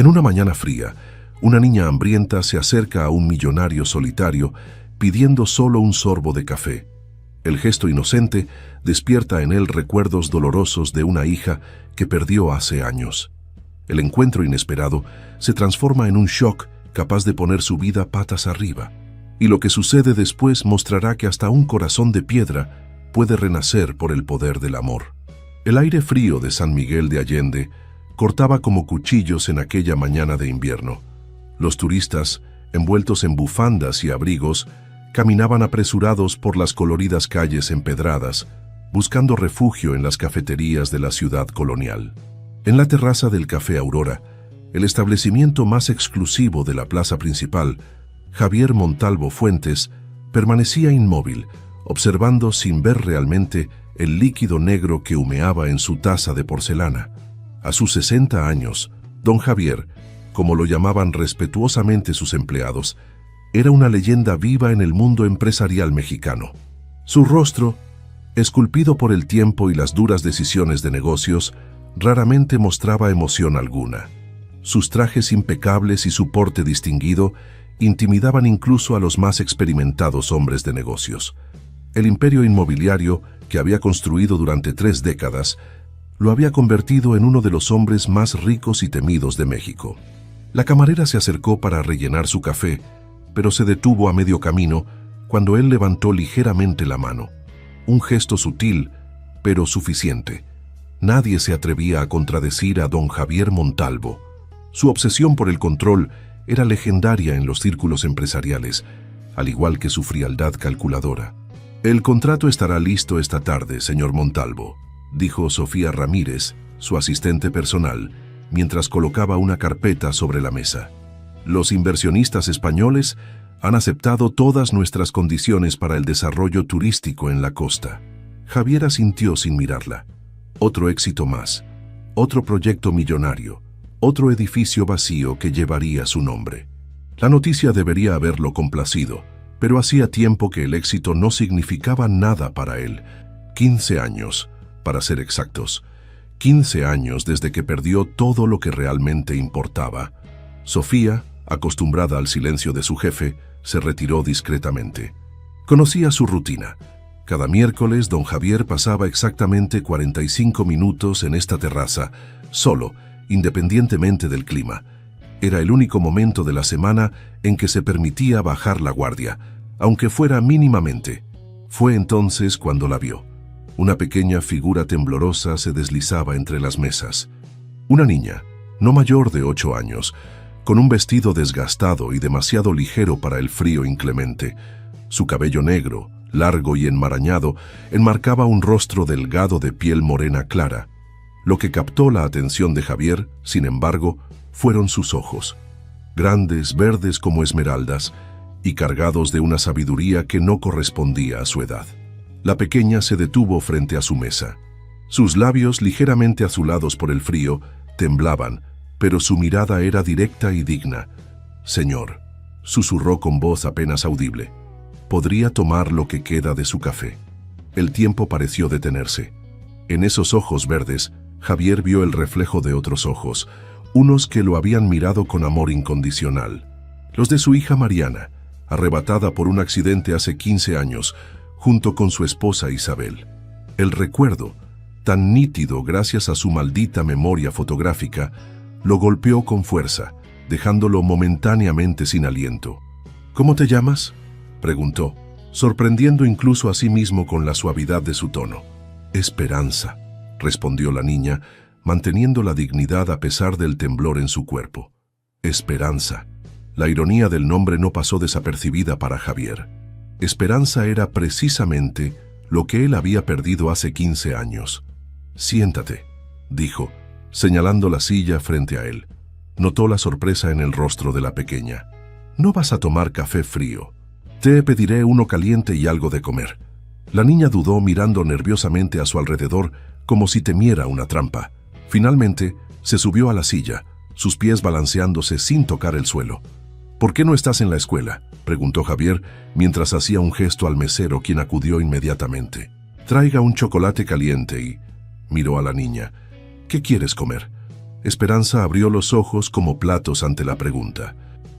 En una mañana fría, una niña hambrienta se acerca a un millonario solitario pidiendo solo un sorbo de café. El gesto inocente despierta en él recuerdos dolorosos de una hija que perdió hace años. El encuentro inesperado se transforma en un shock capaz de poner su vida patas arriba. Y lo que sucede después mostrará que hasta un corazón de piedra puede renacer por el poder del amor. El aire frío de San Miguel de Allende cortaba como cuchillos en aquella mañana de invierno. Los turistas, envueltos en bufandas y abrigos, caminaban apresurados por las coloridas calles empedradas, buscando refugio en las cafeterías de la ciudad colonial. En la terraza del Café Aurora, el establecimiento más exclusivo de la plaza principal, Javier Montalvo Fuentes permanecía inmóvil, observando sin ver realmente el líquido negro que humeaba en su taza de porcelana. A sus 60 años, don Javier, como lo llamaban respetuosamente sus empleados, era una leyenda viva en el mundo empresarial mexicano. Su rostro, esculpido por el tiempo y las duras decisiones de negocios, raramente mostraba emoción alguna. Sus trajes impecables y su porte distinguido intimidaban incluso a los más experimentados hombres de negocios. El imperio inmobiliario que había construido durante 3 décadas lo había convertido en uno de los hombres más ricos y temidos de México. La camarera se acercó para rellenar su café, pero se detuvo a medio camino cuando él levantó ligeramente la mano. Un gesto sutil, pero suficiente. Nadie se atrevía a contradecir a don Javier Montalvo. Su obsesión por el control era legendaria en los círculos empresariales, al igual que su frialdad calculadora. «El contrato estará listo esta tarde, señor Montalvo», dijo Sofía Ramírez, su asistente personal, mientras colocaba una carpeta sobre la mesa. «Los inversionistas españoles han aceptado todas nuestras condiciones para el desarrollo turístico en la costa». Javier asintió sin mirarla. Otro éxito más, otro proyecto millonario, otro edificio vacío que llevaría su nombre. La noticia debería haberlo complacido, pero hacía tiempo que el éxito no significaba nada para él. 15 años, para ser exactos. 15 años desde que perdió todo lo que realmente importaba. Sofía, acostumbrada al silencio de su jefe, se retiró discretamente. Conocía su rutina. Cada miércoles, don Javier pasaba exactamente 45 minutos en esta terraza, solo, independientemente del clima. Era el único momento de la semana en que se permitía bajar la guardia, aunque fuera mínimamente. Fue entonces cuando la vio. Una pequeña figura temblorosa se deslizaba entre las mesas. Una niña, no mayor de 8 años, con un vestido desgastado y demasiado ligero para el frío inclemente. Su cabello negro, largo y enmarañado, enmarcaba un rostro delgado de piel morena clara. Lo que captó la atención de Javier, sin embargo, fueron sus ojos, grandes, verdes como esmeraldas, y cargados de una sabiduría que no correspondía a su edad. La pequeña se detuvo frente a su mesa. Sus labios, ligeramente azulados por el frío, temblaban, pero su mirada era directa y digna. «Señor», susurró con voz apenas audible, «¿podría tomar lo que queda de su café?». El tiempo pareció detenerse. En esos ojos verdes, Javier vio el reflejo de otros ojos, unos que lo habían mirado con amor incondicional. Los de su hija Mariana, arrebatada por un accidente hace 15 años, junto con su esposa Isabel. El recuerdo, tan nítido gracias a su maldita memoria fotográfica, lo golpeó con fuerza, dejándolo momentáneamente sin aliento. «¿Cómo te llamas?», preguntó, sorprendiendo incluso a sí mismo con la suavidad de su tono. «Esperanza», respondió la niña, manteniendo la dignidad a pesar del temblor en su cuerpo. Esperanza. La ironía del nombre no pasó desapercibida para Javier. Esperanza era precisamente lo que él había perdido hace 15 años. «Siéntate», dijo, señalando la silla frente a él. Notó la sorpresa en el rostro de la pequeña. «No vas a tomar café frío. Te pediré uno caliente y algo de comer». La niña dudó, mirando nerviosamente a su alrededor como si temiera una trampa. Finalmente, se subió a la silla, sus pies balanceándose sin tocar el suelo. «¿Por qué no estás en la escuela?», preguntó Javier, mientras hacía un gesto al mesero, quien acudió inmediatamente. «Traiga un chocolate caliente y...». Miró a la niña. «¿Qué quieres comer?». Esperanza abrió los ojos como platos ante la pregunta.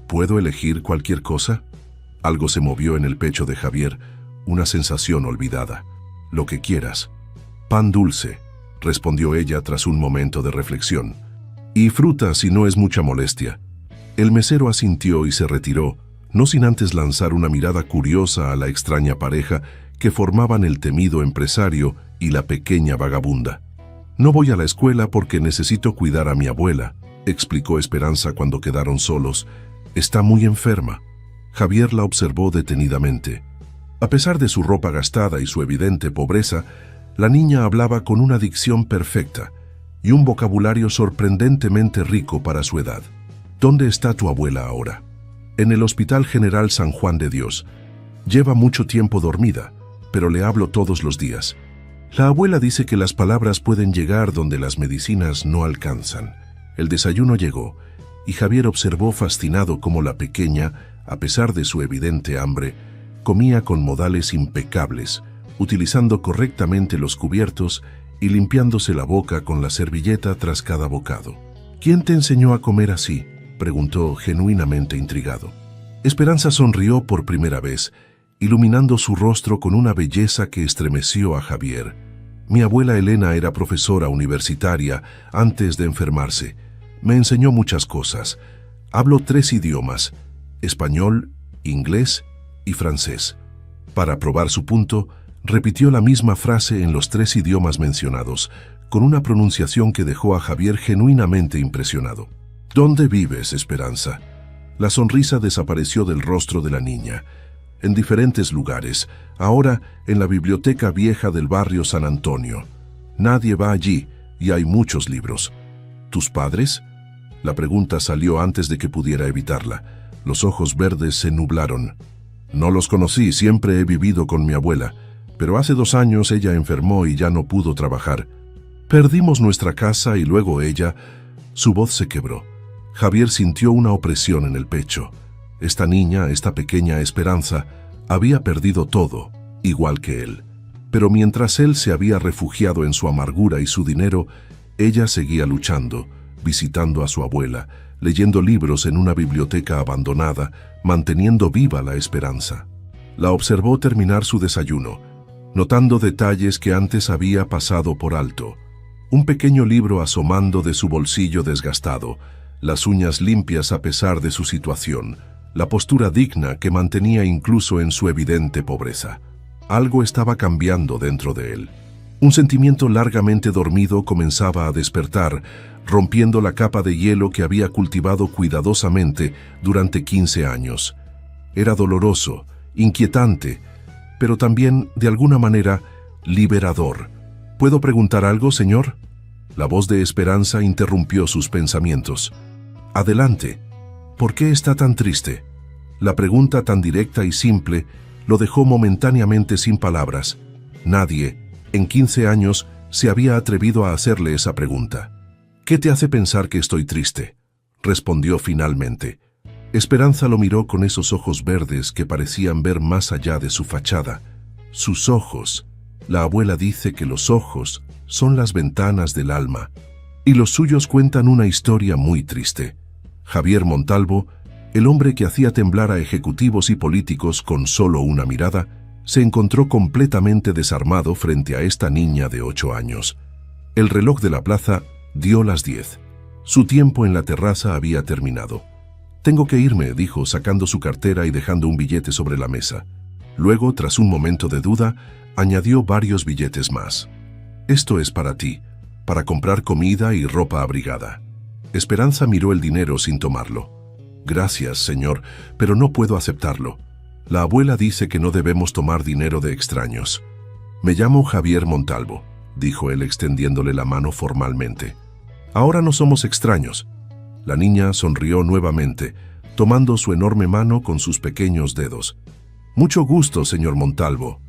¿Puedo elegir cualquier cosa? Algo se movió en el pecho de Javier, una sensación olvidada. Lo que quieras. Pan dulce, respondió ella tras un momento de reflexión. Y fruta si no es mucha molestia. El mesero asintió y se retiró, no sin antes lanzar una mirada curiosa a la extraña pareja que formaban el temido empresario y la pequeña vagabunda. «No voy a la escuela porque necesito cuidar a mi abuela», explicó Esperanza cuando quedaron solos. «Está muy enferma». Javier la observó detenidamente. A pesar de su ropa gastada y su evidente pobreza, la niña hablaba con una dicción perfecta y un vocabulario sorprendentemente rico para su edad. «¿Dónde está tu abuela ahora?» «En el Hospital General San Juan de Dios. Lleva mucho tiempo dormida, pero le hablo todos los días. La abuela dice que las palabras pueden llegar donde las medicinas no alcanzan». El desayuno llegó, y Javier observó fascinado cómo la pequeña, a pesar de su evidente hambre, comía con modales impecables, utilizando correctamente los cubiertos y limpiándose la boca con la servilleta tras cada bocado. «¿Quién te enseñó a comer así?», preguntó genuinamente intrigado. Esperanza sonrió por primera vez, iluminando su rostro con una belleza que estremeció a Javier. «Mi abuela Elena era profesora universitaria antes de enfermarse. Me enseñó muchas cosas. Hablo 3 idiomas, español, inglés y francés». Para probar su punto, repitió la misma frase en los 3 idiomas mencionados, con una pronunciación que dejó a Javier genuinamente impresionado. «¿Dónde vives, Esperanza?». La sonrisa desapareció del rostro de la niña. «En diferentes lugares, ahora en la biblioteca vieja del barrio San Antonio. Nadie va allí y hay muchos libros». «¿Tus padres?». La pregunta salió antes de que pudiera evitarla. Los ojos verdes se nublaron. «No los conocí, siempre he vivido con mi abuela, pero hace 2 años ella enfermó y ya no pudo trabajar. Perdimos nuestra casa y luego ella». Su voz se quebró. Javier sintió una opresión en el pecho. Esta niña, esta pequeña Esperanza, había perdido todo, igual que él. Pero mientras él se había refugiado en su amargura y su dinero, ella seguía luchando, visitando a su abuela, leyendo libros en una biblioteca abandonada, manteniendo viva la esperanza. La observó terminar su desayuno, notando detalles que antes había pasado por alto. Un pequeño libro asomando de su bolsillo desgastado, las uñas limpias a pesar de su situación, la postura digna que mantenía incluso en su evidente pobreza. Algo estaba cambiando dentro de él. Un sentimiento largamente dormido comenzaba a despertar, rompiendo la capa de hielo que había cultivado cuidadosamente durante 15 años. Era doloroso, inquietante, pero también, de alguna manera, liberador. «¿Puedo preguntar algo, señor?». La voz de Esperanza interrumpió sus pensamientos. «Adelante. ¿Por qué está tan triste?». La pregunta tan directa y simple lo dejó momentáneamente sin palabras. Nadie, en 15 años, se había atrevido a hacerle esa pregunta. «¿Qué te hace pensar que estoy triste?», respondió finalmente. Esperanza lo miró con esos ojos verdes que parecían ver más allá de su fachada. Sus ojos. La abuela dice que los ojos son las ventanas del alma, y los suyos cuentan una historia muy triste. Javier Montalvo, el hombre que hacía temblar a ejecutivos y políticos con solo una mirada, se encontró completamente desarmado frente a esta niña de 8 años. El reloj de la plaza dio las 10. Su tiempo en la terraza había terminado. «Tengo que irme», dijo, sacando su cartera y dejando un billete sobre la mesa. Luego, tras un momento de duda, añadió varios billetes más. «Esto es para ti, para comprar comida y ropa abrigada». Esperanza miró el dinero sin tomarlo. «Gracias, señor, pero no puedo aceptarlo. La abuela dice que no debemos tomar dinero de extraños». «Me llamo Javier Montalvo», dijo él extendiéndole la mano formalmente. «Ahora no somos extraños». La niña sonrió nuevamente, tomando su enorme mano con sus pequeños dedos. «Mucho gusto, señor Montalvo.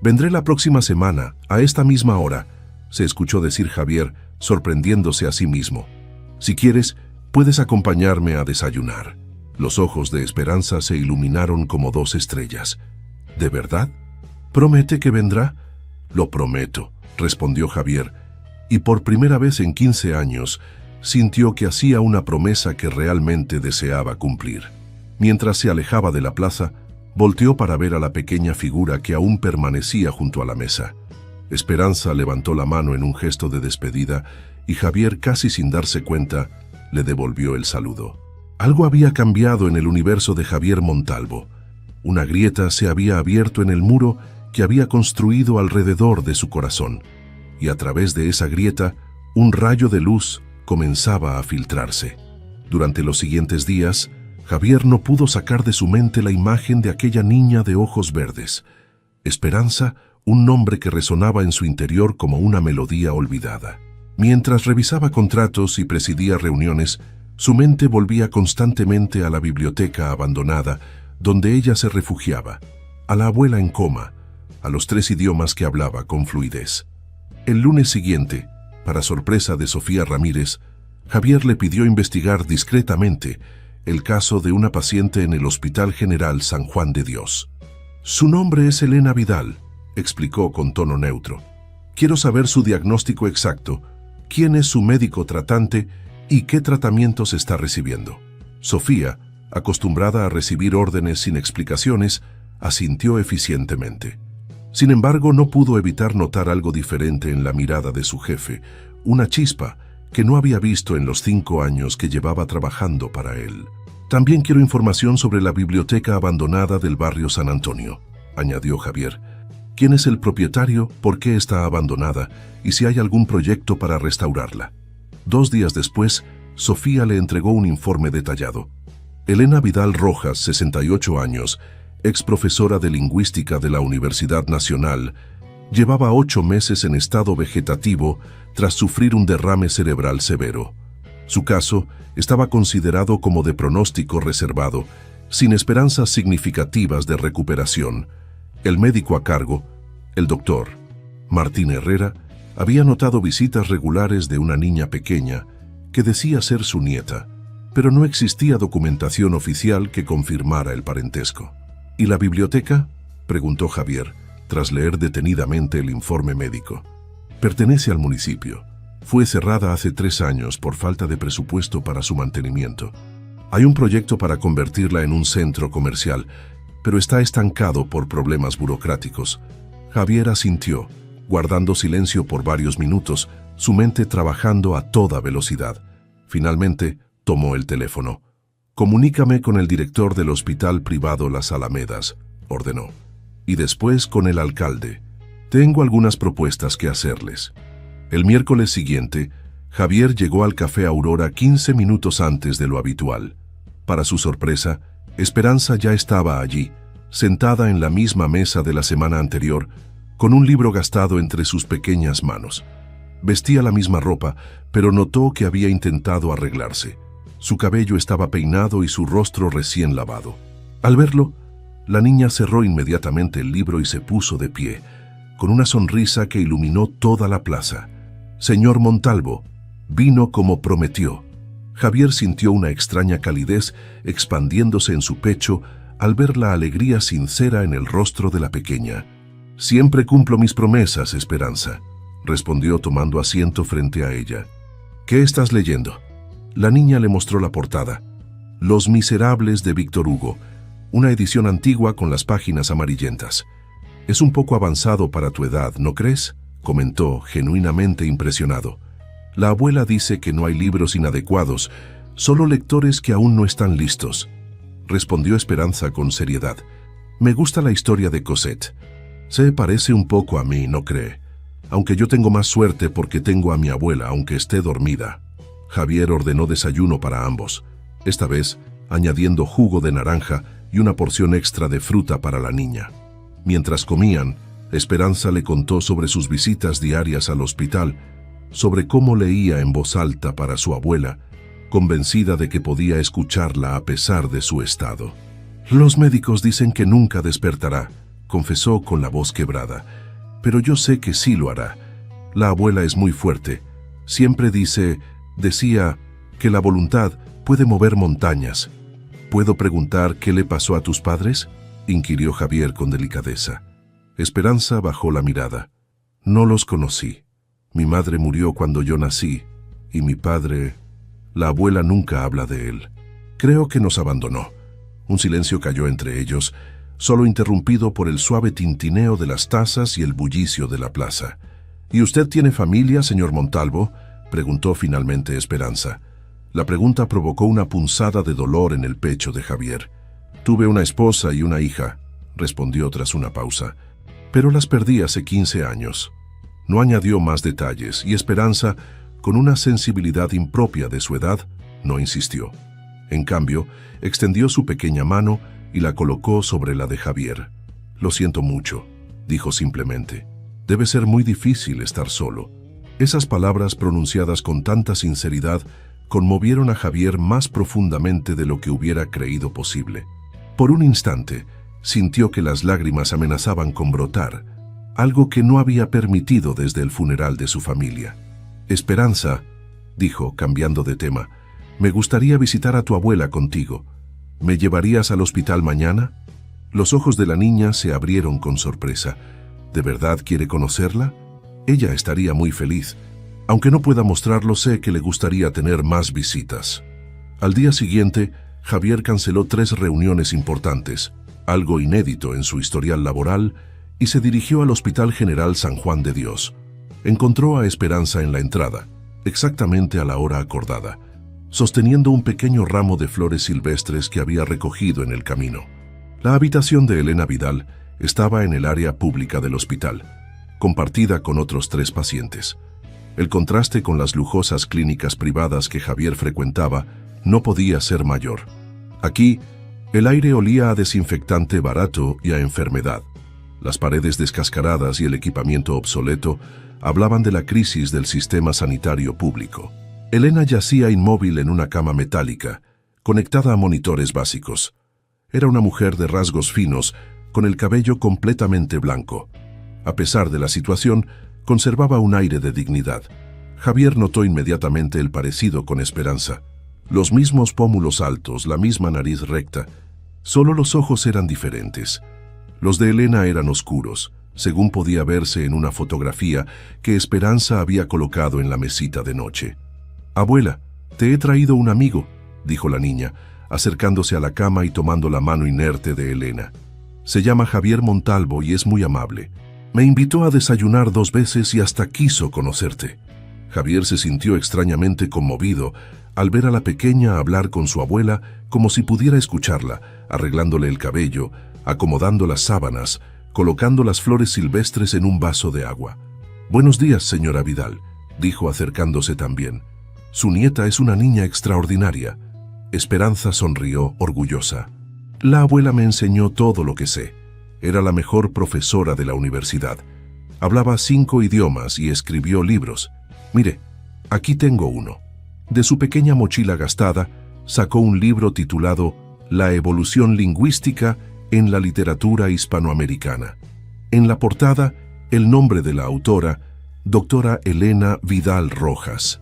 Vendré la próxima semana, a esta misma hora», se escuchó decir Javier, sorprendiéndose a sí mismo. «Si quieres, puedes acompañarme a desayunar». Los ojos de Esperanza se iluminaron como 2 estrellas. «¿De verdad? ¿Promete que vendrá?». «Lo prometo», respondió Javier, y por primera vez en 15 años, sintió que hacía una promesa que realmente deseaba cumplir. Mientras se alejaba de la plaza, volteó para ver a la pequeña figura que aún permanecía junto a la mesa. Esperanza levantó la mano en un gesto de despedida y Javier, casi sin darse cuenta, le devolvió el saludo. Algo había cambiado en el universo de Javier Montalvo. Una grieta se había abierto en el muro que había construido alrededor de su corazón, y a través de esa grieta, un rayo de luz comenzaba a filtrarse. Durante los siguientes días, Javier no pudo sacar de su mente la imagen de aquella niña de ojos verdes. Esperanza, un nombre que resonaba en su interior como una melodía olvidada. Mientras revisaba contratos y presidía reuniones, su mente volvía constantemente a la biblioteca abandonada, donde ella se refugiaba, a la abuela en coma, a los 3 idiomas que hablaba con fluidez. El lunes siguiente, para sorpresa de Sofía Ramírez, Javier le pidió investigar discretamente el caso de una paciente en el Hospital General San Juan de Dios. «Su nombre es Elena Vidal», explicó con tono neutro. «Quiero saber su diagnóstico exacto, quién es su médico tratante y qué tratamientos está recibiendo». Sofía, acostumbrada a recibir órdenes sin explicaciones, asintió eficientemente. Sin embargo, no pudo evitar notar algo diferente en la mirada de su jefe, una chispa que no había visto en los 5 años que llevaba trabajando para él. «También quiero información sobre la biblioteca abandonada del barrio San Antonio», añadió Javier. «¿Quién es el propietario, por qué está abandonada y si hay algún proyecto para restaurarla?». 2 días después, Sofía le entregó un informe detallado. Elena Vidal Rojas, 68 años, ex profesora de lingüística de la Universidad Nacional, llevaba 8 meses en estado vegetativo tras sufrir un derrame cerebral severo. Su caso estaba considerado como de pronóstico reservado, sin esperanzas significativas de recuperación. El médico a cargo, el doctor Martín Herrera, había notado visitas regulares de una niña pequeña que decía ser su nieta, pero no existía documentación oficial que confirmara el parentesco. «¿Y la biblioteca?», preguntó Javier, tras leer detenidamente el informe médico. «Pertenece al municipio. Fue cerrada hace 3 años por falta de presupuesto para su mantenimiento. Hay un proyecto para convertirla en un centro comercial, pero está estancado por problemas burocráticos». Javier asintió, guardando silencio por varios minutos, su mente trabajando a toda velocidad. Finalmente, tomó el teléfono. «Comunícame con el director del Hospital Privado Las Alamedas», ordenó. «Y después con el alcalde. Tengo algunas propuestas que hacerles». El miércoles siguiente, Javier llegó al Café Aurora 15 minutos antes de lo habitual. Para su sorpresa, Esperanza ya estaba allí, sentada en la misma mesa de la semana anterior, con un libro gastado entre sus pequeñas manos. Vestía la misma ropa, pero notó que había intentado arreglarse. Su cabello estaba peinado y su rostro recién lavado. Al verlo, la niña cerró inmediatamente el libro y se puso de pie, con una sonrisa que iluminó toda la plaza. «Señor Montalvo, vino como prometió». Javier sintió una extraña calidez expandiéndose en su pecho al ver la alegría sincera en el rostro de la pequeña. «Siempre cumplo mis promesas, Esperanza», respondió tomando asiento frente a ella. «¿Qué estás leyendo?». La niña le mostró la portada. «Los Miserables» de Víctor Hugo, una edición antigua con las páginas amarillentas. «Es un poco avanzado para tu edad, ¿no crees?», comentó, genuinamente impresionado. «La abuela dice que no hay libros inadecuados, solo lectores que aún no están listos», respondió Esperanza con seriedad. «Me gusta la historia de Cosette. Se parece un poco a mí, ¿no cree? Aunque yo tengo más suerte porque tengo a mi abuela, aunque esté dormida». Javier ordenó desayuno para ambos, esta vez añadiendo jugo de naranja y una porción extra de fruta para la niña. Mientras comían, Esperanza le contó sobre sus visitas diarias al hospital, sobre cómo leía en voz alta para su abuela, convencida de que podía escucharla a pesar de su estado. «Los médicos dicen que nunca despertará», confesó con la voz quebrada, «pero yo sé que sí lo hará. La abuela es muy fuerte. Siempre decía que la voluntad puede mover montañas». «¿Puedo preguntar qué le pasó a tus padres?», inquirió Javier con delicadeza. Esperanza bajó la mirada. «No los conocí. Mi madre murió cuando yo nací, y mi padre La abuela nunca habla de él. Creo que nos abandonó. Un silencio cayó entre ellos, solo interrumpido por el suave tintineo de las tazas y el bullicio de la plaza. ¿Y usted tiene familia, señor Montalvo?, preguntó finalmente Esperanza. La pregunta provocó una punzada de dolor en el pecho de Javier. «Tuve una esposa y una hija», respondió tras una pausa, «pero las perdí hace 15 años». No añadió más detalles y Esperanza, con una sensibilidad impropia de su edad, no insistió. En cambio, extendió su pequeña mano y la colocó sobre la de Javier. «Lo siento mucho», dijo simplemente. «Debe ser muy difícil estar solo». Esas palabras pronunciadas con tanta sinceridad conmovieron a Javier más profundamente de lo que hubiera creído posible. Por un instante, sintió que las lágrimas amenazaban con brotar, algo que no había permitido desde el funeral de su familia. «Esperanza», dijo, cambiando de tema, «me gustaría visitar a tu abuela contigo. ¿Me llevarías al hospital mañana?» Los ojos de la niña se abrieron con sorpresa. ¿De verdad quiere conocerla? Ella estaría muy feliz. Aunque no pueda mostrarlo, sé que le gustaría tener más visitas. Al día siguiente, Javier canceló 3 reuniones importantes, algo inédito en su historial laboral, y se dirigió al Hospital General San Juan de Dios. Encontró a Esperanza en la entrada, exactamente a la hora acordada, sosteniendo un pequeño ramo de flores silvestres que había recogido en el camino. La habitación de Elena Vidal estaba en el área pública del hospital, compartida con otros 3 pacientes. El contraste con las lujosas clínicas privadas que Javier frecuentaba no podía ser mayor. Aquí, el aire olía a desinfectante barato y a enfermedad. Las paredes descascaradas y el equipamiento obsoleto hablaban de la crisis del sistema sanitario público. Elena yacía inmóvil en una cama metálica, conectada a monitores básicos. Era una mujer de rasgos finos, con el cabello completamente blanco. A pesar de la situación, conservaba un aire de dignidad. Javier notó inmediatamente el parecido con Esperanza. Los mismos pómulos altos, la misma nariz recta. Solo los ojos eran diferentes. Los de Elena eran oscuros, según podía verse en una fotografía que Esperanza había colocado en la mesita de noche. «Abuela, te he traído un amigo», dijo la niña, acercándose a la cama y tomando la mano inerte de Elena. «Se llama Javier Montalvo y es muy amable. Me invitó a desayunar 2 veces y hasta quiso conocerte». Javier se sintió extrañamente conmovido al ver a la pequeña hablar con su abuela como si pudiera escucharla, arreglándole el cabello, acomodando las sábanas, colocando las flores silvestres en un vaso de agua. «Buenos días, señora Vidal», dijo acercándose también. «Su nieta es una niña extraordinaria». Esperanza sonrió, orgullosa. «La abuela me enseñó todo lo que sé. Era la mejor profesora de la universidad. Hablaba 5 idiomas y escribió libros. Mire, aquí tengo uno». De su pequeña mochila gastada, sacó un libro titulado La evolución lingüística en la literatura hispanoamericana. En la portada, el nombre de la autora, doctora Elena Vidal Rojas.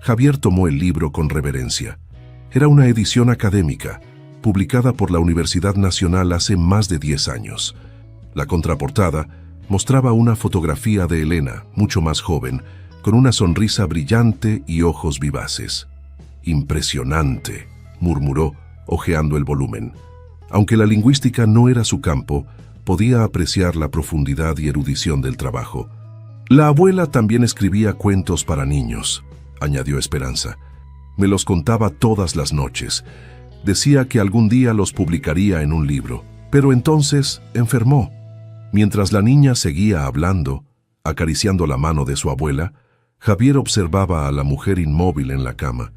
Javier tomó el libro con reverencia. Era una edición académica, publicada por la Universidad Nacional hace más de 10 años. La contraportada mostraba una fotografía de Elena, mucho más joven, con una sonrisa brillante y ojos vivaces. «Impresionante», murmuró, hojeando el volumen. Aunque la lingüística no era su campo, podía apreciar la profundidad y erudición del trabajo. «La abuela también escribía cuentos para niños», añadió Esperanza. «Me los contaba todas las noches. Decía que algún día los publicaría en un libro, pero entonces enfermó». Mientras la niña seguía hablando, acariciando la mano de su abuela, Javier observaba a la mujer inmóvil en la cama.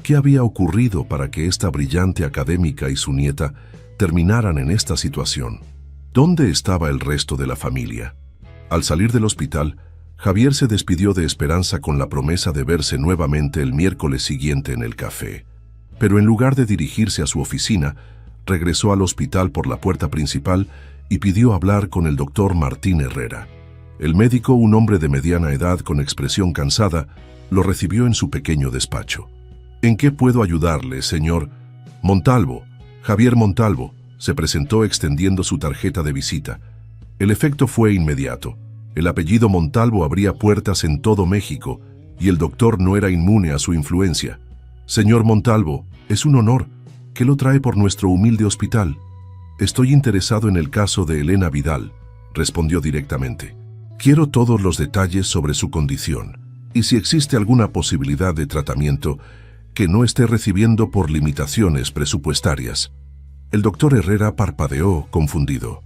¿Qué había ocurrido para que esta brillante académica y su nieta terminaran en esta situación? ¿Dónde estaba el resto de la familia? Al salir del hospital, Javier se despidió de Esperanza con la promesa de verse nuevamente el miércoles siguiente en el café. Pero en lugar de dirigirse a su oficina, regresó al hospital por la puerta principal y pidió hablar con el doctor Martín Herrera. El médico, un hombre de mediana edad con expresión cansada, lo recibió en su pequeño despacho. «¿En qué puedo ayudarle, señor?» «Montalvo, Javier Montalvo», se presentó extendiendo su tarjeta de visita. El efecto fue inmediato. El apellido Montalvo abría puertas en todo México y el doctor no era inmune a su influencia. Señor Montalvo, es un honor. ¿Qué lo trae por nuestro humilde hospital? Estoy interesado en el caso de Elena Vidal, respondió directamente. Quiero todos los detalles sobre su condición y si existe alguna posibilidad de tratamiento que no esté recibiendo por limitaciones presupuestarias. El doctor Herrera parpadeó, confundido.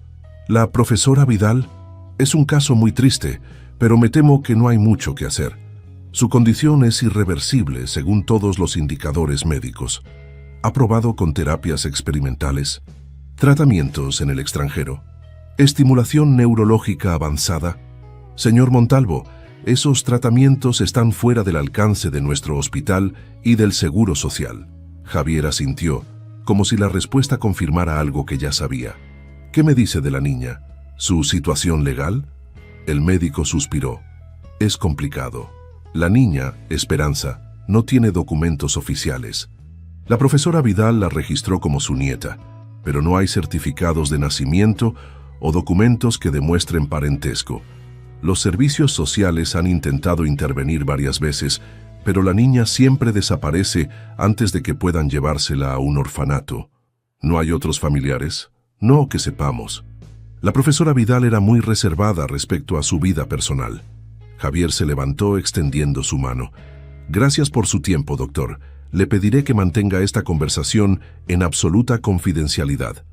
La profesora Vidal es un caso muy triste, pero me temo que no hay mucho que hacer. Su condición es irreversible según todos los indicadores médicos. Ha probado con terapias experimentales, tratamientos en el extranjero, estimulación neurológica avanzada. Señor Montalvo, esos tratamientos están fuera del alcance de nuestro hospital y del Seguro Social. Javier asintió, como si la respuesta confirmara algo que ya sabía. ¿Qué me dice de la niña? ¿Su situación legal? El médico suspiró. Es complicado. La niña, Esperanza, no tiene documentos oficiales. La profesora Vidal la registró como su nieta, pero no hay certificados de nacimiento o documentos que demuestren parentesco. Los servicios sociales han intentado intervenir varias veces, pero la niña siempre desaparece antes de que puedan llevársela a un orfanato. ¿No hay otros familiares? No que sepamos. La profesora Vidal era muy reservada respecto a su vida personal. Javier se levantó extendiendo su mano. Gracias por su tiempo, doctor. Le pediré que mantenga esta conversación en absoluta confidencialidad.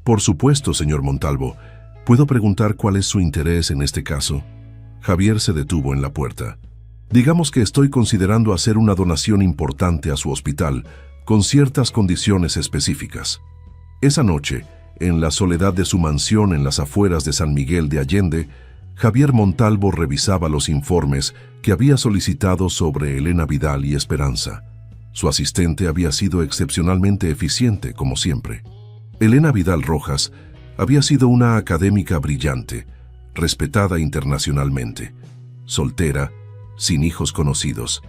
Por supuesto, señor Montalvo. ¿Puedo preguntar cuál es su interés en este caso? Javier se detuvo en la puerta. Digamos que estoy considerando hacer una donación importante a su hospital, con ciertas condiciones específicas. Esa noche, en la soledad de su mansión en las afueras de San Miguel de Allende, Javier Montalvo revisaba los informes que había solicitado sobre Elena Vidal y Esperanza. Su asistente había sido excepcionalmente eficiente, como siempre. Elena Vidal Rojas había sido una académica brillante, respetada internacionalmente, soltera, sin hijos conocidos.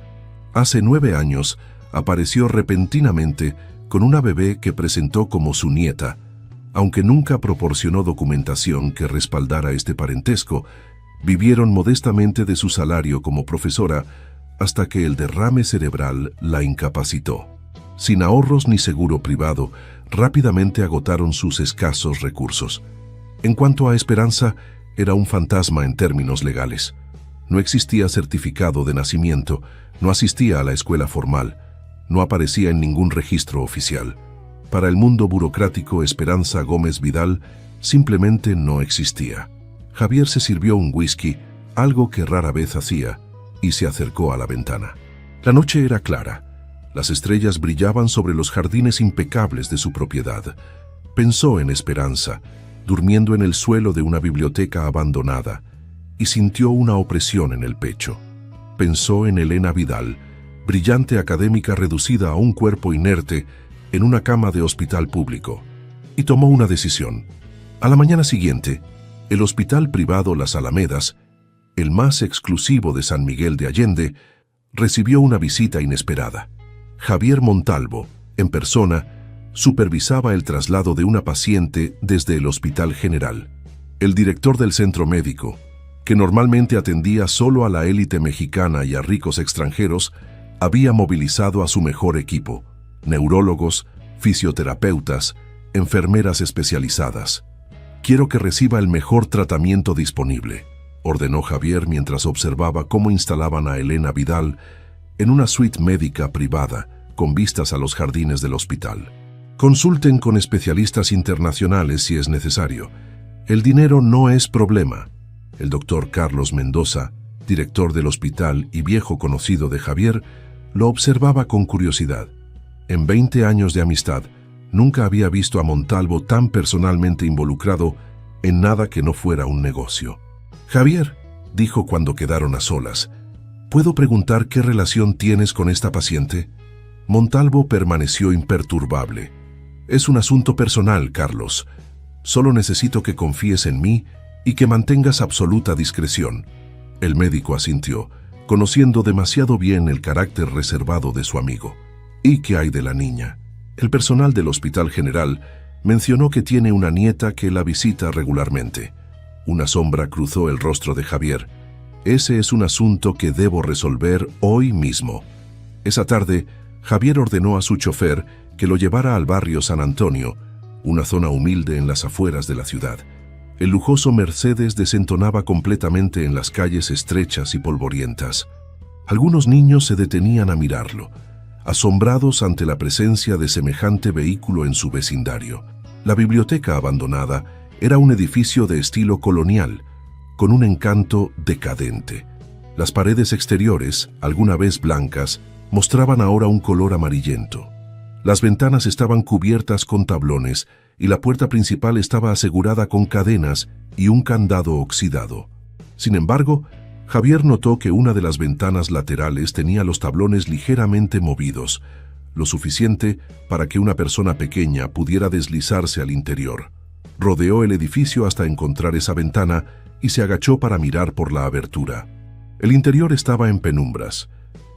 Hace 9 años apareció repentinamente con una bebé que presentó como su nieta, aunque nunca proporcionó documentación que respaldara este parentesco. Vivieron modestamente de su salario como profesora hasta que el derrame cerebral la incapacitó. Sin ahorros ni seguro privado, rápidamente agotaron sus escasos recursos. En cuanto a Esperanza, era un fantasma en términos legales. No existía certificado de nacimiento, no asistía a la escuela formal, no aparecía en ningún registro oficial. Para el mundo burocrático, Esperanza Gómez Vidal simplemente no existía. Javier se sirvió un whisky, algo que rara vez hacía, y se acercó a la ventana. La noche era clara. Las estrellas brillaban sobre los jardines impecables de su propiedad. Pensó en Esperanza, durmiendo en el suelo de una biblioteca abandonada, y sintió una opresión en el pecho. Pensó en Elena Vidal, brillante académica reducida a un cuerpo inerte en una cama de hospital público, y tomó una decisión. A la mañana siguiente, el hospital privado Las Alamedas, el más exclusivo de San Miguel de Allende, recibió una visita inesperada. Javier Montalvo, en persona, supervisaba el traslado de una paciente desde el Hospital General. El director del centro médico, que normalmente atendía solo a la élite mexicana y a ricos extranjeros, había movilizado a su mejor equipo: neurólogos, fisioterapeutas, enfermeras especializadas. «Quiero que reciba el mejor tratamiento disponible», ordenó Javier mientras observaba cómo instalaban a Elena Vidal en una suite médica privada con vistas a los jardines del hospital. «Consulten con especialistas internacionales si es necesario. El dinero no es problema». El doctor Carlos Mendoza, director del hospital y viejo conocido de Javier, lo observaba con curiosidad. En 20 años de amistad, nunca había visto a Montalvo tan personalmente involucrado en nada que no fuera un negocio. «Javier», dijo cuando quedaron a solas, «¿puedo preguntar qué relación tienes con esta paciente?» Montalvo permaneció imperturbable. «Es un asunto personal, Carlos. Solo necesito que confíes en mí y que mantengas absoluta discreción». El médico asintió, conociendo demasiado bien el carácter reservado de su amigo. «¿Y qué hay de la niña?» El personal del Hospital General mencionó que tiene una nieta que la visita regularmente. Una sombra cruzó el rostro de Javier. «Ese es un asunto que debo resolver hoy mismo». Esa tarde, Javier ordenó a su chofer que lo llevara al barrio San Antonio, una zona humilde en las afueras de la ciudad. El lujoso Mercedes desentonaba completamente en las calles estrechas y polvorientas. Algunos niños se detenían a mirarlo, asombrados ante la presencia de semejante vehículo en su vecindario. La biblioteca abandonada era un edificio de estilo colonial, con un encanto decadente. Las paredes exteriores, alguna vez blancas, mostraban ahora un color amarillento. Las ventanas estaban cubiertas con tablones y la puerta principal estaba asegurada con cadenas y un candado oxidado. Sin embargo, Javier notó que una de las ventanas laterales tenía los tablones ligeramente movidos, lo suficiente para que una persona pequeña pudiera deslizarse al interior. Rodeó el edificio hasta encontrar esa ventana y se agachó para mirar por la abertura. El interior estaba en penumbras,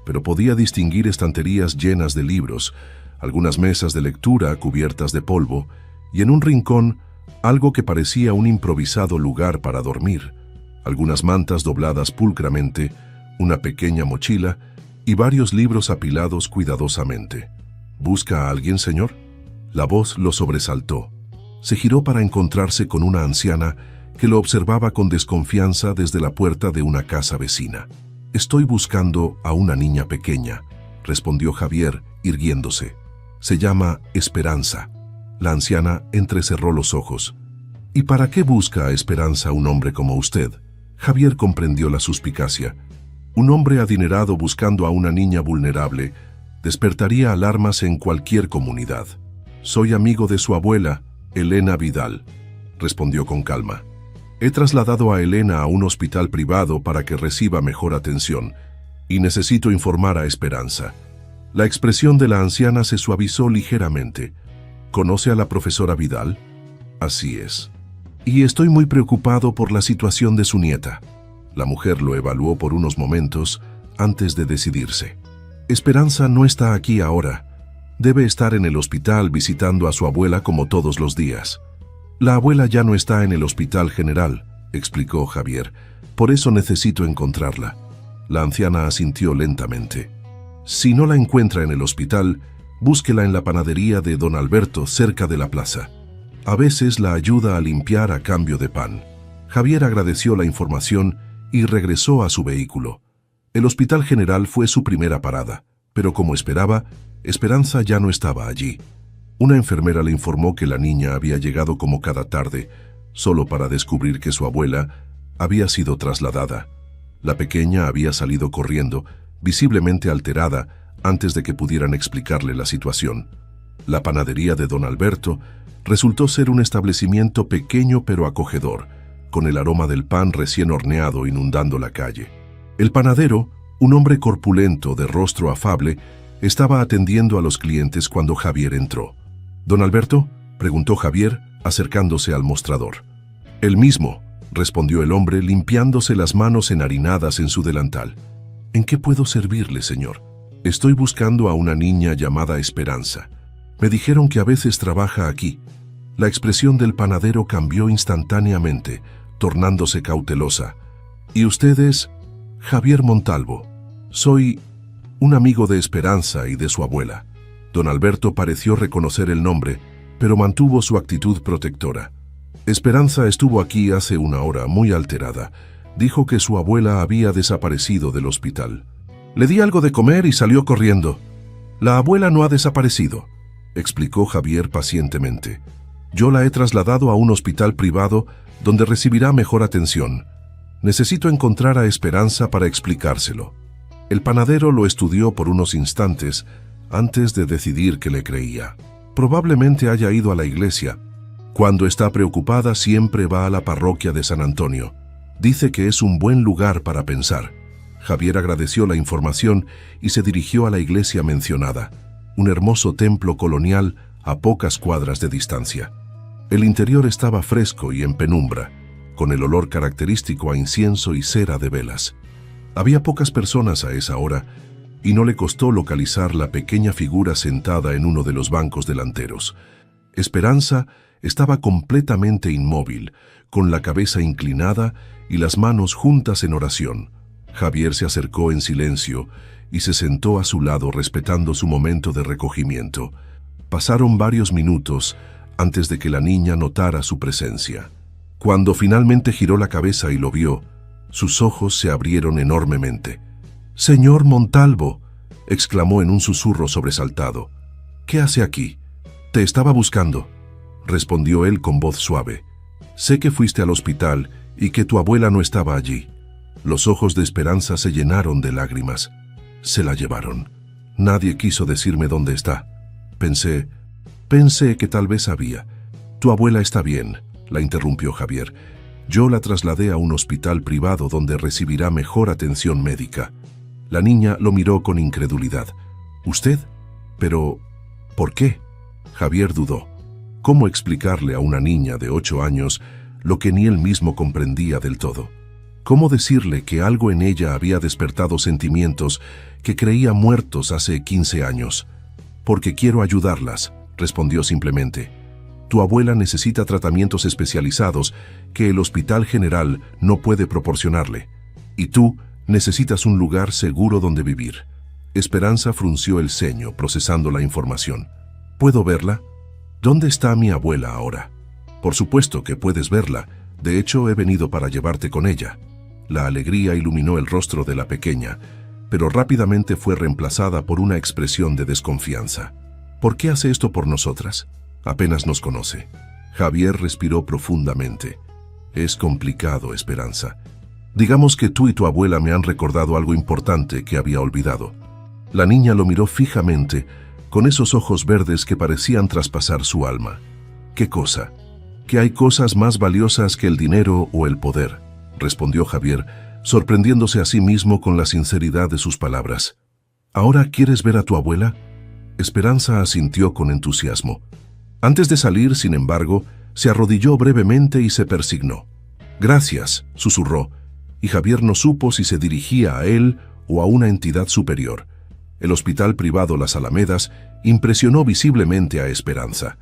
pero podía distinguir estanterías llenas de libros, algunas mesas de lectura cubiertas de polvo, y en un rincón algo que parecía un improvisado lugar para dormir, algunas mantas dobladas pulcramente, una pequeña mochila y varios libros apilados cuidadosamente. ¿Busca a alguien, señor? La voz lo sobresaltó. Se giró para encontrarse con una anciana que lo observaba con desconfianza desde la puerta de una casa vecina. «Estoy buscando a una niña pequeña», respondió Javier, irguiéndose. «Se llama Esperanza». La anciana entrecerró los ojos. «¿Y para qué busca a Esperanza un hombre como usted?». Javier comprendió la suspicacia. Un hombre adinerado buscando a una niña vulnerable despertaría alarmas en cualquier comunidad. «Soy amigo de su abuela, Elena Vidal», respondió con calma. «He trasladado a Elena a un hospital privado para que reciba mejor atención y necesito informar a Esperanza». La expresión de la anciana se suavizó ligeramente. «¿Conoce a la profesora Vidal?». «Así es. Y estoy muy preocupado por la situación de su nieta». La mujer lo evaluó por unos momentos antes de decidirse. «Esperanza no está aquí ahora. Debe estar en el hospital visitando a su abuela como todos los días». «La abuela ya no está en el hospital general», explicó Javier. «Por eso necesito encontrarla». La anciana asintió lentamente. «Si no la encuentra en el hospital, búsquela en la panadería de Don Alberto, cerca de la plaza. A veces la ayuda a limpiar a cambio de pan». Javier agradeció la información y regresó a su vehículo. El hospital general fue su primera parada, pero como esperaba, Esperanza ya no estaba allí. Una enfermera le informó que la niña había llegado como cada tarde, solo para descubrir que su abuela había sido trasladada. La pequeña había salido corriendo, visiblemente alterada, antes de que pudieran explicarle la situación. La panadería de Don Alberto resultó ser un establecimiento pequeño pero acogedor, con el aroma del pan recién horneado inundando la calle. El panadero, un hombre corpulento de rostro afable, estaba atendiendo a los clientes cuando Javier entró. «¿Don Alberto?», preguntó Javier, acercándose al mostrador. «El mismo», respondió el hombre, limpiándose las manos enharinadas en su delantal. «¿En qué puedo servirle, señor?». «Estoy buscando a una niña llamada Esperanza. Me dijeron que a veces trabaja aquí». La expresión del panadero cambió instantáneamente, tornándose cautelosa. «¿Y usted es?». «Javier Montalvo. Soy un amigo de Esperanza y de su abuela». Don Alberto pareció reconocer el nombre, pero mantuvo su actitud protectora. «Esperanza estuvo aquí hace una hora, muy alterada. Dijo que su abuela había desaparecido del hospital. Le di algo de comer y salió corriendo. La abuela no ha desaparecido», explicó Javier pacientemente. «Yo la he trasladado a un hospital privado donde recibirá mejor atención. Necesito encontrar a Esperanza para explicárselo». El panadero lo estudió por unos instantes antes de decidir que le creía. «Probablemente haya ido a la iglesia. Cuando está preocupada siempre va a la parroquia de San Antonio. Dice que es un buen lugar para pensar». Javier agradeció la información y se dirigió a la iglesia mencionada, un hermoso templo colonial a pocas cuadras de distancia. El interior estaba fresco y en penumbra, con el olor característico a incienso y cera de velas. Había pocas personas a esa hora, y no le costó localizar la pequeña figura sentada en uno de los bancos delanteros. Esperanza estaba completamente inmóvil, con la cabeza inclinada y las manos juntas en oración. Javier se acercó en silencio y se sentó a su lado respetando su momento de recogimiento. Pasaron varios minutos antes de que la niña notara su presencia. Cuando finalmente giró la cabeza y lo vio, sus ojos se abrieron enormemente. «Señor Montalvo», exclamó en un susurro sobresaltado. «¿Qué hace aquí?» «Te estaba buscando», respondió él con voz suave. «Sé que fuiste al hospital y que tu abuela no estaba allí». Los ojos de Esperanza se llenaron de lágrimas. «Se la llevaron. Nadie quiso decirme dónde está. Pensé que tal vez sabía». «Tu abuela está bien», la interrumpió Javier. «Yo la trasladé a un hospital privado donde recibirá mejor atención médica». La niña lo miró con incredulidad. «¿Usted? Pero, ¿por qué?» Javier dudó. ¿Cómo explicarle a una niña de 8 años lo que ni él mismo comprendía del todo? ¿Cómo decirle que algo en ella había despertado sentimientos que creía muertos hace 15 años? «Porque quiero ayudarlas», respondió simplemente. «Tu abuela necesita tratamientos especializados que el Hospital General no puede proporcionarle. Y tú necesitas un lugar seguro donde vivir». Esperanza frunció el ceño, procesando la información. «¿Puedo verla? ¿Dónde está mi abuela ahora?» «Por supuesto que puedes verla. De hecho, he venido para llevarte con ella». La alegría iluminó el rostro de la pequeña, pero rápidamente fue reemplazada por una expresión de desconfianza. «¿Por qué hace esto por nosotras? Apenas nos conoce». Javier respiró profundamente. «Es complicado, Esperanza. Digamos que tú y tu abuela me han recordado algo importante que había olvidado». La niña lo miró fijamente, con esos ojos verdes que parecían traspasar su alma. «¿Qué cosa?» «Que hay cosas más valiosas que el dinero o el poder», respondió Javier, sorprendiéndose a sí mismo con la sinceridad de sus palabras. «¿Ahora quieres ver a tu abuela?» Esperanza asintió con entusiasmo. Antes de salir, sin embargo, se arrodilló brevemente y se persignó. «Gracias», susurró, y Javier no supo si se dirigía a él o a una entidad superior. El hospital privado Las Alamedas impresionó visiblemente a Esperanza.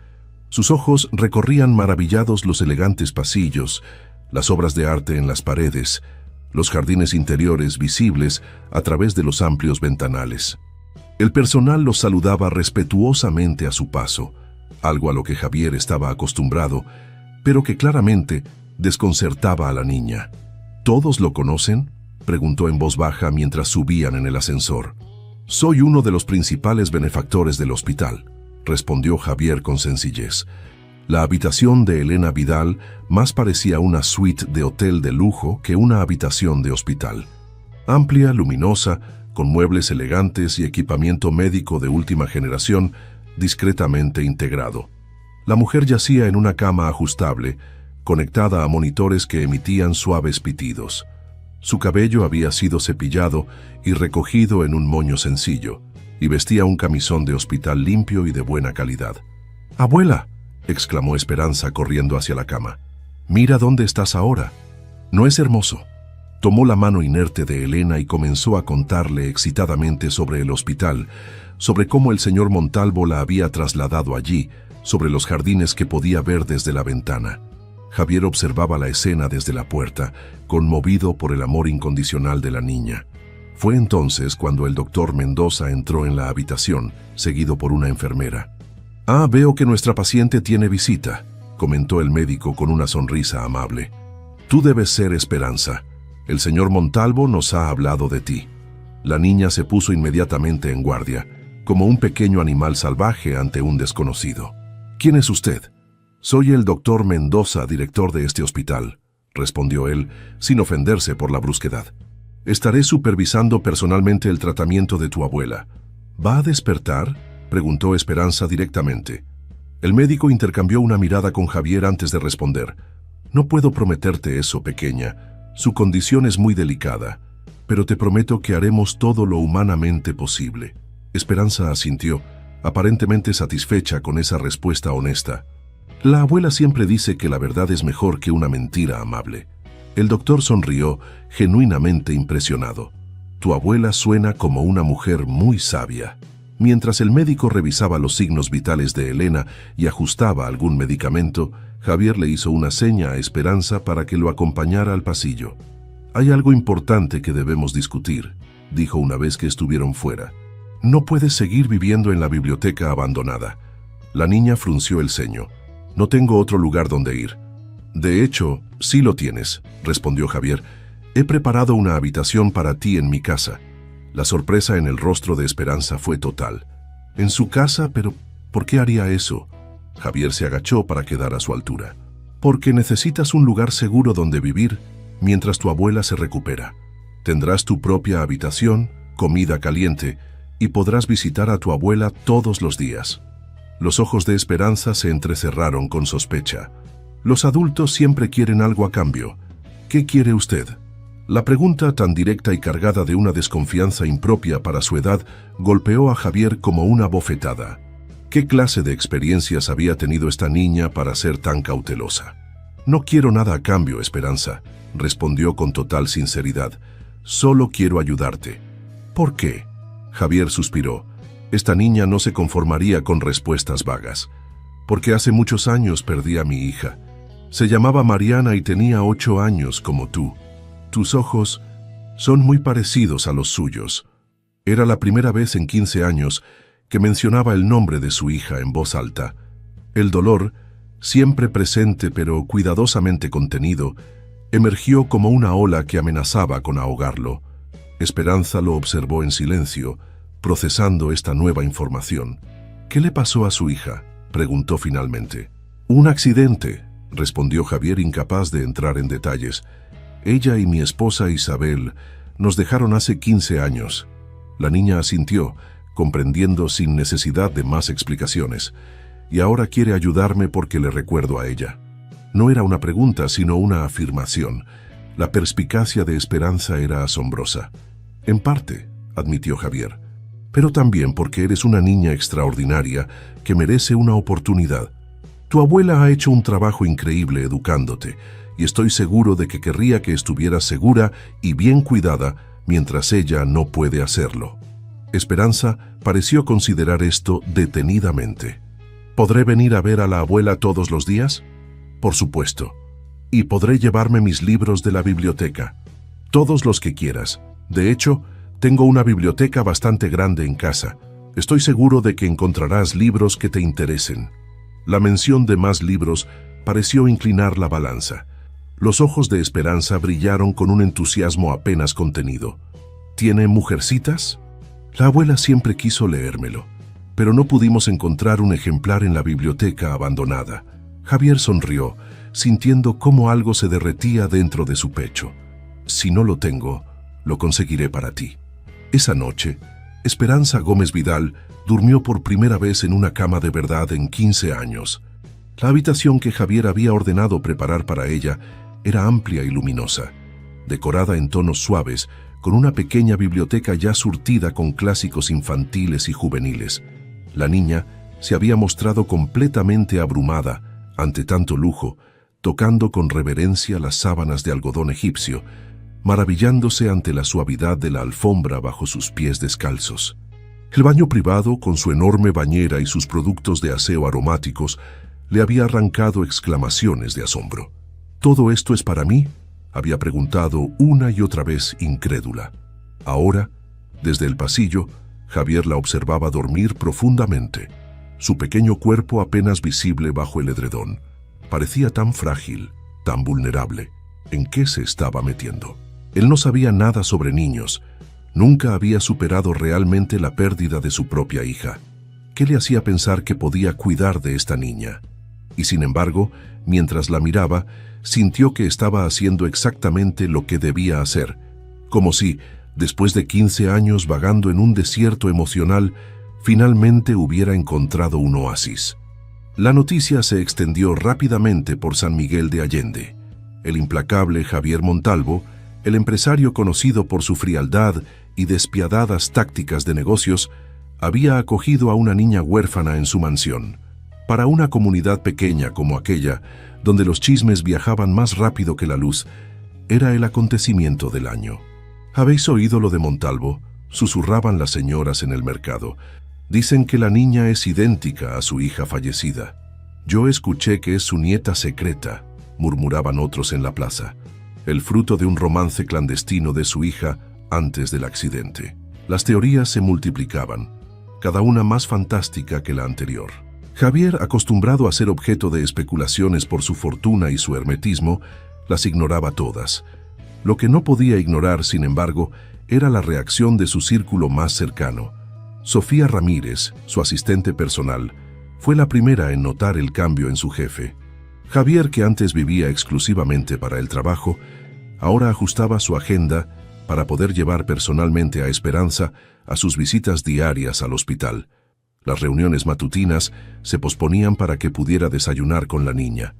Sus ojos recorrían maravillados los elegantes pasillos, las obras de arte en las paredes, los jardines interiores visibles a través de los amplios ventanales. El personal los saludaba respetuosamente a su paso, algo a lo que Javier estaba acostumbrado, pero que claramente desconcertaba a la niña. «¿Todos lo conocen?», preguntó en voz baja mientras subían en el ascensor. «Soy uno de los principales benefactores del hospital», respondió Javier con sencillez. La habitación de Elena Vidal más parecía una suite de hotel de lujo que una habitación de hospital. Amplia, luminosa, con muebles elegantes y equipamiento médico de última generación, discretamente integrado. La mujer yacía en una cama ajustable, conectada a monitores que emitían suaves pitidos. Su cabello había sido cepillado y recogido en un moño sencillo, y vestía un camisón de hospital limpio y de buena calidad. «¡Abuela!», exclamó Esperanza corriendo hacia la cama. «Mira dónde estás ahora. ¿No es hermoso?». Tomó la mano inerte de Elena y comenzó a contarle excitadamente sobre el hospital, sobre cómo el señor Montalvo la había trasladado allí, sobre los jardines que podía ver desde la ventana. Javier observaba la escena desde la puerta, conmovido por el amor incondicional de la niña. Fue entonces cuando el doctor Mendoza entró en la habitación, seguido por una enfermera. «Ah, veo que nuestra paciente tiene visita», comentó el médico con una sonrisa amable. «Tú debes ser Esperanza. El señor Montalvo nos ha hablado de ti». La niña se puso inmediatamente en guardia, como un pequeño animal salvaje ante un desconocido. «¿Quién es usted?» «Soy el doctor Mendoza, director de este hospital», respondió él, sin ofenderse por la brusquedad. «Estaré supervisando personalmente el tratamiento de tu abuela». «¿Va a despertar?», preguntó Esperanza directamente. El médico intercambió una mirada con Javier antes de responder. «No puedo prometerte eso, pequeña. Su condición es muy delicada, pero te prometo que haremos todo lo humanamente posible». Esperanza asintió, aparentemente satisfecha con esa respuesta honesta. «La abuela siempre dice que la verdad es mejor que una mentira amable». El doctor sonrió, genuinamente impresionado. «Tu abuela suena como una mujer muy sabia». Mientras el médico revisaba los signos vitales de Elena y ajustaba algún medicamento, Javier le hizo una seña a Esperanza para que lo acompañara al pasillo. «Hay algo importante que debemos discutir», dijo una vez que estuvieron fuera. No puedes seguir viviendo en la biblioteca abandonada. La niña frunció el ceño. No tengo otro lugar donde ir. De hecho, sí lo tienes, respondió Javier. He preparado una habitación para ti en mi casa. La sorpresa en el rostro de Esperanza fue total. ¿En su casa? Pero, ¿por qué haría eso? Javier se agachó para quedar a su altura. Porque necesitas un lugar seguro donde vivir mientras tu abuela se recupera. Tendrás tu propia habitación, comida caliente, y podrás visitar a tu abuela todos los días. Los ojos de Esperanza se entrecerraron con sospecha. Los adultos siempre quieren algo a cambio. ¿Qué quiere usted? La pregunta, tan directa y cargada de una desconfianza impropia para su edad, golpeó a Javier como una bofetada. ¿Qué clase de experiencias había tenido esta niña para ser tan cautelosa? No quiero nada a cambio, Esperanza, respondió con total sinceridad. Solo quiero ayudarte. ¿Por qué? Javier suspiró. Esta niña no se conformaría con respuestas vagas. Porque hace muchos años perdí a mi hija. Se llamaba Mariana y tenía 8 años como tú. Tus ojos son muy parecidos a los suyos. Era la primera vez en 15 años que mencionaba el nombre de su hija en voz alta. El dolor, siempre presente pero cuidadosamente contenido, emergió como una ola que amenazaba con ahogarlo. Esperanza lo observó en silencio, procesando esta nueva información. ¿Qué le pasó a su hija?, preguntó finalmente. Un accidente, respondió Javier, incapaz de entrar en detalles. Ella y mi esposa Isabel nos dejaron hace 15 años. La niña asintió, comprendiendo sin necesidad de más explicaciones, y ahora quiere ayudarme porque le recuerdo a ella. No era una pregunta, sino una afirmación. La perspicacia de Esperanza era asombrosa. En parte, admitió Javier, pero también porque eres una niña extraordinaria que merece una oportunidad. Tu abuela ha hecho un trabajo increíble educándote, y estoy seguro de que querría que estuvieras segura y bien cuidada mientras ella no puede hacerlo. Esperanza pareció considerar esto detenidamente. ¿Podré venir a ver a la abuela todos los días? Por supuesto. Y podré llevarme mis libros de la biblioteca. Todos los que quieras. De hecho, tengo una biblioteca bastante grande en casa. Estoy seguro de que encontrarás libros que te interesen. La mención de más libros pareció inclinar la balanza. Los ojos de Esperanza brillaron con un entusiasmo apenas contenido. ¿Tiene Mujercitas? La abuela siempre quiso leérmelo, pero no pudimos encontrar un ejemplar en la biblioteca abandonada. Javier sonrió, sintiendo cómo algo se derretía dentro de su pecho. Si no lo tengo, lo conseguiré para ti. Esa noche, Esperanza Gómez Vidal durmió por primera vez en una cama de verdad en 15 años. La habitación que Javier había ordenado preparar para ella era amplia y luminosa, decorada en tonos suaves, con una pequeña biblioteca ya surtida con clásicos infantiles y juveniles. La niña se había mostrado completamente abrumada ante tanto lujo, tocando con reverencia las sábanas de algodón egipcio, maravillándose ante la suavidad de la alfombra bajo sus pies descalzos. El baño privado, con su enorme bañera y sus productos de aseo aromáticos, le había arrancado exclamaciones de asombro. ¿Todo esto es para mí?, había preguntado una y otra vez incrédula. Ahora, desde el pasillo, Javier la observaba dormir profundamente. Su pequeño cuerpo apenas visible bajo el edredón. Parecía tan frágil, tan vulnerable. ¿En qué se estaba metiendo? Él no sabía nada sobre niños. Nunca había superado realmente la pérdida de su propia hija. ¿Qué le hacía pensar que podía cuidar de esta niña? Y sin embargo, mientras la miraba, sintió que estaba haciendo exactamente lo que debía hacer, como si, después de 15 años vagando en un desierto emocional, finalmente hubiera encontrado un oasis. La noticia se extendió rápidamente por San Miguel de Allende. El implacable Javier Montalvo, el empresario conocido por su frialdad y despiadadas tácticas de negocios, había acogido a una niña huérfana en su mansión. Para una comunidad pequeña como aquella, donde los chismes viajaban más rápido que la luz, era el acontecimiento del año. ¿Habéis oído lo de Montalvo?, susurraban las señoras en el mercado. Dicen que la niña es idéntica a su hija fallecida. Yo escuché que es su nieta secreta, murmuraban otros en la plaza. El fruto de un romance clandestino de su hija antes del accidente. Las teorías se multiplicaban, cada una más fantástica que la anterior. Javier, acostumbrado a ser objeto de especulaciones por su fortuna y su hermetismo, las ignoraba todas. Lo que no podía ignorar, sin embargo, era la reacción de su círculo más cercano. Sofía Ramírez, su asistente personal, fue la primera en notar el cambio en su jefe. Javier, que antes vivía exclusivamente para el trabajo, ahora ajustaba su agenda para poder llevar personalmente a Esperanza a sus visitas diarias al hospital. Las reuniones matutinas se posponían para que pudiera desayunar con la niña.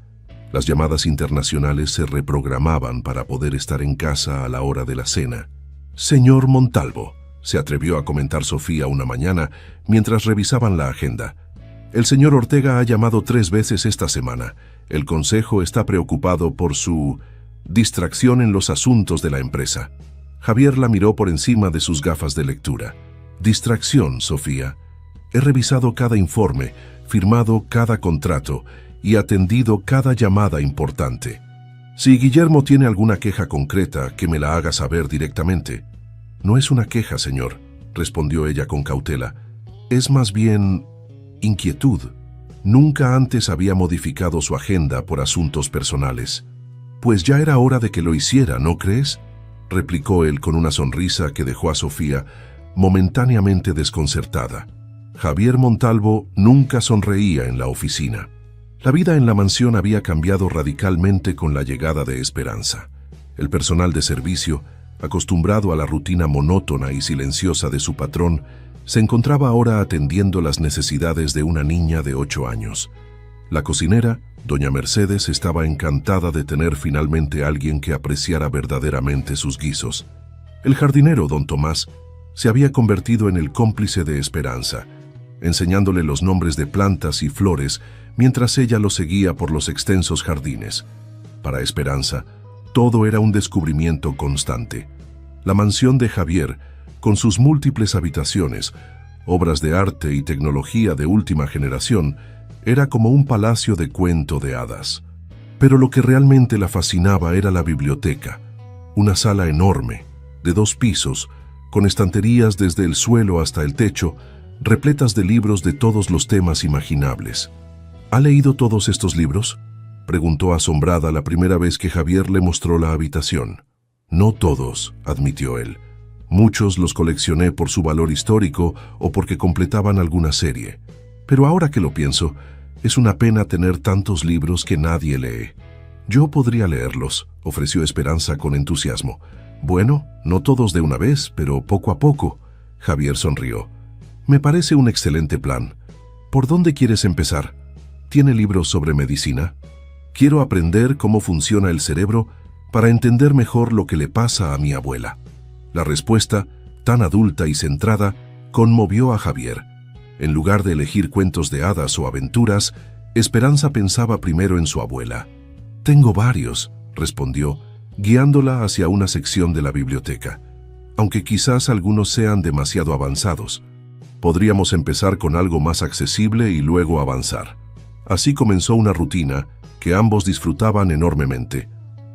Las llamadas internacionales se reprogramaban para poder estar en casa a la hora de la cena. «Señor Montalvo», se atrevió a comentar Sofía una mañana mientras revisaban la agenda. «El señor Ortega ha llamado 3 veces esta semana. El consejo está preocupado por su distracción en los asuntos de la empresa». Javier la miró por encima de sus gafas de lectura. «Distracción, Sofía. He revisado cada informe, firmado cada contrato y atendido cada llamada importante. Si Guillermo tiene alguna queja concreta, que me la haga saber directamente». «No es una queja, señor», respondió ella con cautela. «Es más bien inquietud». Nunca antes había modificado su agenda por asuntos personales. «Pues ya era hora de que lo hiciera, ¿no crees?», replicó él con una sonrisa que dejó a Sofía momentáneamente desconcertada. Javier Montalvo nunca sonreía en la oficina. La vida en la mansión había cambiado radicalmente con la llegada de Esperanza. El personal de servicio, acostumbrado a la rutina monótona y silenciosa de su patrón, se encontraba ahora atendiendo las necesidades de una niña de 8 años. La cocinera, doña Mercedes, estaba encantada de tener finalmente a alguien que apreciara verdaderamente sus guisos. El jardinero, don Tomás, se había convertido en el cómplice de Esperanza, enseñándole los nombres de plantas y flores mientras ella lo seguía por los extensos jardines. Para Esperanza, todo era un descubrimiento constante. La mansión de Javier, con sus múltiples habitaciones, obras de arte y tecnología de última generación, era como un palacio de cuento de hadas. Pero lo que realmente la fascinaba era la biblioteca, una sala enorme, de 2 pisos, con estanterías desde el suelo hasta el techo, repletas de libros de todos los temas imaginables. «¿Ha leído todos estos libros?», preguntó asombrada la primera vez que Javier le mostró la habitación. «No todos», admitió él. «Muchos los coleccioné por su valor histórico o porque completaban alguna serie. Pero ahora que lo pienso, es una pena tener tantos libros que nadie lee». «Yo podría leerlos», ofreció Esperanza con entusiasmo. «Bueno, no todos de una vez, pero poco a poco». Javier sonrió. «Me parece un excelente plan. ¿Por dónde quieres empezar? ¿Tiene libros sobre medicina? Quiero aprender cómo funciona el cerebro para entender mejor lo que le pasa a mi abuela». La respuesta, tan adulta y centrada, conmovió a Javier. En lugar de elegir cuentos de hadas o aventuras, Esperanza pensaba primero en su abuela. «Tengo varios», respondió, guiándola hacia una sección de la biblioteca. «Aunque quizás algunos sean demasiado avanzados. Podríamos empezar con algo más accesible y luego avanzar». Así comenzó una rutina que ambos disfrutaban enormemente.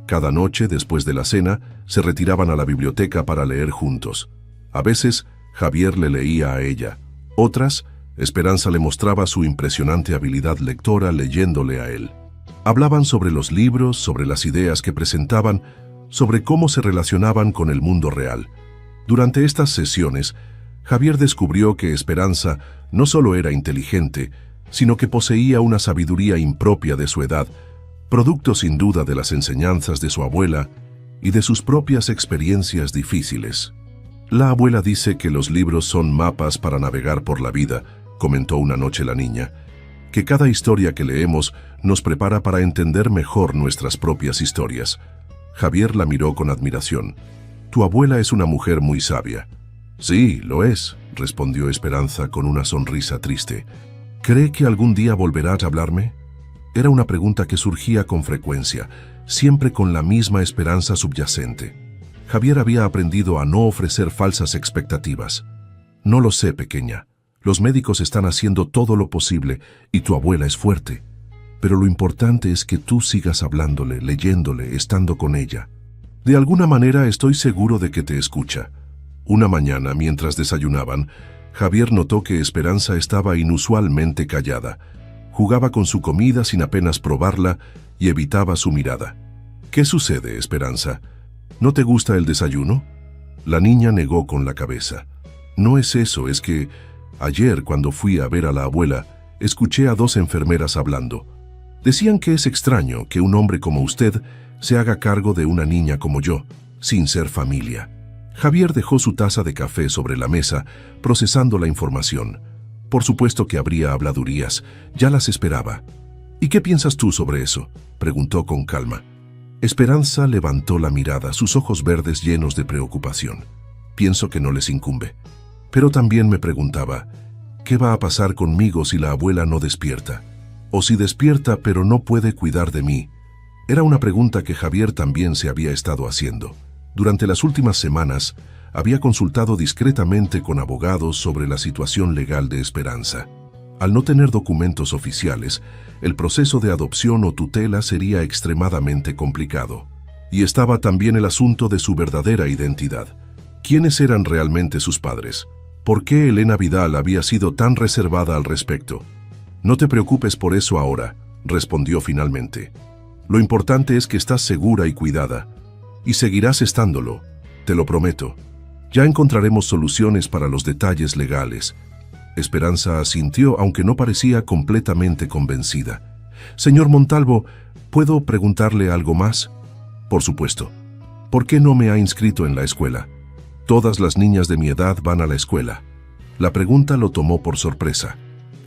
Cada noche, después de la cena, se retiraban a la biblioteca para leer juntos. A veces, Javier le leía a ella. Otras, Esperanza le mostraba su impresionante habilidad lectora leyéndole a él. Hablaban sobre los libros, sobre las ideas que presentaban, sobre cómo se relacionaban con el mundo real. Durante estas sesiones, Javier descubrió que Esperanza no solo era inteligente, sino que poseía una sabiduría impropia de su edad, producto sin duda de las enseñanzas de su abuela y de sus propias experiencias difíciles. «La abuela dice que los libros son mapas para navegar por la vida», comentó una noche la niña, «que cada historia que leemos nos prepara para entender mejor nuestras propias historias». Javier la miró con admiración. «Tu abuela es una mujer muy sabia». «Sí, lo es», respondió Esperanza con una sonrisa triste. «¿Cree que algún día volverá a hablarme?». Era una pregunta que surgía con frecuencia, siempre con la misma esperanza subyacente. Javier había aprendido a no ofrecer falsas expectativas. «No lo sé, pequeña. Los médicos están haciendo todo lo posible y tu abuela es fuerte. Pero lo importante es que tú sigas hablándole, leyéndole, estando con ella. De alguna manera estoy seguro de que te escucha. Una mañana, mientras desayunaban, Javier notó que Esperanza estaba inusualmente callada. Jugaba con su comida sin apenas probarla y evitaba su mirada. «¿Qué sucede, Esperanza? ¿No te gusta el desayuno?» La niña negó con la cabeza. «No es eso, es que ayer, cuando fui a ver a la abuela, escuché a 2 enfermeras hablando. Decían que es extraño que un hombre como usted se haga cargo de una niña como yo, sin ser familia». Javier dejó su taza de café sobre la mesa, procesando la información. Por supuesto que habría habladurías, ya las esperaba. «¿Y qué piensas tú sobre eso?», preguntó con calma. Esperanza levantó la mirada, sus ojos verdes llenos de preocupación. «Pienso que no les incumbe. Pero también me preguntaba, ¿qué va a pasar conmigo si la abuela no despierta? O si despierta pero no puede cuidar de mí». Era una pregunta que Javier también se había estado haciendo. Durante las últimas semanas, había consultado discretamente con abogados sobre la situación legal de Esperanza. Al no tener documentos oficiales, el proceso de adopción o tutela sería extremadamente complicado. Y estaba también el asunto de su verdadera identidad. ¿Quiénes eran realmente sus padres? ¿Por qué Elena Vidal había sido tan reservada al respecto? «No te preocupes por eso ahora», respondió finalmente. «Lo importante es que estás segura y cuidada. Y seguirás estándolo, te lo prometo. Ya encontraremos soluciones para los detalles legales». Esperanza asintió, aunque no parecía completamente convencida. «Señor Montalvo, ¿puedo preguntarle algo más?» «Por supuesto. ¿Por qué no me ha inscrito en la escuela? Todas las niñas de mi edad van a la escuela». La pregunta lo tomó por sorpresa.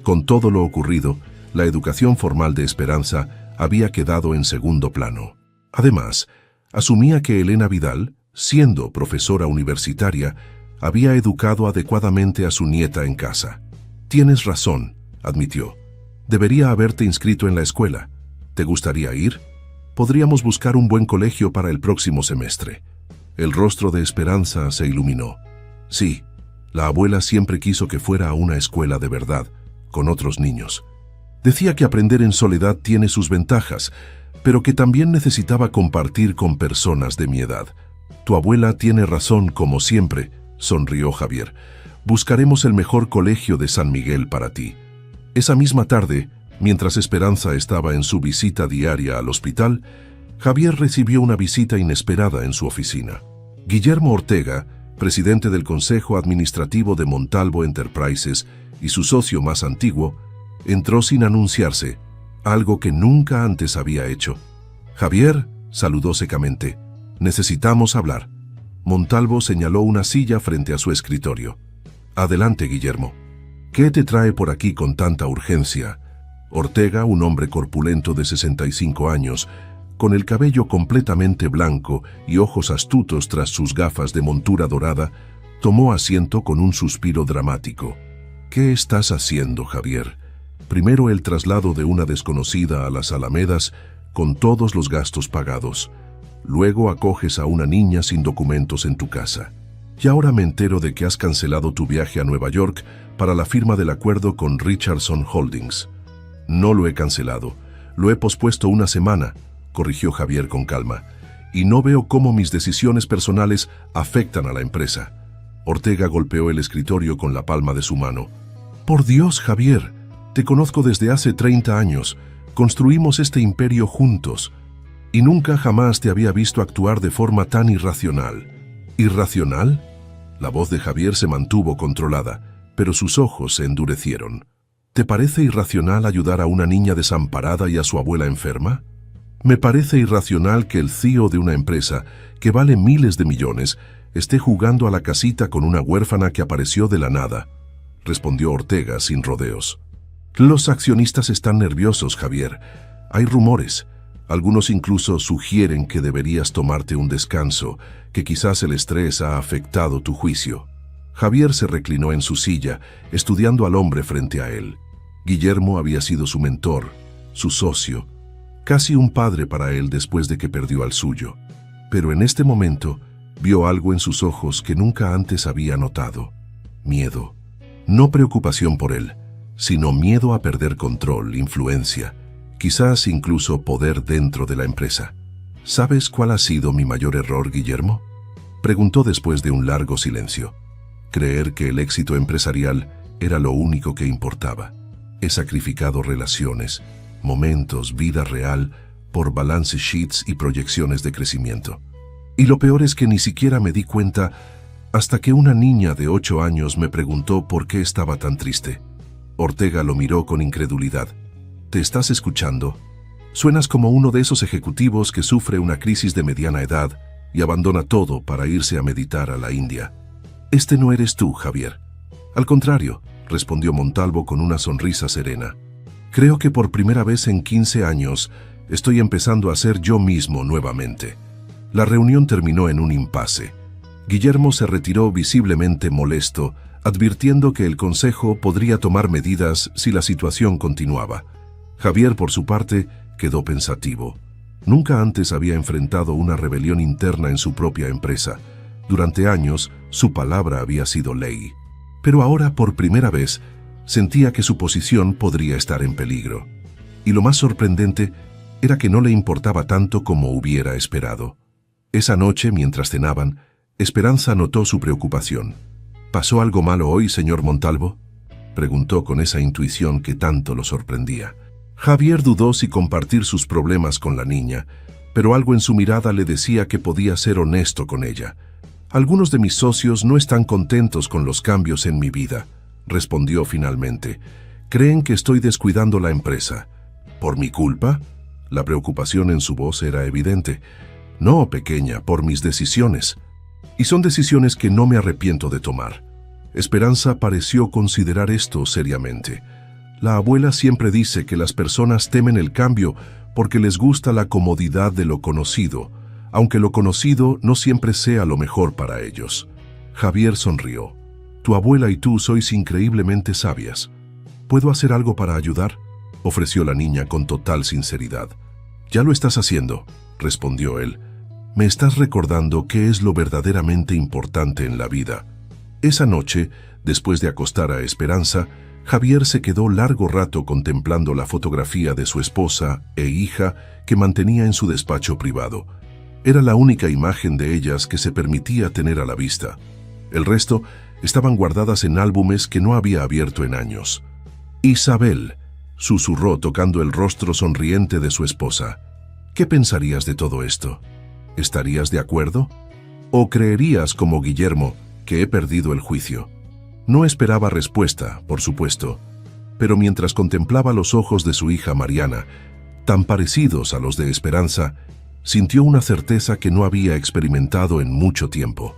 Con todo lo ocurrido, la educación formal de Esperanza había quedado en segundo plano. Además, asumía que Elena Vidal, siendo profesora universitaria, había educado adecuadamente a su nieta en casa. «Tienes razón», admitió. «Debería haberte inscrito en la escuela. ¿Te gustaría ir? Podríamos buscar un buen colegio para el próximo semestre». El rostro de Esperanza se iluminó. Sí, la abuela siempre quiso que fuera a una escuela de verdad, con otros niños. Decía que aprender en soledad tiene sus ventajas, pero que también necesitaba compartir con personas de mi edad. «Tu abuela tiene razón, como siempre», sonrió Javier. «Buscaremos el mejor colegio de San Miguel para ti». Esa misma tarde, mientras Esperanza estaba en su visita diaria al hospital, Javier recibió una visita inesperada en su oficina. Guillermo Ortega, presidente del Consejo Administrativo de Montalvo Enterprises y su socio más antiguo, entró sin anunciarse, algo que nunca antes había hecho. «Javier», saludó secamente, «necesitamos hablar». Montalvo señaló una silla frente a su escritorio. «Adelante, Guillermo. ¿Qué te trae por aquí con tanta urgencia?» Ortega, un hombre corpulento de 65 años, con el cabello completamente blanco y ojos astutos tras sus gafas de montura dorada, tomó asiento con un suspiro dramático. «¿Qué estás haciendo, Javier? Primero el traslado de una desconocida a las Alamedas, con todos los gastos pagados. Luego acoges a una niña sin documentos en tu casa. Y ahora me entero de que has cancelado tu viaje a Nueva York para la firma del acuerdo con Richardson Holdings». «No lo he cancelado, lo he pospuesto una semana», corrigió Javier con calma, «y no veo cómo mis decisiones personales afectan a la empresa». Ortega golpeó el escritorio con la palma de su mano. «Por Dios, Javier, te conozco desde hace 30 años, construimos este imperio juntos, y nunca jamás te había visto actuar de forma tan irracional». «¿Irracional?». La voz de Javier se mantuvo controlada, pero sus ojos se endurecieron. «¿Te parece irracional ayudar a una niña desamparada y a su abuela enferma? Me parece irracional que el CEO de una empresa, que vale miles de millones, esté jugando a la casita con una huérfana que apareció de la nada», respondió Ortega sin rodeos. «Los accionistas están nerviosos, Javier. Hay rumores. Algunos incluso sugieren que deberías tomarte un descanso, que quizás el estrés ha afectado tu juicio». Javier se reclinó en su silla, estudiando al hombre frente a él. Guillermo había sido su mentor, su socio, casi un padre para él después de que perdió al suyo. Pero en este momento vio algo en sus ojos que nunca antes había notado. Miedo. No preocupación por él, sino miedo a perder control, influencia, quizás incluso poder dentro de la empresa. ¿Sabes cuál ha sido mi mayor error, Guillermo? Preguntó después de un largo silencio. Creer que el éxito empresarial era lo único que importaba. He sacrificado relaciones, momentos, vida real, por balance sheets y proyecciones de crecimiento. Y lo peor es que ni siquiera me di cuenta hasta que una niña de 8 años me preguntó por qué estaba tan triste. Ortega lo miró con incredulidad. ¿Te estás escuchando? Suenas como uno de esos ejecutivos que sufre una crisis de mediana edad y abandona todo para irse a meditar a la India. Este no eres tú, Javier. Al contrario, respondió Montalvo con una sonrisa serena. Creo que por primera vez en 15 años estoy empezando a ser yo mismo nuevamente. La reunión terminó en un impasse. Guillermo se retiró visiblemente molesto, advirtiendo que el consejo podría tomar medidas si la situación continuaba. Javier, por su parte, quedó pensativo. Nunca antes había enfrentado una rebelión interna en su propia empresa. Durante años, su palabra había sido ley. Pero ahora, por primera vez, sentía que su posición podría estar en peligro. Y lo más sorprendente era que no le importaba tanto como hubiera esperado. Esa noche, mientras cenaban, Esperanza notó su preocupación. ¿Pasó algo malo hoy, señor Montalvo?, preguntó con esa intuición que tanto lo sorprendía. Javier dudó si compartir sus problemas con la niña, pero algo en su mirada le decía que podía ser honesto con ella. Algunos de mis socios no están contentos con los cambios en mi vida, respondió finalmente. Creen que estoy descuidando la empresa. ¿Por mi culpa? La preocupación en su voz era evidente. No, pequeña, por mis decisiones. Y son decisiones que no me arrepiento de tomar. Esperanza pareció considerar esto seriamente. La abuela siempre dice que las personas temen el cambio porque les gusta la comodidad de lo conocido, aunque lo conocido no siempre sea lo mejor para ellos. Javier sonrió. Tu abuela y tú sois increíblemente sabias. ¿Puedo hacer algo para ayudar?, ofreció la niña con total sinceridad. Ya lo estás haciendo, respondió él. Me estás recordando qué es lo verdaderamente importante en la vida. Esa noche, después de acostar a Esperanza, Javier se quedó largo rato contemplando la fotografía de su esposa e hija que mantenía en su despacho privado. Era la única imagen de ellas que se permitía tener a la vista. El resto estaban guardadas en álbumes que no había abierto en años. Isabel, susurró tocando el rostro sonriente de su esposa. ¿Qué pensarías de todo esto? ¿Estarías de acuerdo? ¿O creerías, como Guillermo, que he perdido el juicio? No esperaba respuesta, por supuesto, pero mientras contemplaba los ojos de su hija Mariana, tan parecidos a los de Esperanza, sintió una certeza que no había experimentado en mucho tiempo.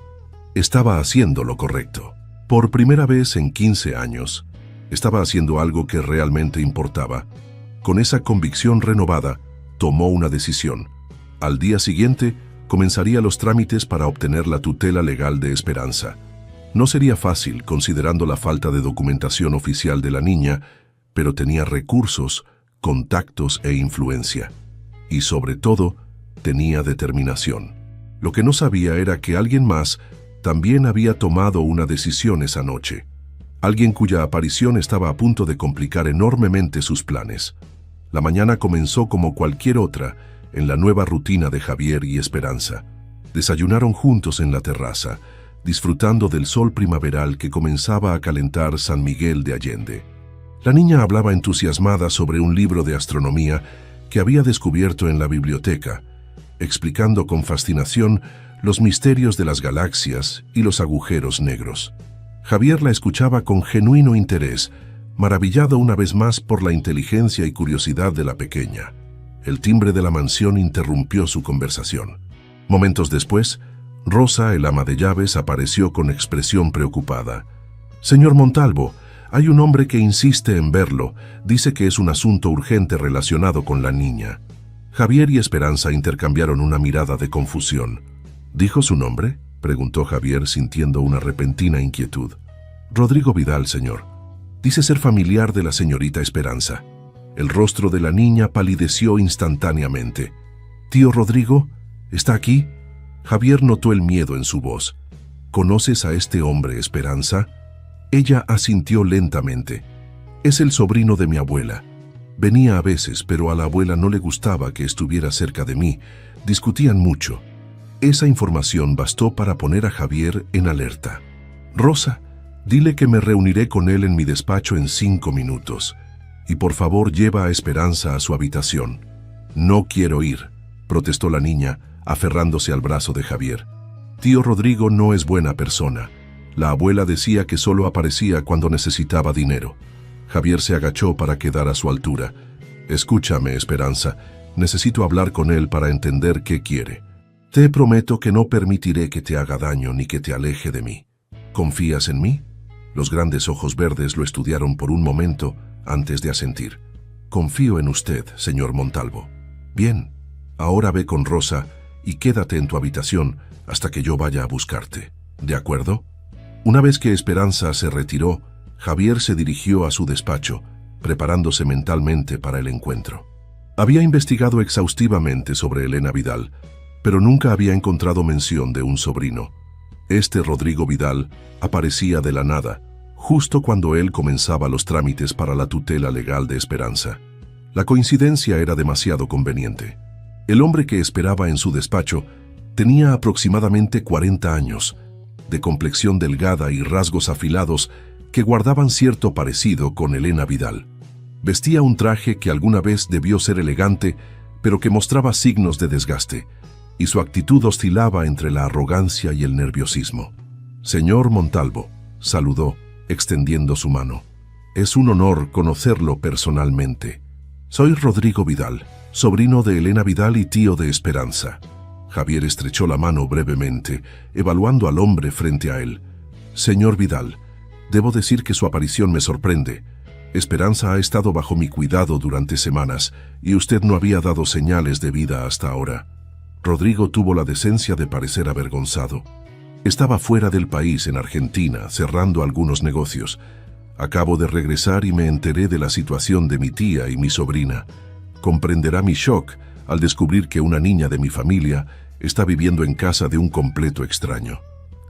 Estaba haciendo lo correcto. Por primera vez en 15 años, estaba haciendo algo que realmente importaba. Con esa convicción renovada, tomó una decisión. Al día siguiente, comenzaría los trámites para obtener la tutela legal de Esperanza. No sería fácil, considerando la falta de documentación oficial de la niña, pero tenía recursos, contactos e influencia. Y sobre todo, tenía determinación. Lo que no sabía era que alguien más también había tomado una decisión esa noche. Alguien cuya aparición estaba a punto de complicar enormemente sus planes. La mañana comenzó como cualquier otra, en la nueva rutina de Javier y Esperanza. Desayunaron juntos en la terraza, disfrutando del sol primaveral que comenzaba a calentar San Miguel de Allende. La niña hablaba entusiasmada sobre un libro de astronomía que había descubierto en la biblioteca, explicando con fascinación los misterios de las galaxias y los agujeros negros. Javier la escuchaba con genuino interés, maravillado una vez más por la inteligencia y curiosidad de la pequeña. El timbre de la mansión interrumpió su conversación. Momentos después, Rosa, el ama de llaves, apareció con expresión preocupada. «Señor Montalvo, hay un hombre que insiste en verlo. Dice que es un asunto urgente relacionado con la niña». Javier y Esperanza intercambiaron una mirada de confusión. «¿Dijo su nombre?», preguntó Javier sintiendo una repentina inquietud. «Rodrigo Vidal, señor. Dice ser familiar de la señorita Esperanza». El rostro de la niña palideció instantáneamente. «¿Tío Rodrigo? ¿Está aquí?». Javier notó el miedo en su voz. «¿Conoces a este hombre, Esperanza?». Ella asintió lentamente. «Es el sobrino de mi abuela. Venía a veces, pero a la abuela no le gustaba que estuviera cerca de mí. Discutían mucho. Esa información bastó para poner a Javier en alerta. Rosa, dile que me reuniré con él en mi despacho en 5 minutos. Y por favor lleva a Esperanza a su habitación. No quiero ir, protestó la niña, aferrándose al brazo de Javier. Tío Rodrigo no es buena persona. La abuela decía que solo aparecía cuando necesitaba dinero. Javier se agachó para quedar a su altura. Escúchame, Esperanza. Necesito hablar con él para entender qué quiere. Te prometo que no permitiré que te haga daño ni que te aleje de mí. ¿Confías en mí? Los grandes ojos verdes lo estudiaron por un momento antes de asentir. Confío en usted, señor Montalvo. Bien, ahora ve con Rosa y quédate en tu habitación hasta que yo vaya a buscarte. ¿De acuerdo? Una vez que Esperanza se retiró, Javier se dirigió a su despacho, preparándose mentalmente para el encuentro. Había investigado exhaustivamente sobre Elena Vidal, pero nunca había encontrado mención de un sobrino. Este Rodrigo Vidal aparecía de la nada, justo cuando él comenzaba los trámites para la tutela legal de Esperanza. La coincidencia era demasiado conveniente. El hombre que esperaba en su despacho tenía aproximadamente 40 años, de complexión delgada y rasgos afilados que guardaban cierto parecido con Elena Vidal. Vestía un traje que alguna vez debió ser elegante, pero que mostraba signos de desgaste, y su actitud oscilaba entre la arrogancia y el nerviosismo. «Señor Montalvo», saludó, extendiendo su mano. «Es un honor conocerlo personalmente. Soy Rodrigo Vidal, sobrino de Elena Vidal y tío de Esperanza». Javier estrechó la mano brevemente, evaluando al hombre frente a él. «Señor Vidal, debo decir que su aparición me sorprende. Esperanza ha estado bajo mi cuidado durante semanas y usted no había dado señales de vida hasta ahora». Rodrigo tuvo la decencia de parecer avergonzado. Estaba fuera del país, en Argentina, cerrando algunos negocios. Acabo de regresar y me enteré de la situación de mi tía y mi sobrina. Comprenderá mi shock al descubrir que una niña de mi familia está viviendo en casa de un completo extraño.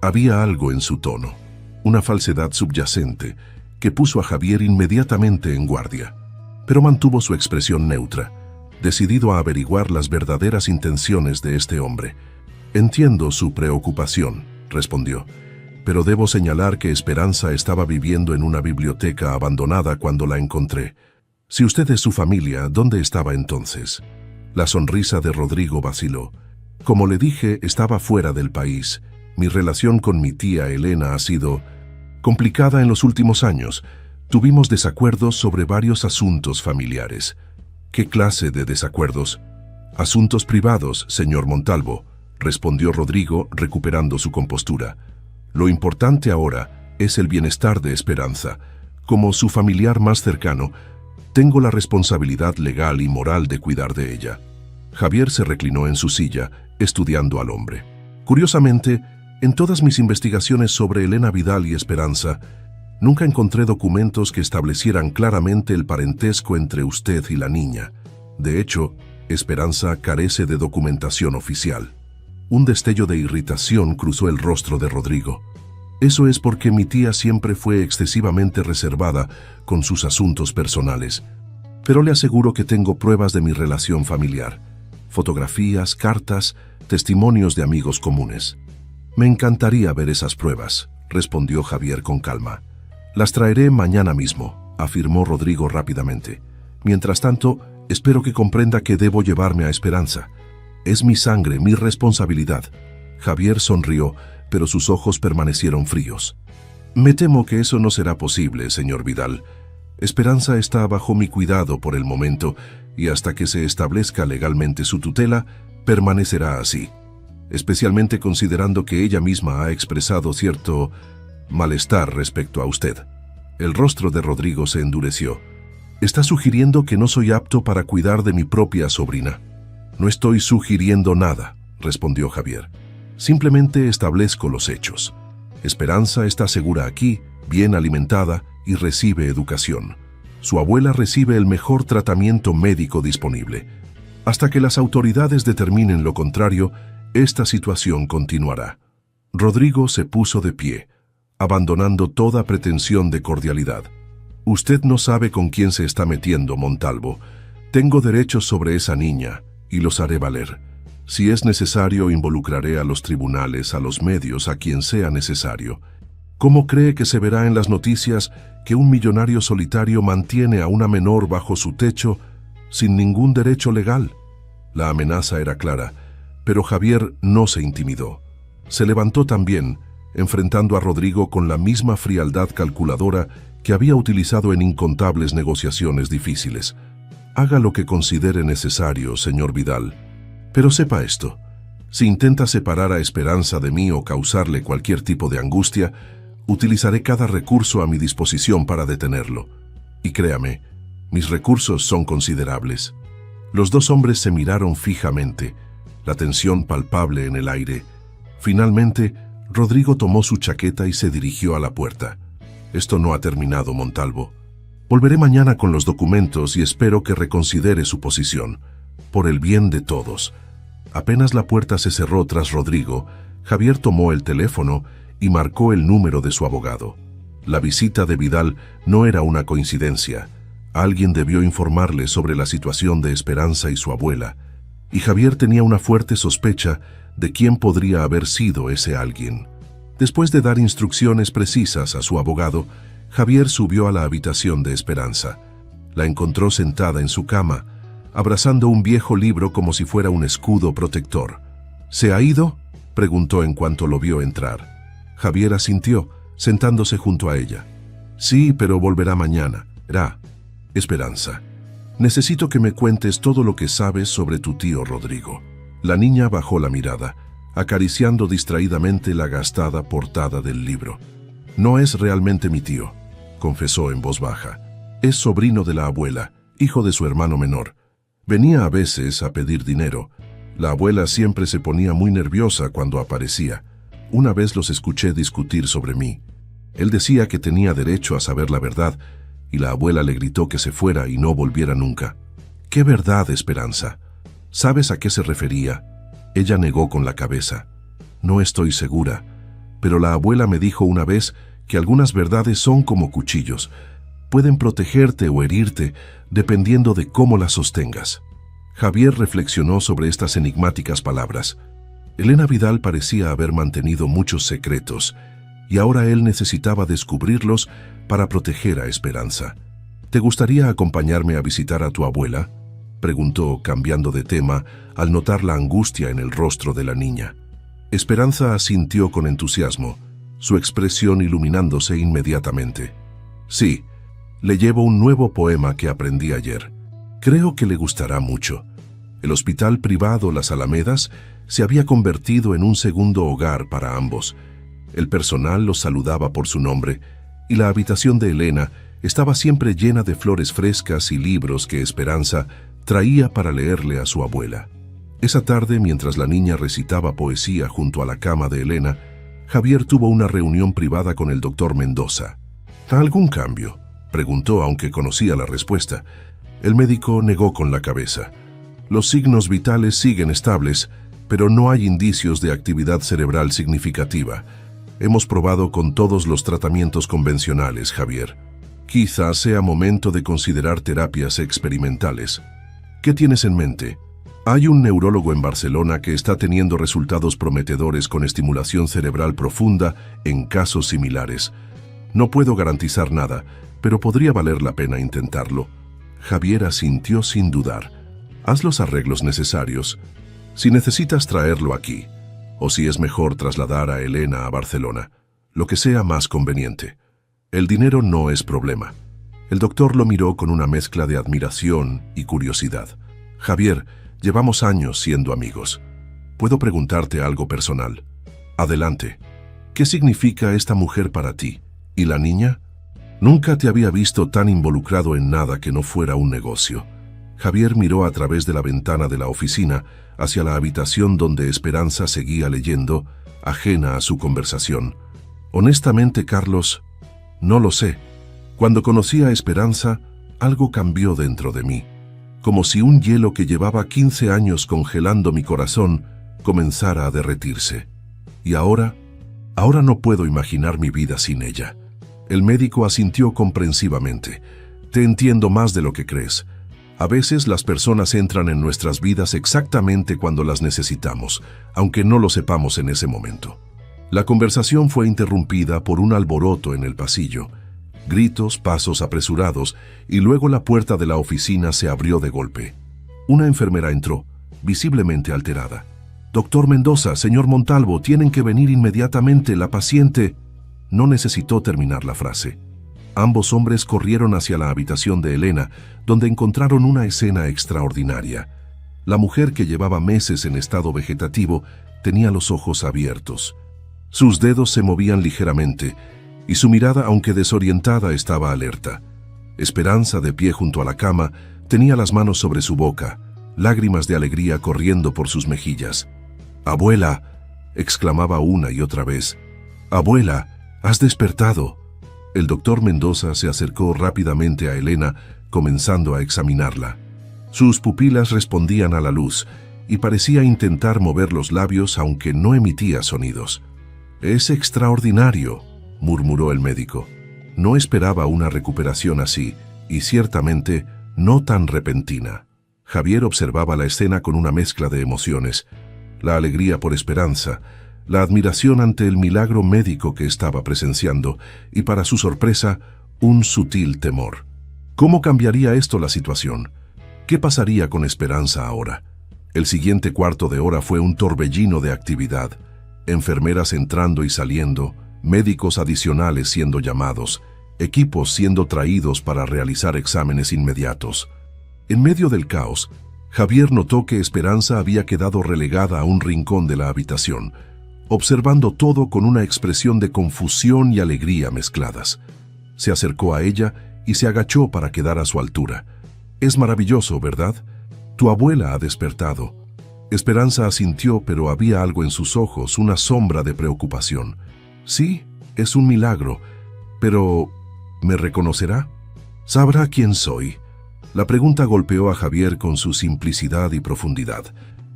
Había algo en su tono, una falsedad subyacente, que puso a Javier inmediatamente en guardia. Pero mantuvo su expresión neutra, decidido a averiguar las verdaderas intenciones de este hombre. «Entiendo su preocupación», respondió, «pero debo señalar que Esperanza estaba viviendo en una biblioteca abandonada cuando la encontré. Si usted es su familia, ¿dónde estaba entonces?» La sonrisa de Rodrigo vaciló. «Como le dije, estaba fuera del país. Mi relación con mi tía Elena ha sido complicada en los últimos años. Tuvimos desacuerdos sobre varios asuntos familiares». «¿Qué clase de desacuerdos?» «Asuntos privados, señor Montalvo», respondió Rodrigo, recuperando su compostura. «Lo importante ahora es el bienestar de Esperanza. Como su familiar más cercano, tengo la responsabilidad legal y moral de cuidar de ella». Javier se reclinó en su silla, estudiando al hombre. «Curiosamente, en todas mis investigaciones sobre Elena Vidal y Esperanza, nunca encontré documentos que establecieran claramente el parentesco entre usted y la niña. De hecho, Esperanza carece de documentación oficial». Un destello de irritación cruzó el rostro de Rodrigo. «Eso es porque mi tía siempre fue excesivamente reservada con sus asuntos personales. Pero le aseguro que tengo pruebas de mi relación familiar. Fotografías, cartas, testimonios de amigos comunes». «Me encantaría ver esas pruebas», respondió Javier con calma. «Las traeré mañana mismo», afirmó Rodrigo rápidamente. «Mientras tanto, espero que comprenda que debo llevarme a Esperanza. Es mi sangre, mi responsabilidad». Javier sonrió, pero sus ojos permanecieron fríos. «Me temo que eso no será posible, señor Vidal. Esperanza está bajo mi cuidado por el momento, y hasta que se establezca legalmente su tutela, permanecerá así. Especialmente considerando que ella misma ha expresado cierto malestar respecto a usted». El rostro de Rodrigo se endureció. «¿Está sugiriendo que no soy apto para cuidar de mi propia sobrina?» «No estoy sugiriendo nada», respondió Javier. «Simplemente establezco los hechos. Esperanza está segura aquí, bien alimentada y recibe educación. Su abuela recibe el mejor tratamiento médico disponible. Hasta que las autoridades determinen lo contrario, esta situación continuará». Rodrigo se puso de pie, abandonando toda pretensión de cordialidad. «Usted no sabe con quién se está metiendo, Montalvo. Tengo derechos sobre esa niña y los haré valer. Si es necesario, involucraré a los tribunales, a los medios, a quien sea necesario. ¿Cómo cree que se verá en las noticias que un millonario solitario mantiene a una menor bajo su techo sin ningún derecho legal? La amenaza era clara, pero Javier no se intimidó. Se levantó también, enfrentando a Rodrigo con la misma frialdad calculadora que había utilizado en incontables negociaciones difíciles. Haga lo que considere necesario, señor Vidal. Pero sepa esto, si intenta separar a Esperanza de mí o causarle cualquier tipo de angustia, utilizaré cada recurso a mi disposición para detenerlo. Y créame, mis recursos son considerables. Los dos hombres se miraron fijamente, la tensión palpable en el aire. Finalmente, Rodrigo tomó su chaqueta y se dirigió a la puerta. Esto no ha terminado, Montalvo. Volveré mañana con los documentos y espero que reconsidere su posición, por el bien de todos. Apenas la puerta se cerró tras Rodrigo, Javier tomó el teléfono y marcó el número de su abogado. La visita de Vidal no era una coincidencia. Alguien debió informarle sobre la situación de Esperanza y su abuela, y Javier tenía una fuerte sospecha de quién podría haber sido ese alguien. Después de dar instrucciones precisas a su abogado, Javier subió a la habitación de Esperanza. La encontró sentada en su cama, abrazando un viejo libro como si fuera un escudo protector. ¿Se ha ido?, preguntó en cuanto lo vio entrar. Javier asintió, sentándose junto a ella. Sí, pero volverá mañana. Esperanza, necesito que me cuentes todo lo que sabes sobre tu tío Rodrigo. La niña bajó la mirada, acariciando distraídamente la gastada portada del libro. No es realmente mi tío, confesó en voz baja. Es sobrino de la abuela, hijo de su hermano menor. Venía a veces a pedir dinero. La abuela siempre se ponía muy nerviosa cuando aparecía. Una vez los escuché discutir sobre mí. Él decía que tenía derecho a saber la verdad, y la abuela le gritó que se fuera y no volviera nunca. ¿Qué verdad, Esperanza? ¿Sabes a qué se refería? Ella negó con la cabeza. No estoy segura, pero la abuela me dijo una vez que algunas verdades son como cuchillos. Pueden protegerte o herirte, dependiendo de cómo las sostengas. Javier reflexionó sobre estas enigmáticas palabras. Elena Vidal parecía haber mantenido muchos secretos, y ahora él necesitaba descubrirlos para proteger a Esperanza. ¿Te gustaría acompañarme a visitar a tu abuela?, preguntó, cambiando de tema, al notar la angustia en el rostro de la niña. Esperanza asintió con entusiasmo, su expresión iluminándose inmediatamente. Sí, le llevo un nuevo poema que aprendí ayer. Creo que le gustará mucho. El hospital privado Las Alamedas se había convertido en un segundo hogar para ambos. El personal los saludaba por su nombre, y la habitación de Elena estaba siempre llena de flores frescas y libros que Esperanza traía para leerle a su abuela. Esa tarde, mientras la niña recitaba poesía junto a la cama de Elena, Javier tuvo una reunión privada con el doctor Mendoza. ¿Algún cambio?, preguntó, aunque conocía la respuesta. El médico negó con la cabeza. Los signos vitales siguen estables, pero no hay indicios de actividad cerebral significativa. Hemos probado con todos los tratamientos convencionales, Javier. Quizás sea momento de considerar terapias experimentales. ¿Qué tienes en mente? Hay un neurólogo en Barcelona que está teniendo resultados prometedores con estimulación cerebral profunda en casos similares. No puedo garantizar nada, pero podría valer la pena intentarlo. Javier asintió sin dudar. Haz los arreglos necesarios. Si necesitas traerlo aquí, o si es mejor trasladar a Elena a Barcelona, lo que sea más conveniente. El dinero no es problema. El doctor lo miró con una mezcla de admiración y curiosidad. Javier, llevamos años siendo amigos. ¿Puedo preguntarte algo personal? Adelante. ¿Qué significa esta mujer para ti? ¿Y la niña? Nunca te había visto tan involucrado en nada que no fuera un negocio. Javier miró a través de la ventana de la oficina hacia la habitación donde Esperanza seguía leyendo, ajena a su conversación. Honestamente, Carlos, no lo sé. Cuando conocí a Esperanza, algo cambió dentro de mí, como si un hielo que llevaba 15 años congelando mi corazón comenzara a derretirse. Y ahora no puedo imaginar mi vida sin ella. El médico asintió comprensivamente. Te entiendo más de lo que crees. A veces las personas entran en nuestras vidas exactamente cuando las necesitamos, aunque no lo sepamos en ese momento. La conversación fue interrumpida por un alboroto en el pasillo, gritos, pasos apresurados, y luego la puerta de la oficina se abrió de golpe. Una enfermera entró, visiblemente alterada. «Doctor Mendoza, señor Montalvo, tienen que venir inmediatamente, la paciente...» No necesitó terminar la frase. Ambos hombres corrieron hacia la habitación de Elena, donde encontraron una escena extraordinaria. La mujer, que llevaba meses en estado vegetativo, tenía los ojos abiertos. Sus dedos se movían ligeramente, y su mirada, aunque desorientada, estaba alerta. Esperanza, de pie junto a la cama, tenía las manos sobre su boca, lágrimas de alegría corriendo por sus mejillas. «¡Abuela!», exclamaba una y otra vez. «¡Abuela, has despertado!». El doctor Mendoza se acercó rápidamente a Elena, comenzando a examinarla. Sus pupilas respondían a la luz, y parecía intentar mover los labios aunque no emitía sonidos. «Es extraordinario», murmuró el médico. No esperaba una recuperación así, y ciertamente no tan repentina. Javier observaba la escena con una mezcla de emociones: la alegría por Esperanza, la admiración ante el milagro médico que estaba presenciando, y para su sorpresa, un sutil temor. ¿Cómo cambiaría esto la situación? ¿Qué pasaría con Esperanza ahora? El siguiente cuarto de hora fue un torbellino de actividad: enfermeras entrando y saliendo, médicos adicionales siendo llamados, equipos siendo traídos para realizar exámenes inmediatos. En medio del caos, Javier notó que Esperanza había quedado relegada a un rincón de la habitación, observando todo con una expresión de confusión y alegría mezcladas. Se acercó a ella y se agachó para quedar a su altura. «Es maravilloso, ¿verdad? Tu abuela ha despertado». Esperanza asintió, pero había algo en sus ojos, una sombra de preocupación. «Sí, es un milagro, pero ¿me reconocerá? ¿Sabrá quién soy?». La pregunta golpeó a Javier con su simplicidad y profundidad.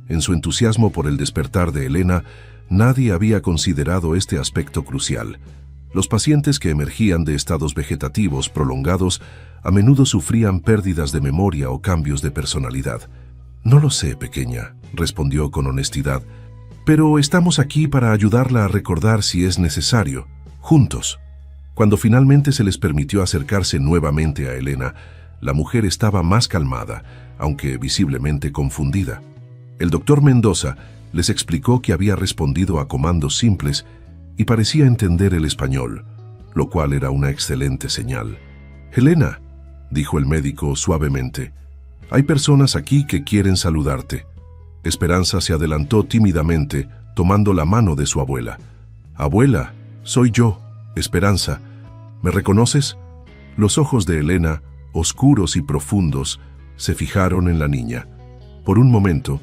En su entusiasmo por el despertar de Elena, nadie había considerado este aspecto crucial. Los pacientes que emergían de estados vegetativos prolongados a menudo sufrían pérdidas de memoria o cambios de personalidad. «No lo sé, pequeña», respondió con honestidad, «pero estamos aquí para ayudarla a recordar si es necesario, juntos». Cuando finalmente se les permitió acercarse nuevamente a Elena, la mujer estaba más calmada, aunque visiblemente confundida. El doctor Mendoza les explicó que había respondido a comandos simples y parecía entender el español, lo cual era una excelente señal. «Elena», dijo el médico suavemente, «hay personas aquí que quieren saludarte». Esperanza se adelantó tímidamente, tomando la mano de su abuela. «Abuela, soy yo, Esperanza. ¿Me reconoces?». Los ojos de Elena, oscuros y profundos, se fijaron en la niña. Por un momento,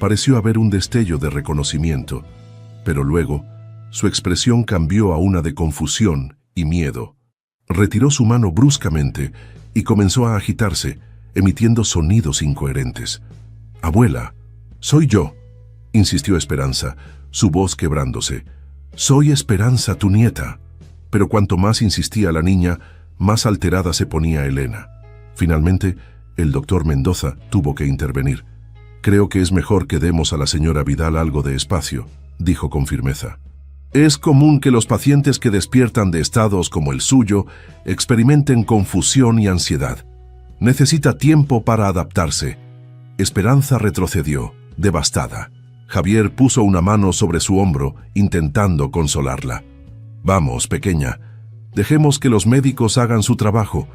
pareció haber un destello de reconocimiento, pero luego, su expresión cambió a una de confusión y miedo. Retiró su mano bruscamente y comenzó a agitarse, emitiendo sonidos incoherentes. «Abuela, soy yo», insistió Esperanza, su voz quebrándose. «Soy Esperanza, tu nieta». Pero cuanto más insistía la niña, más alterada se ponía Elena. Finalmente, el doctor Mendoza tuvo que intervenir. «Creo que es mejor que demos a la señora Vidal algo de espacio», dijo con firmeza. «Es común que los pacientes que despiertan de estados como el suyo experimenten confusión y ansiedad. Necesita tiempo para adaptarse». Esperanza retrocedió, devastada. Javier puso una mano sobre su hombro, intentando consolarla. «Vamos, pequeña, dejemos que los médicos hagan su trabajo.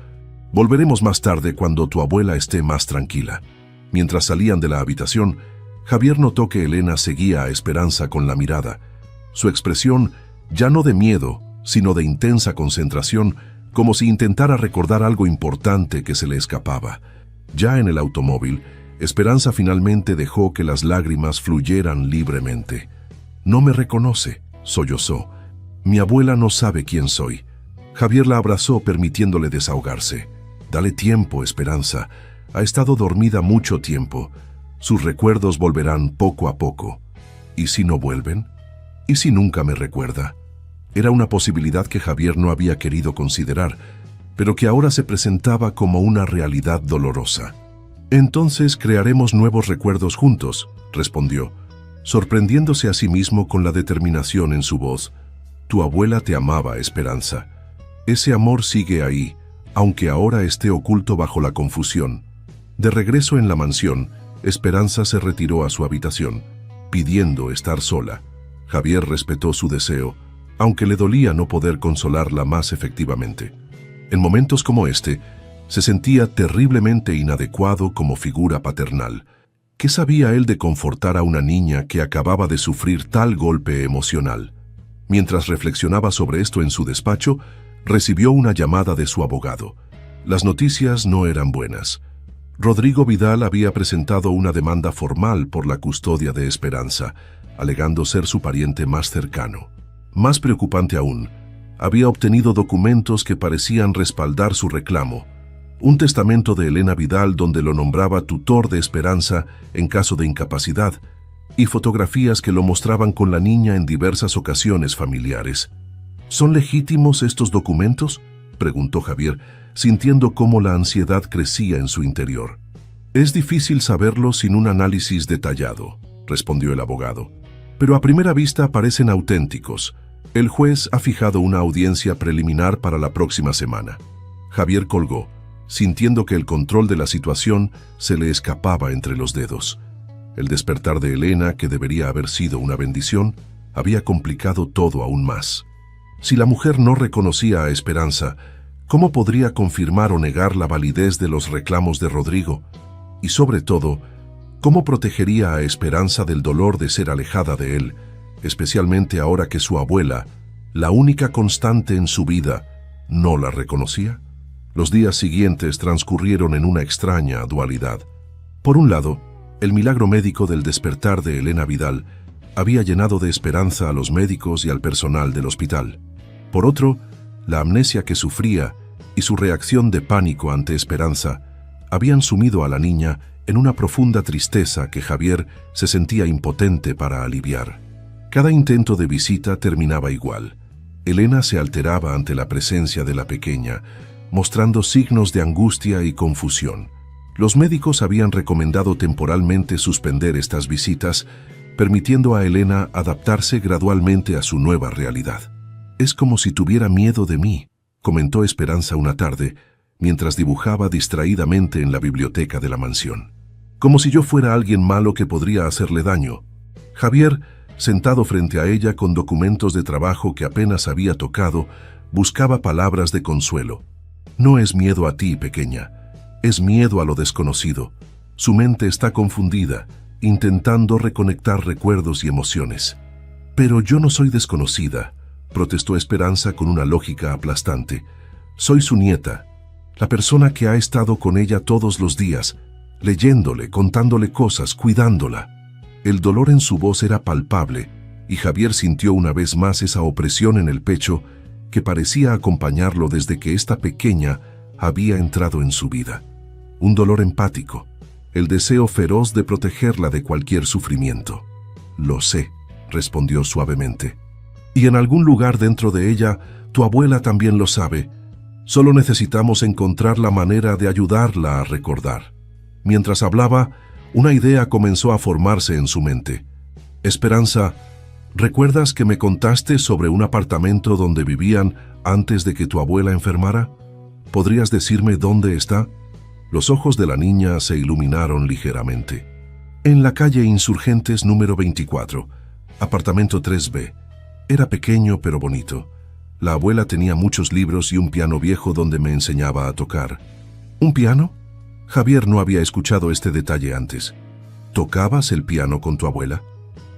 Volveremos más tarde cuando tu abuela esté más tranquila». Mientras salían de la habitación, Javier notó que Elena seguía a Esperanza con la mirada. Su expresión, ya no de miedo, sino de intensa concentración, como si intentara recordar algo importante que se le escapaba. Ya en el automóvil, Esperanza finalmente dejó que las lágrimas fluyeran libremente. «No me reconoce», sollozó. «Mi abuela no sabe quién soy». Javier la abrazó, permitiéndole desahogarse. «Dale tiempo, Esperanza. Ha estado dormida mucho tiempo. Sus recuerdos volverán poco a poco». «¿Y si no vuelven? ¿Y si nunca me recuerda?». Era una posibilidad que Javier no había querido considerar, pero que ahora se presentaba como una realidad dolorosa. Entonces crearemos nuevos recuerdos juntos, respondió, sorprendiéndose a sí mismo con la determinación en su voz. Tu abuela te amaba, Esperanza. Ese amor sigue ahí, aunque ahora esté oculto bajo la confusión. De regreso en la mansión, Esperanza se retiró a su habitación, pidiendo estar sola. Javier respetó su deseo, aunque le dolía no poder consolarla más efectivamente. En momentos como este, se sentía terriblemente inadecuado como figura paternal. ¿Qué sabía él de confortar a una niña que acababa de sufrir tal golpe emocional? Mientras reflexionaba sobre esto en su despacho, recibió una llamada de su abogado. Las noticias no eran buenas. Rodrigo Vidal había presentado una demanda formal por la custodia de Esperanza, alegando ser su pariente más cercano. Más preocupante aún, había obtenido documentos que parecían respaldar su reclamo. Un testamento de Elena Vidal donde lo nombraba tutor de Esperanza en caso de incapacidad, y fotografías que lo mostraban con la niña en diversas ocasiones familiares. ¿Son legítimos estos documentos?, preguntó Javier, sintiendo cómo la ansiedad crecía en su interior. Es difícil saberlo sin un análisis detallado, respondió el abogado. Pero a primera vista parecen auténticos. El juez ha fijado una audiencia preliminar para la próxima semana. Javier colgó, sintiendo que el control de la situación se le escapaba entre los dedos. El despertar de Elena, que debería haber sido una bendición, había complicado todo aún más. Si la mujer no reconocía a Esperanza, ¿cómo podría confirmar o negar la validez de los reclamos de Rodrigo? Y sobre todo, ¿cómo protegería a Esperanza del dolor de ser alejada de él, especialmente ahora que su abuela, la única constante en su vida, no la reconocía? Los días siguientes transcurrieron en una extraña dualidad. Por un lado, el milagro médico del despertar de Elena Vidal había llenado de esperanza a los médicos y al personal del hospital. Por otro, la amnesia que sufría y su reacción de pánico ante Esperanza habían sumido a la niña en una profunda tristeza que Javier se sentía impotente para aliviar. Cada intento de visita terminaba igual. Elena se alteraba ante la presencia de la pequeña, mostrando signos de angustia y confusión. Los médicos habían recomendado temporalmente suspender estas visitas, permitiendo a Elena adaptarse gradualmente a su nueva realidad. Es como si tuviera miedo de mí, comentó Esperanza una tarde, mientras dibujaba distraídamente en la biblioteca de la mansión. Como si yo fuera alguien malo que podría hacerle daño. Javier, sentado frente a ella con documentos de trabajo que apenas había tocado, buscaba palabras de consuelo. No es miedo a ti, pequeña. Es miedo a lo desconocido. Su mente está confundida, intentando reconectar recuerdos y emociones. Pero yo no soy desconocida, protestó Esperanza con una lógica aplastante. Soy su nieta, la persona que ha estado con ella todos los días, leyéndole, contándole cosas, cuidándola. El dolor en su voz era palpable, y Javier sintió una vez más esa opresión en el pecho que parecía acompañarlo desde que esta pequeña había entrado en su vida. Un dolor empático, el deseo feroz de protegerla de cualquier sufrimiento. Lo sé, respondió suavemente. Y en algún lugar dentro de ella, tu abuela también lo sabe. Solo necesitamos encontrar la manera de ayudarla a recordar. Mientras hablaba, una idea comenzó a formarse en su mente. Esperanza, ¿recuerdas que me contaste sobre un apartamento donde vivían antes de que tu abuela enfermara? ¿Podrías decirme dónde está? Los ojos de la niña se iluminaron ligeramente. En la calle Insurgentes número 24, apartamento 3B. Era pequeño pero bonito. La abuela tenía muchos libros y un piano viejo donde me enseñaba a tocar. ¿Un piano? Javier no había escuchado este detalle antes. ¿Tocabas el piano con tu abuela?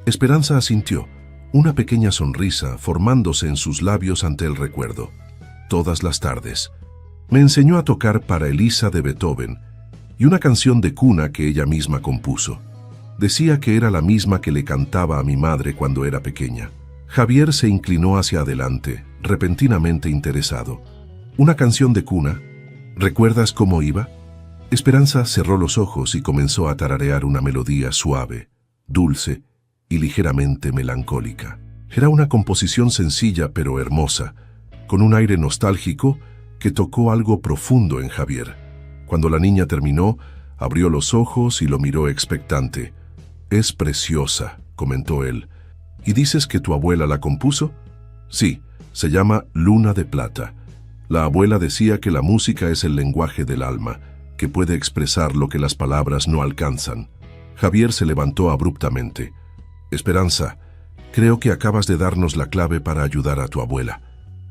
Esperanza asintió, una pequeña sonrisa formándose en sus labios ante el recuerdo. Todas las tardes. Me enseñó a tocar para Elisa de Beethoven y una canción de cuna que ella misma compuso. Decía que era la misma que le cantaba a mi madre cuando era pequeña. Javier se inclinó hacia adelante, repentinamente interesado. ¿Una canción de cuna? ¿Recuerdas cómo iba? Esperanza cerró los ojos y comenzó a tararear una melodía suave, dulce y ligeramente melancólica. Era una composición sencilla pero hermosa, con un aire nostálgico que tocó algo profundo en Javier. Cuando la niña terminó, Abrió los ojos y lo miró expectante. «Es preciosa», comentó él. «¿Y dices que tu abuela la compuso?» «Sí, se llama Luna de Plata. La abuela decía que la música es el lenguaje del alma, que puede expresar lo que las palabras no alcanzan». Javier se levantó abruptamente. «Esperanza, creo que acabas de darnos la clave para ayudar a tu abuela.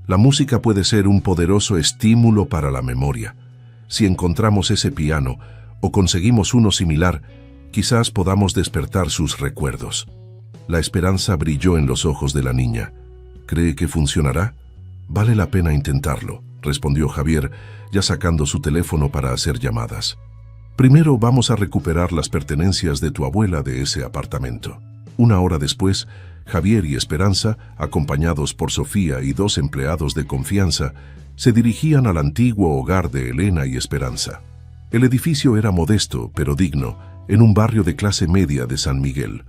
La música puede ser un poderoso estímulo para la memoria. Si encontramos ese piano o conseguimos uno similar, quizás podamos despertar sus recuerdos». La esperanza brilló en los ojos de la niña. «¿Cree que funcionará?» «Vale la pena intentarlo», respondió Javier, ya sacando su teléfono para hacer llamadas. «Primero vamos a recuperar las pertenencias de tu abuela de ese apartamento». Una hora después, Javier y Esperanza, acompañados por Sofía y 2 empleados de confianza, se dirigían al antiguo hogar de Elena y Esperanza. El edificio era modesto, pero digno, en un barrio de clase media de San Miguel.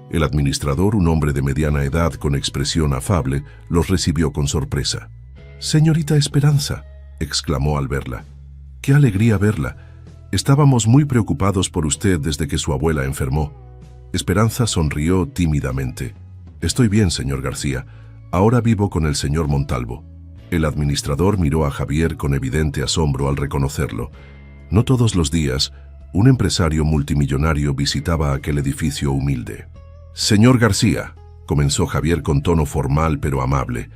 El administrador, un hombre de mediana edad con expresión afable, los recibió con sorpresa. «Señorita Esperanza», exclamó al verla. «Qué alegría verla. Estábamos muy preocupados por usted desde que su abuela enfermó». Esperanza sonrió tímidamente. «Estoy bien, señor García. Ahora vivo con el señor Montalvo». El administrador miró a Javier con evidente asombro al reconocerlo. No todos los días, un empresario multimillonario visitaba aquel edificio humilde. «Señor García», comenzó Javier con tono formal pero amable,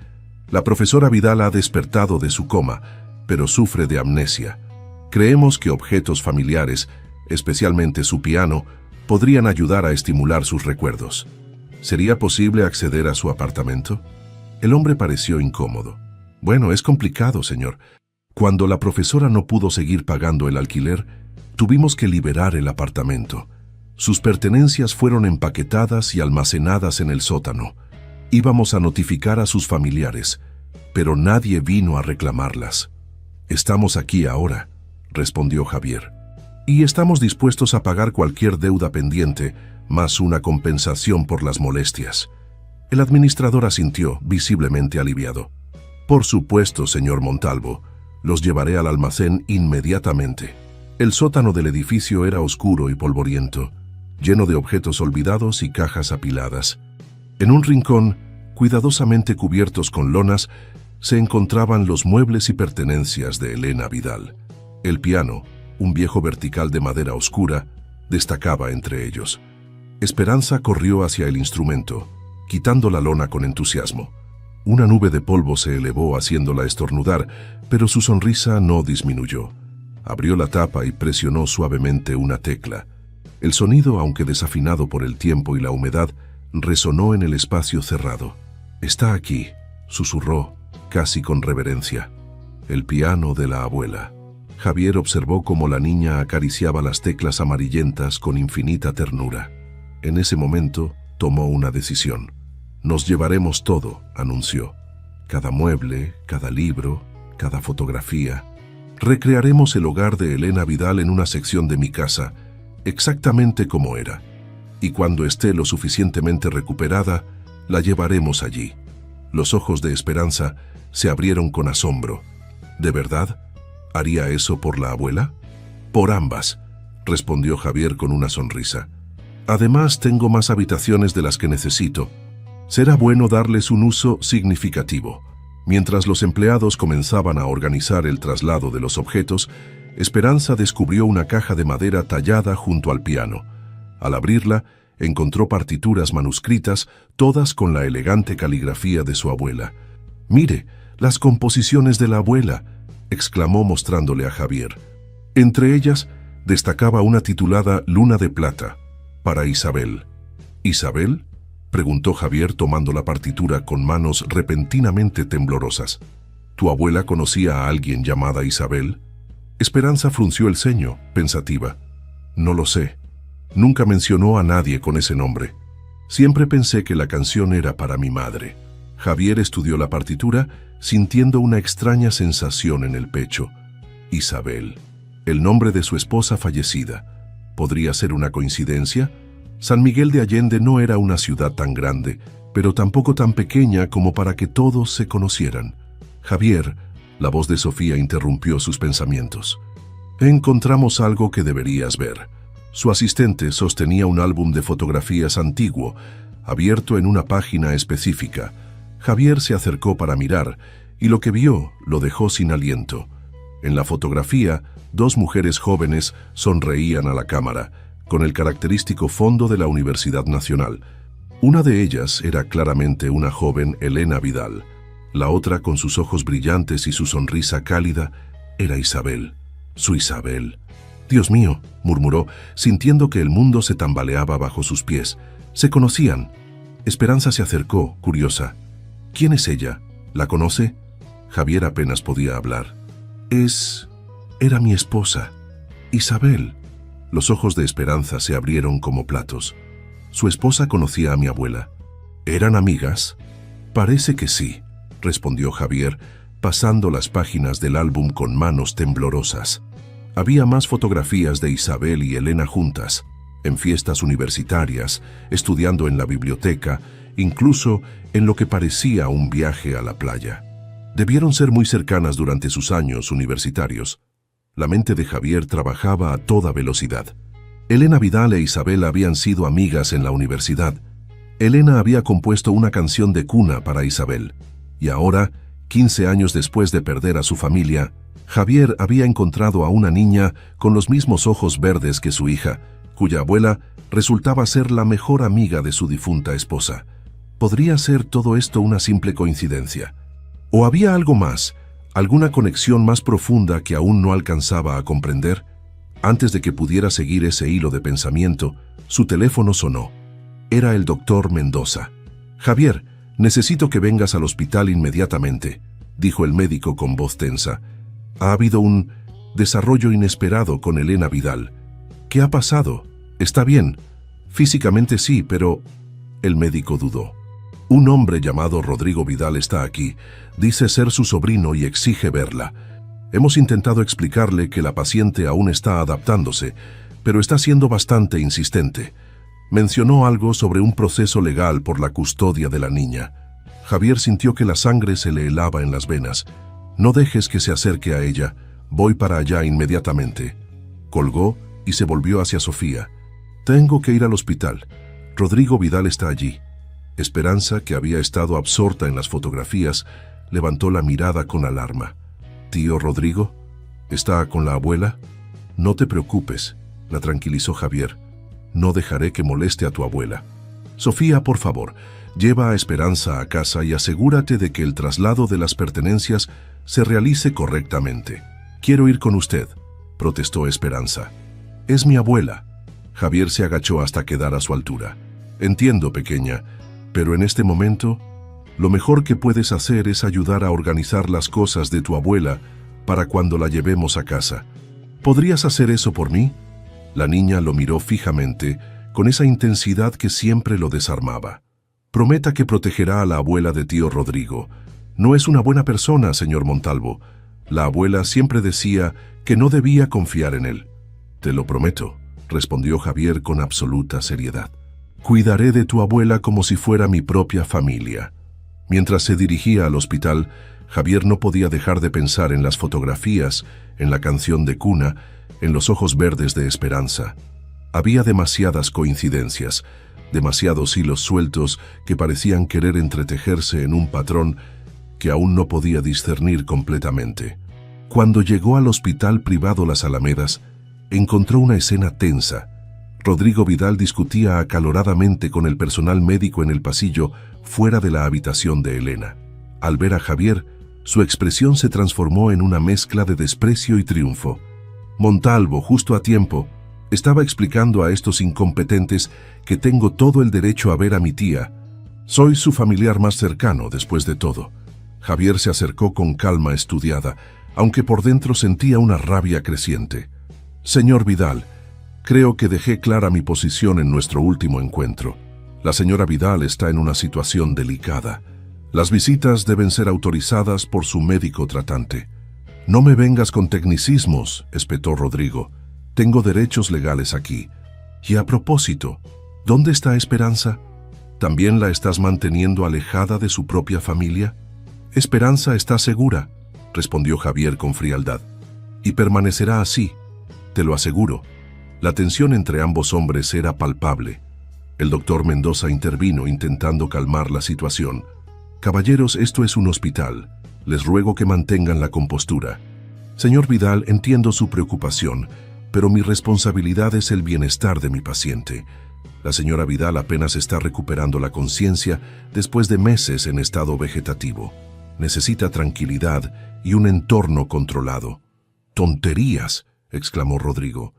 «la profesora Vidal ha despertado de su coma, pero sufre de amnesia. Creemos que objetos familiares, especialmente su piano, podrían ayudar a estimular sus recuerdos. ¿Sería posible acceder a su apartamento?» El hombre pareció incómodo. «Bueno, es complicado, señor. Cuando la profesora no pudo seguir pagando el alquiler, tuvimos que liberar el apartamento. Sus pertenencias fueron empaquetadas y almacenadas en el sótano. Íbamos a notificar a sus familiares, pero nadie vino a reclamarlas. Estamos aquí ahora», respondió Javier. «Y estamos dispuestos a pagar cualquier deuda pendiente, más una compensación por las molestias». El administrador asintió, visiblemente aliviado. «Por supuesto, señor Montalvo. Los llevaré al almacén inmediatamente». El sótano del edificio era oscuro y polvoriento, lleno de objetos olvidados y cajas apiladas. En un rincón, cuidadosamente cubiertos con lonas, se encontraban los muebles y pertenencias de Elena Vidal. El piano, un viejo vertical de madera oscura, destacaba entre ellos. Esperanza corrió hacia el instrumento, quitando la lona con entusiasmo. Una nube de polvo se elevó haciéndola estornudar, pero su sonrisa no disminuyó. Abrió la tapa y presionó suavemente una tecla. El sonido, aunque desafinado por el tiempo y la humedad, resonó en el espacio cerrado. «Está aquí», susurró, casi con reverencia. «El piano de la abuela». Javier observó cómo la niña acariciaba las teclas amarillentas con infinita ternura. En ese momento, tomó una decisión. «Nos llevaremos todo», anunció. «Cada mueble, cada libro, cada fotografía. Recrearemos el hogar de Elena Vidal en una sección de mi casa, exactamente como era. Y cuando esté lo suficientemente recuperada, la llevaremos allí». Los ojos de Esperanza se abrieron con asombro. «¿De verdad? ¿Haría eso por la abuela?» «Por ambas», respondió Javier con una sonrisa. «Además, tengo más habitaciones de las que necesito. Será bueno darles un uso significativo». Mientras los empleados comenzaban a organizar el traslado de los objetos, Esperanza descubrió una caja de madera tallada junto al piano. Al abrirla, encontró partituras manuscritas, todas con la elegante caligrafía de su abuela. «Mire, las composiciones de la abuela», exclamó mostrándole a Javier. Entre ellas, destacaba una titulada Luna de Plata, para Isabel. «¿Isabel?», preguntó Javier tomando la partitura con manos repentinamente temblorosas. «¿Tu abuela conocía a alguien llamada Isabel?». Esperanza frunció el ceño, pensativa. «No lo sé. Nunca mencionó a nadie con ese nombre. Siempre pensé que la canción era para mi madre». Javier estudió la partitura, sintiendo una extraña sensación en el pecho. Isabel, el nombre de su esposa fallecida. ¿Podría ser una coincidencia? San Miguel de Allende no era una ciudad tan grande, pero tampoco tan pequeña como para que todos se conocieran. «Javier», la voz de Sofía interrumpió sus pensamientos. Encontramos algo que deberías ver. Su asistente sostenía un álbum de fotografías antiguo, abierto en una página específica. Javier se acercó para mirar, y lo que vio lo dejó sin aliento. En la fotografía, dos mujeres jóvenes sonreían a la cámara, con el característico fondo de la Universidad Nacional. Una de ellas era claramente una joven Elena Vidal. La otra, con sus ojos brillantes y su sonrisa cálida, era Isabel. Su Isabel. «Dios mío», murmuró, sintiendo que el mundo se tambaleaba bajo sus pies. Se conocían. Esperanza se acercó, curiosa. «¿Quién es ella? ¿La conoce?» Javier apenas podía hablar. Era mi esposa, Isabel». Los ojos de Esperanza se abrieron como platos. Su esposa conocía a mi abuela. ¿Eran amigas? «Parece que sí», respondió Javier, pasando las páginas del álbum con manos temblorosas. Había más fotografías de Isabel y Elena juntas, en fiestas universitarias, estudiando en la biblioteca, incluso en lo que parecía un viaje a la playa. Debieron ser muy cercanas durante sus años universitarios. La mente de Javier trabajaba a toda velocidad. Elena Vidal e Isabel habían sido amigas en la universidad. Elena había compuesto una canción de cuna para Isabel, y ahora, 15 años después de perder a su familia, Javier había encontrado a una niña con los mismos ojos verdes que su hija, cuya abuela resultaba ser la mejor amiga de su difunta esposa. ¿Podría ser todo esto una simple coincidencia? ¿O había algo más, alguna conexión más profunda que aún no alcanzaba a comprender? Antes de que pudiera seguir ese hilo de pensamiento, su teléfono sonó. Era el doctor Mendoza. «Javier, necesito que vengas al hospital inmediatamente», dijo el médico con voz tensa. «Ha habido un desarrollo inesperado con Elena Vidal». «¿Qué ha pasado? ¿Está bien?» «Físicamente sí, pero...» El médico dudó. «Un hombre llamado Rodrigo Vidal está aquí. Dice ser su sobrino y exige verla. Hemos intentado explicarle que la paciente aún está adaptándose, pero está siendo bastante insistente. Mencionó algo sobre un proceso legal por la custodia de la niña». Javier sintió que la sangre se le helaba en las venas. «No dejes que se acerque a ella. Voy para allá inmediatamente». Colgó y se volvió hacia Sofía. «Tengo que ir al hospital. Rodrigo Vidal está allí». Esperanza, que había estado absorta en las fotografías, levantó la mirada con alarma. «¿Tío Rodrigo? ¿Está con la abuela?» «No te preocupes», la tranquilizó Javier. «No dejaré que moleste a tu abuela. Sofía, por favor, lleva a Esperanza a casa y asegúrate de que el traslado de las pertenencias se realice correctamente». «Quiero ir con usted», protestó Esperanza. «Es mi abuela». Javier se agachó hasta quedar a su altura. «Entiendo, pequeña, pero en este momento, lo mejor que puedes hacer es ayudar a organizar las cosas de tu abuela para cuando la llevemos a casa. ¿Podrías hacer eso por mí?». La niña lo miró fijamente, con esa intensidad que siempre lo desarmaba. «Prometa que protegerá a la abuela de tío Rodrigo. No es una buena persona, señor Montalvo. La abuela siempre decía que no debía confiar en él». «Te lo prometo», respondió Javier con absoluta seriedad. «Cuidaré de tu abuela como si fuera mi propia familia». Mientras se dirigía al hospital, Javier no podía dejar de pensar en las fotografías, en la canción de cuna, en los ojos verdes de Esperanza. Había demasiadas coincidencias, demasiados hilos sueltos que parecían querer entretejerse en un patrón que aún no podía discernir completamente. Cuando llegó al hospital privado Las Alamedas, encontró una escena tensa. Rodrigo Vidal discutía acaloradamente con el personal médico en el pasillo fuera de la habitación de Elena. Al ver a Javier, su expresión se transformó en una mezcla de desprecio y triunfo. «Montalvo, justo a tiempo. Estaba explicando a estos incompetentes que tengo todo el derecho a ver a mi tía. Soy su familiar más cercano, después de todo». Javier se acercó con calma estudiada, aunque por dentro sentía una rabia creciente. «Señor Vidal, creo que dejé clara mi posición en nuestro último encuentro. La señora Vidal está en una situación delicada. Las visitas deben ser autorizadas por su médico tratante». «No me vengas con tecnicismos», espetó Rodrigo. «Tengo derechos legales aquí. Y a propósito, ¿dónde está Esperanza? ¿También la estás manteniendo alejada de su propia familia?» «Esperanza está segura», respondió Javier con frialdad. «Y permanecerá así. te lo aseguro. La tensión entre ambos hombres era palpable. El doctor Mendoza intervino intentando calmar la situación. Caballeros, esto es un hospital. Les ruego que mantengan la compostura. Señor Vidal, entiendo su preocupación, pero mi responsabilidad es el bienestar de mi paciente. La señora Vidal apenas está recuperando la conciencia después de meses en estado vegetativo. Necesita tranquilidad y un entorno controlado. «¡Tonterías!», exclamó Rodrigo.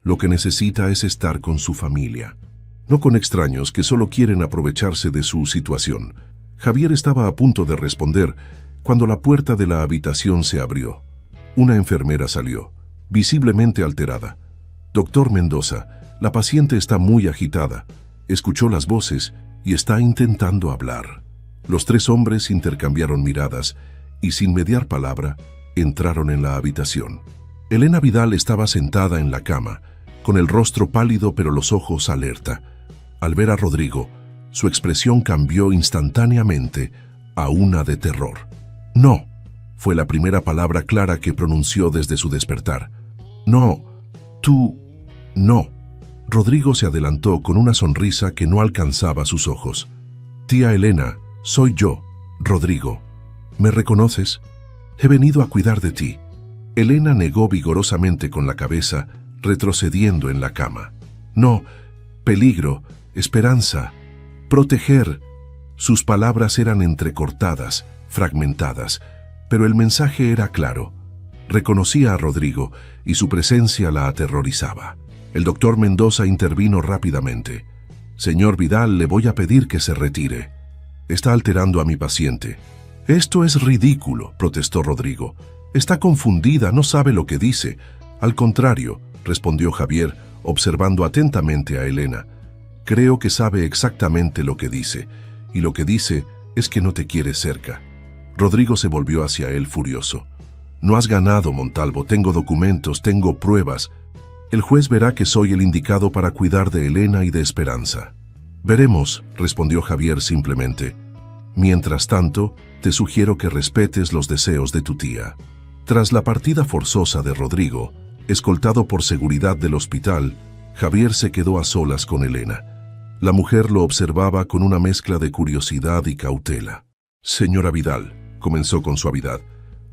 «Lo que necesita es estar con su familia, no con extraños que solo quieren aprovecharse de su situación». Javier estaba a punto de responder cuando la puerta de la habitación se abrió. Una enfermera salió, visiblemente alterada. «Doctor Mendoza, la paciente está muy agitada. Escuchó las voces y está intentando hablar». Los tres hombres intercambiaron miradas y, sin mediar palabra, entraron en la habitación. Elena Vidal estaba sentada en la cama, con el rostro pálido pero los ojos alerta. Al ver a Rodrigo, su expresión cambió instantáneamente a una de terror. «No», fue la primera palabra clara que pronunció desde su despertar. «No, tú, no». Rodrigo se adelantó con una sonrisa que no alcanzaba sus ojos. «Tía Elena, soy yo, Rodrigo. ¿Me reconoces? He venido a cuidar de ti». Elena negó vigorosamente con la cabeza, retrocediendo en la cama. «No, peligro, esperanza, proteger». Sus palabras eran entrecortadas, fragmentadas, pero el mensaje era claro. Reconocía a Rodrigo y su presencia la aterrorizaba. El doctor Mendoza intervino rápidamente. «Señor Vidal, le voy a pedir que se retire. Está alterando a mi paciente». «Esto es ridículo», protestó Rodrigo. «Está confundida, no sabe lo que dice». «Al contrario», respondió Javier, observando atentamente a Elena. «Creo que sabe exactamente lo que dice, y lo que dice es que no te quiere cerca». Rodrigo se volvió hacia él furioso. «No has ganado, Montalvo, tengo documentos, tengo pruebas. El juez verá que soy el indicado para cuidar de Elena y de Esperanza». «Veremos», respondió Javier simplemente. «Mientras tanto, te sugiero que respetes los deseos de tu tía». Tras la partida forzosa de Rodrigo, escoltado por seguridad del hospital, Javier se quedó a solas con Elena. La mujer lo observaba con una mezcla de curiosidad y cautela. «Señora Vidal», comenzó con suavidad,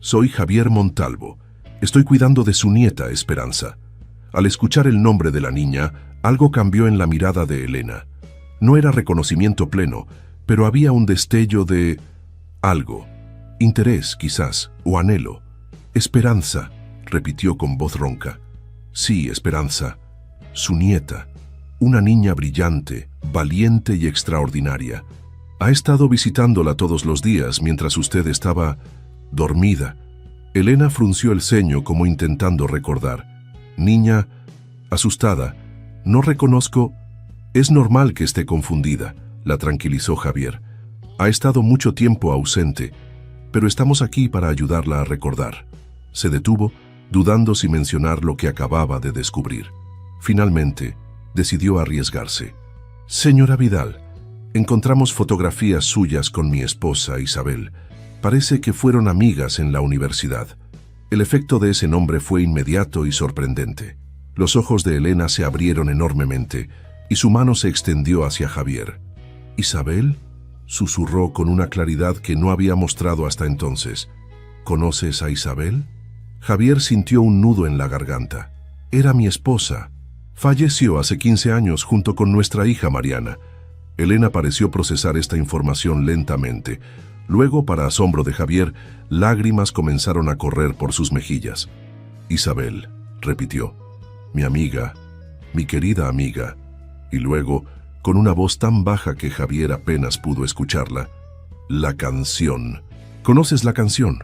«soy Javier Montalvo. Estoy cuidando de su nieta, Esperanza». Al escuchar el nombre de la niña, algo cambió en la mirada de Elena. No era reconocimiento pleno, pero había un destello de algo. Interés, quizás, o anhelo. «Esperanza», repitió con voz ronca. «Sí, Esperanza. Su nieta. Una niña brillante, valiente y extraordinaria. Ha estado visitándola todos los días mientras usted estaba dormida». Elena frunció el ceño como intentando recordar. «Niña, asustada. No reconozco». «Es normal que esté confundida», la tranquilizó Javier. «Ha estado mucho tiempo ausente, pero estamos aquí para ayudarla a recordar». Se detuvo, dudando si mencionar lo que acababa de descubrir. Finalmente, decidió arriesgarse. «Señora Vidal, encontramos fotografías suyas con mi esposa Isabel. Parece que fueron amigas en la universidad». El efecto de ese nombre fue inmediato y sorprendente. Los ojos de Elena se abrieron enormemente y su mano se extendió hacia Javier. «¿Isabel?», susurró con una claridad que no había mostrado hasta entonces. «¿Conoces a Isabel?». Javier sintió un nudo en la garganta. «Era mi esposa. Falleció hace 15 años junto con nuestra hija Mariana». Elena pareció procesar esta información lentamente. Luego, para asombro de Javier, lágrimas comenzaron a correr por sus mejillas. «Isabel», repitió, «mi amiga, mi querida amiga». Y luego, con una voz tan baja que Javier apenas pudo escucharla, «La canción». «¿Conoces la canción?».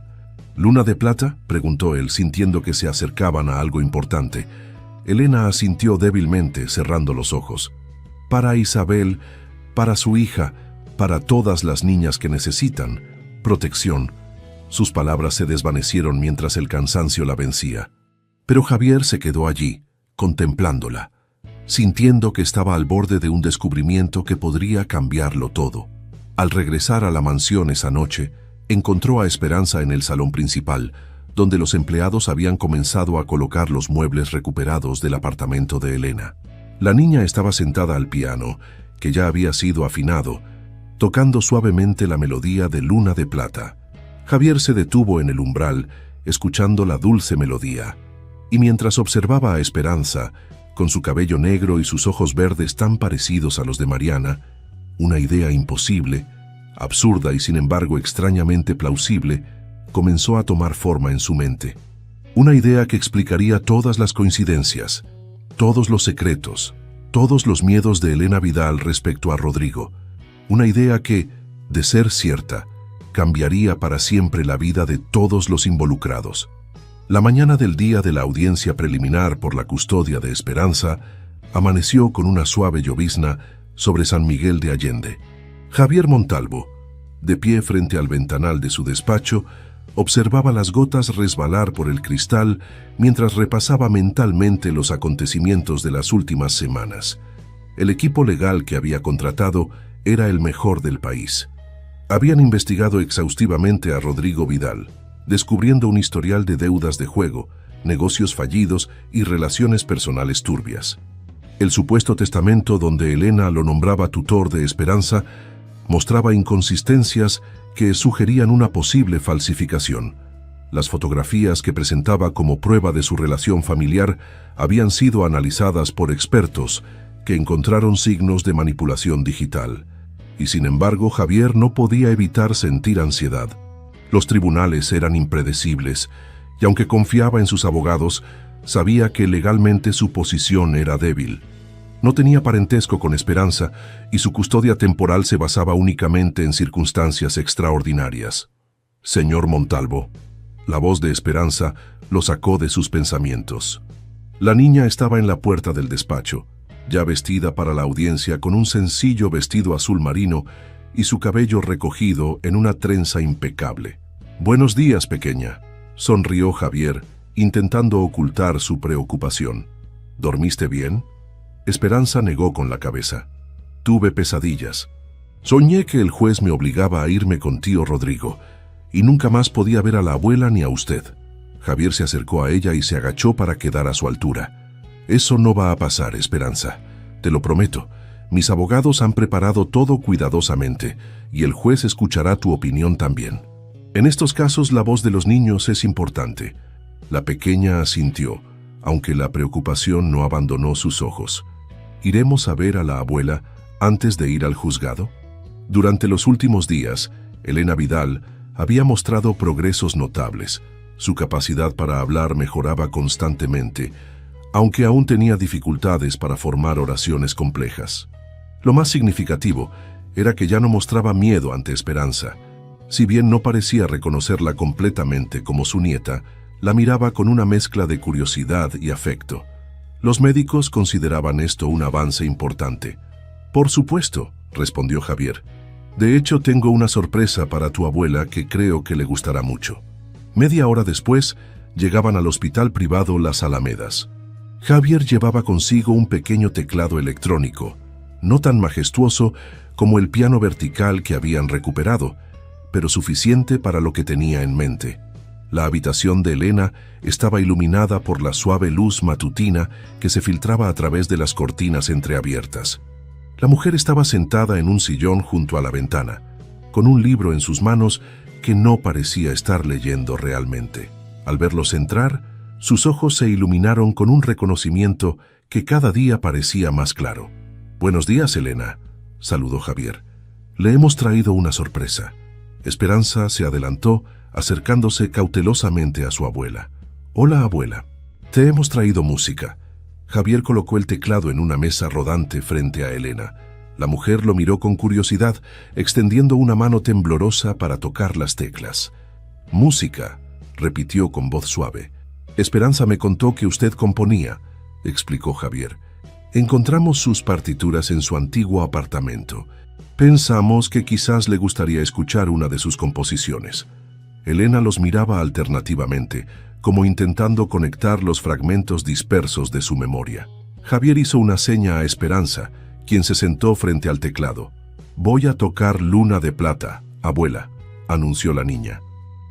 «¿Luna de plata?», preguntó él, sintiendo que se acercaban a algo importante. Elena asintió débilmente, cerrando los ojos. «Para Isabel, para su hija, para todas las niñas que necesitan protección». Sus palabras se desvanecieron mientras el cansancio la vencía. Pero Javier se quedó allí, contemplándola, sintiendo que estaba al borde de un descubrimiento que podría cambiarlo todo. Al regresar a la mansión esa noche, encontró a Esperanza en el salón principal, donde los empleados habían comenzado a colocar los muebles recuperados del apartamento de Elena. La niña estaba sentada al piano, que ya había sido afinado, tocando suavemente la melodía de Luna de Plata. Javier se detuvo en el umbral, escuchando la dulce melodía, y mientras observaba a Esperanza, con su cabello negro y sus ojos verdes tan parecidos a los de Mariana, una idea imposible, absurda y sin embargo extrañamente plausible, comenzó a tomar forma en su mente. Una idea que explicaría todas las coincidencias, todos los secretos, todos los miedos de Elena Vidal respecto a Rodrigo. Una idea que, de ser cierta, cambiaría para siempre la vida de todos los involucrados. La mañana del día de la audiencia preliminar por la custodia de Esperanza amaneció con una suave llovizna sobre San Miguel de Allende. Javier Montalvo, de pie frente al ventanal de su despacho, observaba las gotas resbalar por el cristal mientras repasaba mentalmente los acontecimientos de las últimas semanas. El equipo legal que había contratado era el mejor del país. Habían investigado exhaustivamente a Rodrigo Vidal, descubriendo un historial de deudas de juego, negocios fallidos y relaciones personales turbias. El supuesto testamento donde Elena lo nombraba tutor de Esperanza mostraba inconsistencias que sugerían una posible falsificación. Las fotografías que presentaba como prueba de su relación familiar habían sido analizadas por expertos que encontraron signos de manipulación digital. Y sin embargo, Javier no podía evitar sentir ansiedad. Los tribunales eran impredecibles, y aunque confiaba en sus abogados, sabía que legalmente su posición era débil. No tenía parentesco con Esperanza, y su custodia temporal se basaba únicamente en circunstancias extraordinarias. Señor Montalvo, la voz de Esperanza lo sacó de sus pensamientos. La niña estaba en la puerta del despacho, ya vestida para la audiencia con un sencillo vestido azul marino y su cabello recogido en una trenza impecable. «Buenos días, pequeña», sonrió Javier, intentando ocultar su preocupación. «¿Dormiste bien?» Esperanza negó con la cabeza. «Tuve pesadillas. Soñé que el juez me obligaba a irme con tío Rodrigo, y nunca más podía ver a la abuela ni a usted». Javier se acercó a ella y se agachó para quedar a su altura. «Eso no va a pasar, Esperanza. Te lo prometo. Mis abogados han preparado todo cuidadosamente, y el juez escuchará tu opinión también. En estos casos la voz de los niños es importante». La pequeña asintió, aunque la preocupación no abandonó sus ojos. «¿Iremos a ver a la abuela antes de ir al juzgado?» Durante los últimos días, Elena Vidal había mostrado progresos notables. Su capacidad para hablar mejoraba constantemente, aunque aún tenía dificultades para formar oraciones complejas. Lo más significativo era que ya no mostraba miedo ante Esperanza. Si bien no parecía reconocerla completamente como su nieta, la miraba con una mezcla de curiosidad y afecto. Los médicos consideraban esto un avance importante. «Por supuesto», respondió Javier. «De hecho, tengo una sorpresa para tu abuela que creo que le gustará mucho». Media hora después, llegaban al hospital privado Las Alamedas. Javier llevaba consigo un pequeño teclado electrónico, no tan majestuoso como el piano vertical que habían recuperado, pero suficiente para lo que tenía en mente. La habitación de Elena estaba iluminada por la suave luz matutina que se filtraba a través de las cortinas entreabiertas. La mujer estaba sentada en un sillón junto a la ventana, con un libro en sus manos que no parecía estar leyendo realmente. Al verlos entrar, sus ojos se iluminaron con un reconocimiento que cada día parecía más claro. «Buenos días, Elena», saludó Javier. «Le hemos traído una sorpresa». Esperanza se adelantó, acercándose cautelosamente a su abuela. «Hola, abuela. Te hemos traído música». Javier colocó el teclado en una mesa rodante frente a Elena. La mujer lo miró con curiosidad, extendiendo una mano temblorosa para tocar las teclas. «Música», repitió con voz suave. «Esperanza me contó que usted componía», explicó Javier. «Encontramos sus partituras en su antiguo apartamento. Pensamos que quizás le gustaría escuchar una de sus composiciones». Elena los miraba alternativamente, como intentando conectar los fragmentos dispersos de su memoria. Javier hizo una seña a Esperanza, quien se sentó frente al teclado. «Voy a tocar Luna de Plata, abuela», anunció la niña.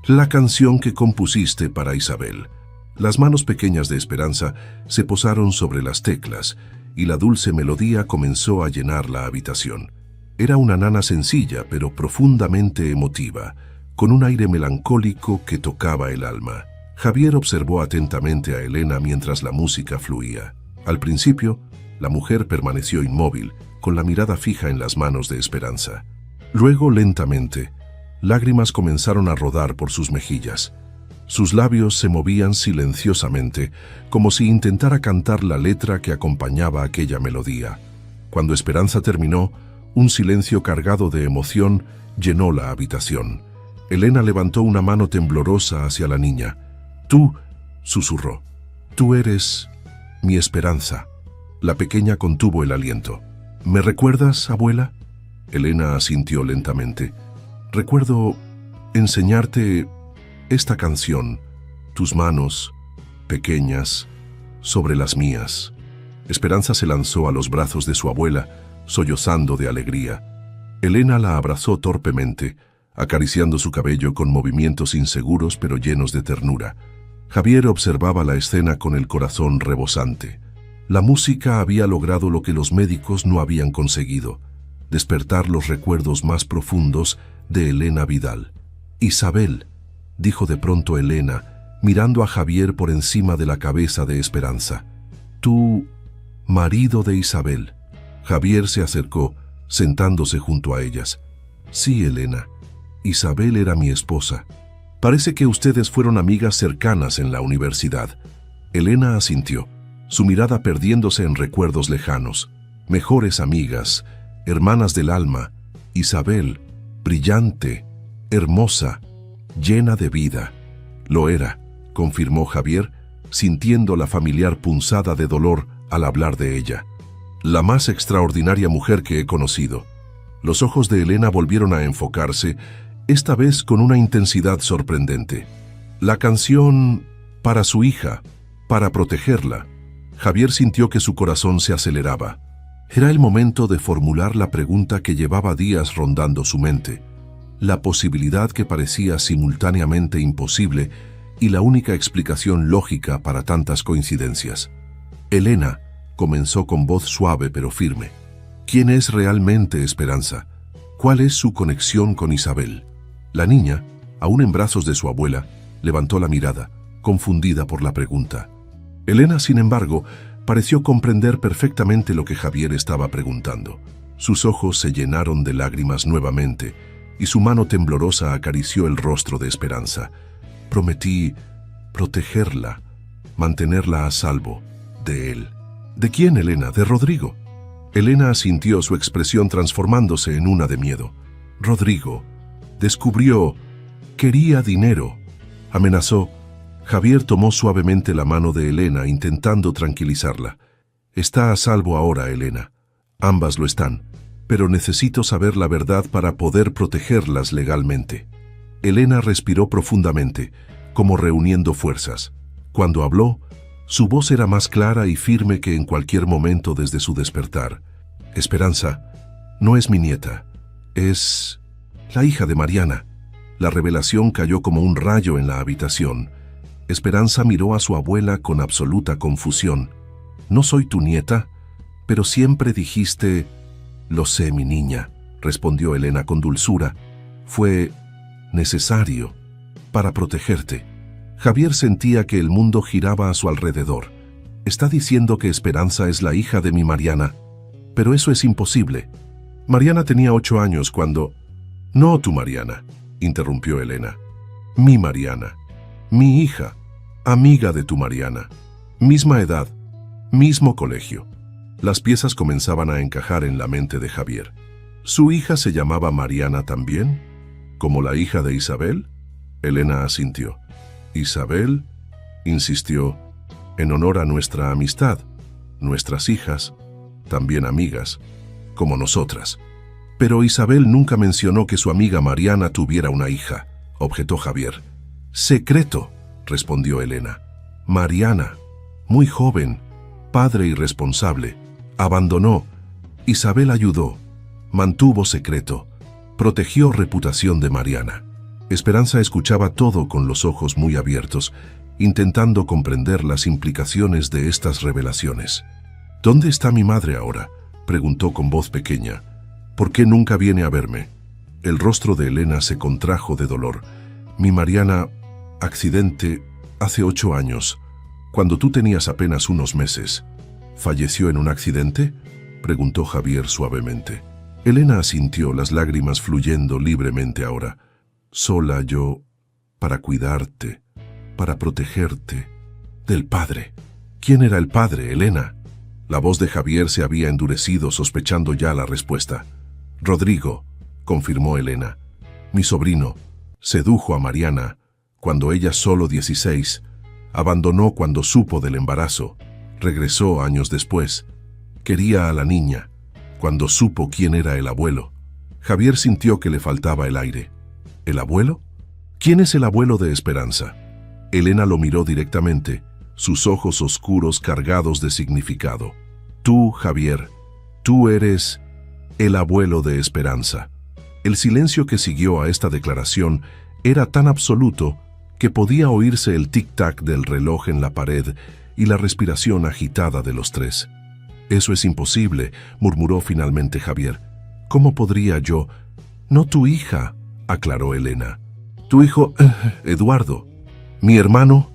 La canción que compusiste para Isabel. Las manos pequeñas de Esperanza se posaron sobre las teclas y la dulce melodía comenzó a llenar la habitación. Era una nana sencilla pero profundamente emotiva, con un aire melancólico que tocaba el alma. Javier observó atentamente a Elena mientras la música fluía. Al principio, la mujer permaneció inmóvil, con la mirada fija en las manos de Esperanza. Luego, lentamente, lágrimas comenzaron a rodar por sus mejillas. Sus labios se movían silenciosamente, como si intentara cantar la letra que acompañaba aquella melodía. Cuando Esperanza terminó, un silencio cargado de emoción llenó la habitación. Elena levantó una mano temblorosa hacia la niña. «Tú», susurró, «tú eres mi esperanza». La pequeña contuvo el aliento. «¿Me recuerdas, abuela?». Elena asintió lentamente. «Recuerdo enseñarte esta canción, tus manos, pequeñas, sobre las mías». Esperanza se lanzó a los brazos de su abuela, sollozando de alegría. Elena la abrazó torpemente, acariciando su cabello con movimientos inseguros pero llenos de ternura. Javier observaba la escena con el corazón rebosante. La música había logrado lo que los médicos no habían conseguido: despertar los recuerdos más profundos de Elena Vidal. «Isabel», dijo de pronto Elena, mirando a Javier por encima de la cabeza de Esperanza. «Tú, marido de Isabel». Javier se acercó, sentándose junto a ellas. «Sí, Elena. Isabel era mi esposa. Parece que ustedes fueron amigas cercanas en la universidad». Elena asintió, su mirada perdiéndose en recuerdos lejanos. Mejores amigas, hermanas del alma. Isabel, brillante, hermosa, llena de vida. «Lo era», confirmó Javier, sintiendo la familiar punzada de dolor al hablar de ella. «La más extraordinaria mujer que he conocido». Los ojos de Elena volvieron a enfocarse, esta vez con una intensidad sorprendente. La canción para su hija, para protegerla. Javier sintió que su corazón se aceleraba. Era el momento de formular la pregunta que llevaba días rondando su mente. La posibilidad que parecía simultáneamente imposible y la única explicación lógica para tantas coincidencias. «Elena», comenzó con voz suave pero firme, «¿quién es realmente Esperanza? ¿Cuál es su conexión con Isabel?». La niña, aún en brazos de su abuela, levantó la mirada, confundida por la pregunta. Elena, sin embargo, pareció comprender perfectamente lo que Javier estaba preguntando. Sus ojos se llenaron de lágrimas nuevamente y su mano temblorosa acarició el rostro de Esperanza. «Prometí protegerla, mantenerla a salvo de él». «¿De quién, Elena? ¿De Rodrigo?». Elena asintió, su expresión transformándose en una de miedo. «Rodrigo descubrió, quería dinero», amenazó. Javier tomó suavemente la mano de Elena, intentando tranquilizarla. «Está a salvo ahora, Elena. Ambas lo están, pero necesito saber la verdad para poder protegerlas legalmente». Elena respiró profundamente, como reuniendo fuerzas. Cuando habló, su voz era más clara y firme que en cualquier momento desde su despertar. «Esperanza no es mi nieta, es la hija de Mariana». La revelación cayó como un rayo en la habitación. Esperanza miró a su abuela con absoluta confusión. «No soy tu nieta, pero siempre dijiste...». «Lo sé, mi niña», respondió Elena con dulzura. «Fue necesario para protegerte». Javier sentía que el mundo giraba a su alrededor. «Está diciendo que Esperanza es la hija de mi Mariana, pero eso es imposible. Mariana tenía 8 años cuando...». «No tu Mariana», interrumpió Elena. «Mi Mariana, mi hija, amiga de tu Mariana, misma edad, mismo colegio». Las piezas comenzaban a encajar en la mente de Javier. ¿Su hija se llamaba Mariana también? ¿Como la hija de Isabel? Elena asintió. «Isabel», insistió, «en honor a nuestra amistad, nuestras hijas, también amigas, como nosotras». «Pero Isabel nunca mencionó que su amiga Mariana tuviera una hija», objetó Javier. «Secreto», respondió Elena. «Mariana, muy joven, padre irresponsable, abandonó. Isabel ayudó, mantuvo secreto, protegió reputación de Mariana». Esperanza escuchaba todo con los ojos muy abiertos, intentando comprender las implicaciones de estas revelaciones. «¿Dónde está mi madre ahora?», preguntó con voz pequeña. «¿Por qué nunca viene a verme?». El rostro de Elena se contrajo de dolor. «Mi Mariana, accidente, hace 8 años, cuando tú tenías apenas unos meses». «¿Falleció en un accidente?», preguntó Javier suavemente. Elena asintió, las lágrimas fluyendo libremente ahora. «Sola yo, para cuidarte, para protegerte, del padre». «¿Quién era el padre, Elena?». La voz de Javier se había endurecido, sospechando ya la respuesta. «Rodrigo», confirmó Elena. «Mi sobrino sedujo a Mariana cuando ella solo 16, abandonó cuando supo del embarazo, regresó años después, quería a la niña, cuando supo quién era el abuelo». Javier sintió que le faltaba el aire. ¿El abuelo? ¿Quién es el abuelo de Esperanza? Elena lo miró directamente, sus ojos oscuros cargados de significado. «Tú, Javier, tú eres el abuelo de Esperanza». El silencio que siguió a esta declaración era tan absoluto que podía oírse el tic-tac del reloj en la pared y la respiración agitada de los tres. «Eso es imposible», murmuró finalmente Javier. «¿Cómo podría yo?» «No tu hija», aclaró Elena. «Tu hijo, Eduardo. Mi hermano».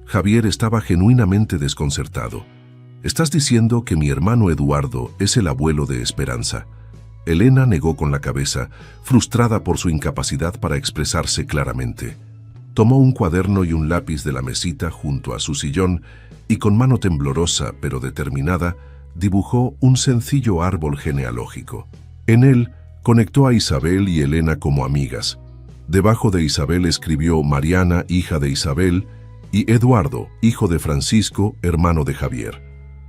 Javier estaba genuinamente desconcertado. «¿Estás diciendo que mi hermano Eduardo es el abuelo de Esperanza?». Elena negó con la cabeza, frustrada por su incapacidad para expresarse claramente. Tomó un cuaderno y un lápiz de la mesita junto a su sillón y con mano temblorosa pero determinada dibujó un sencillo árbol genealógico. En él conectó a Isabel y Elena como amigas. Debajo de Isabel escribió Mariana, hija de Isabel, y Eduardo, hijo de Francisco, hermano de Javier.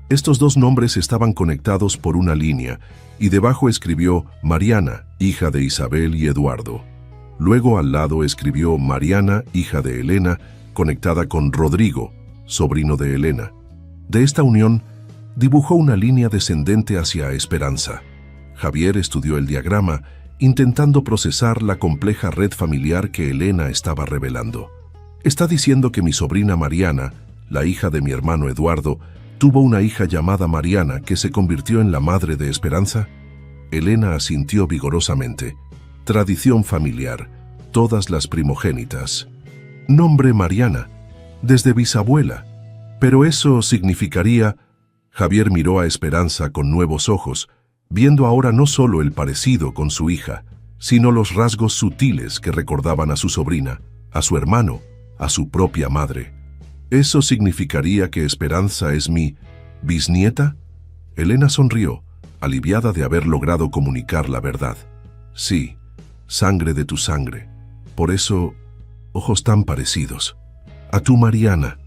Estos dos nombres estaban conectados por una línea, y debajo escribió Mariana, hija de Isabel y Eduardo. Luego al lado escribió Mariana, hija de Elena, conectada con Rodrigo, sobrino de Elena. De esta unión, dibujó una línea descendente hacia Esperanza. Javier estudió el diagrama, intentando procesar la compleja red familiar que Elena estaba revelando. «¿Está diciendo que mi sobrina Mariana, la hija de mi hermano Eduardo, tuvo una hija llamada Mariana que se convirtió en la madre de Esperanza?» Elena asintió vigorosamente. «Tradición familiar, todas las primogénitas. Nombre Mariana, desde bisabuela. Pero eso significaría...». Javier miró a Esperanza con nuevos ojos, viendo ahora no solo el parecido con su hija, sino los rasgos sutiles que recordaban a su sobrina, a su hermano, a su propia madre. ¿Eso significaría que Esperanza es mi bisnieta? Elena sonrió, aliviada de haber logrado comunicar la verdad. «Sí, sangre de tu sangre. Por eso, ojos tan parecidos. A tu Mariana».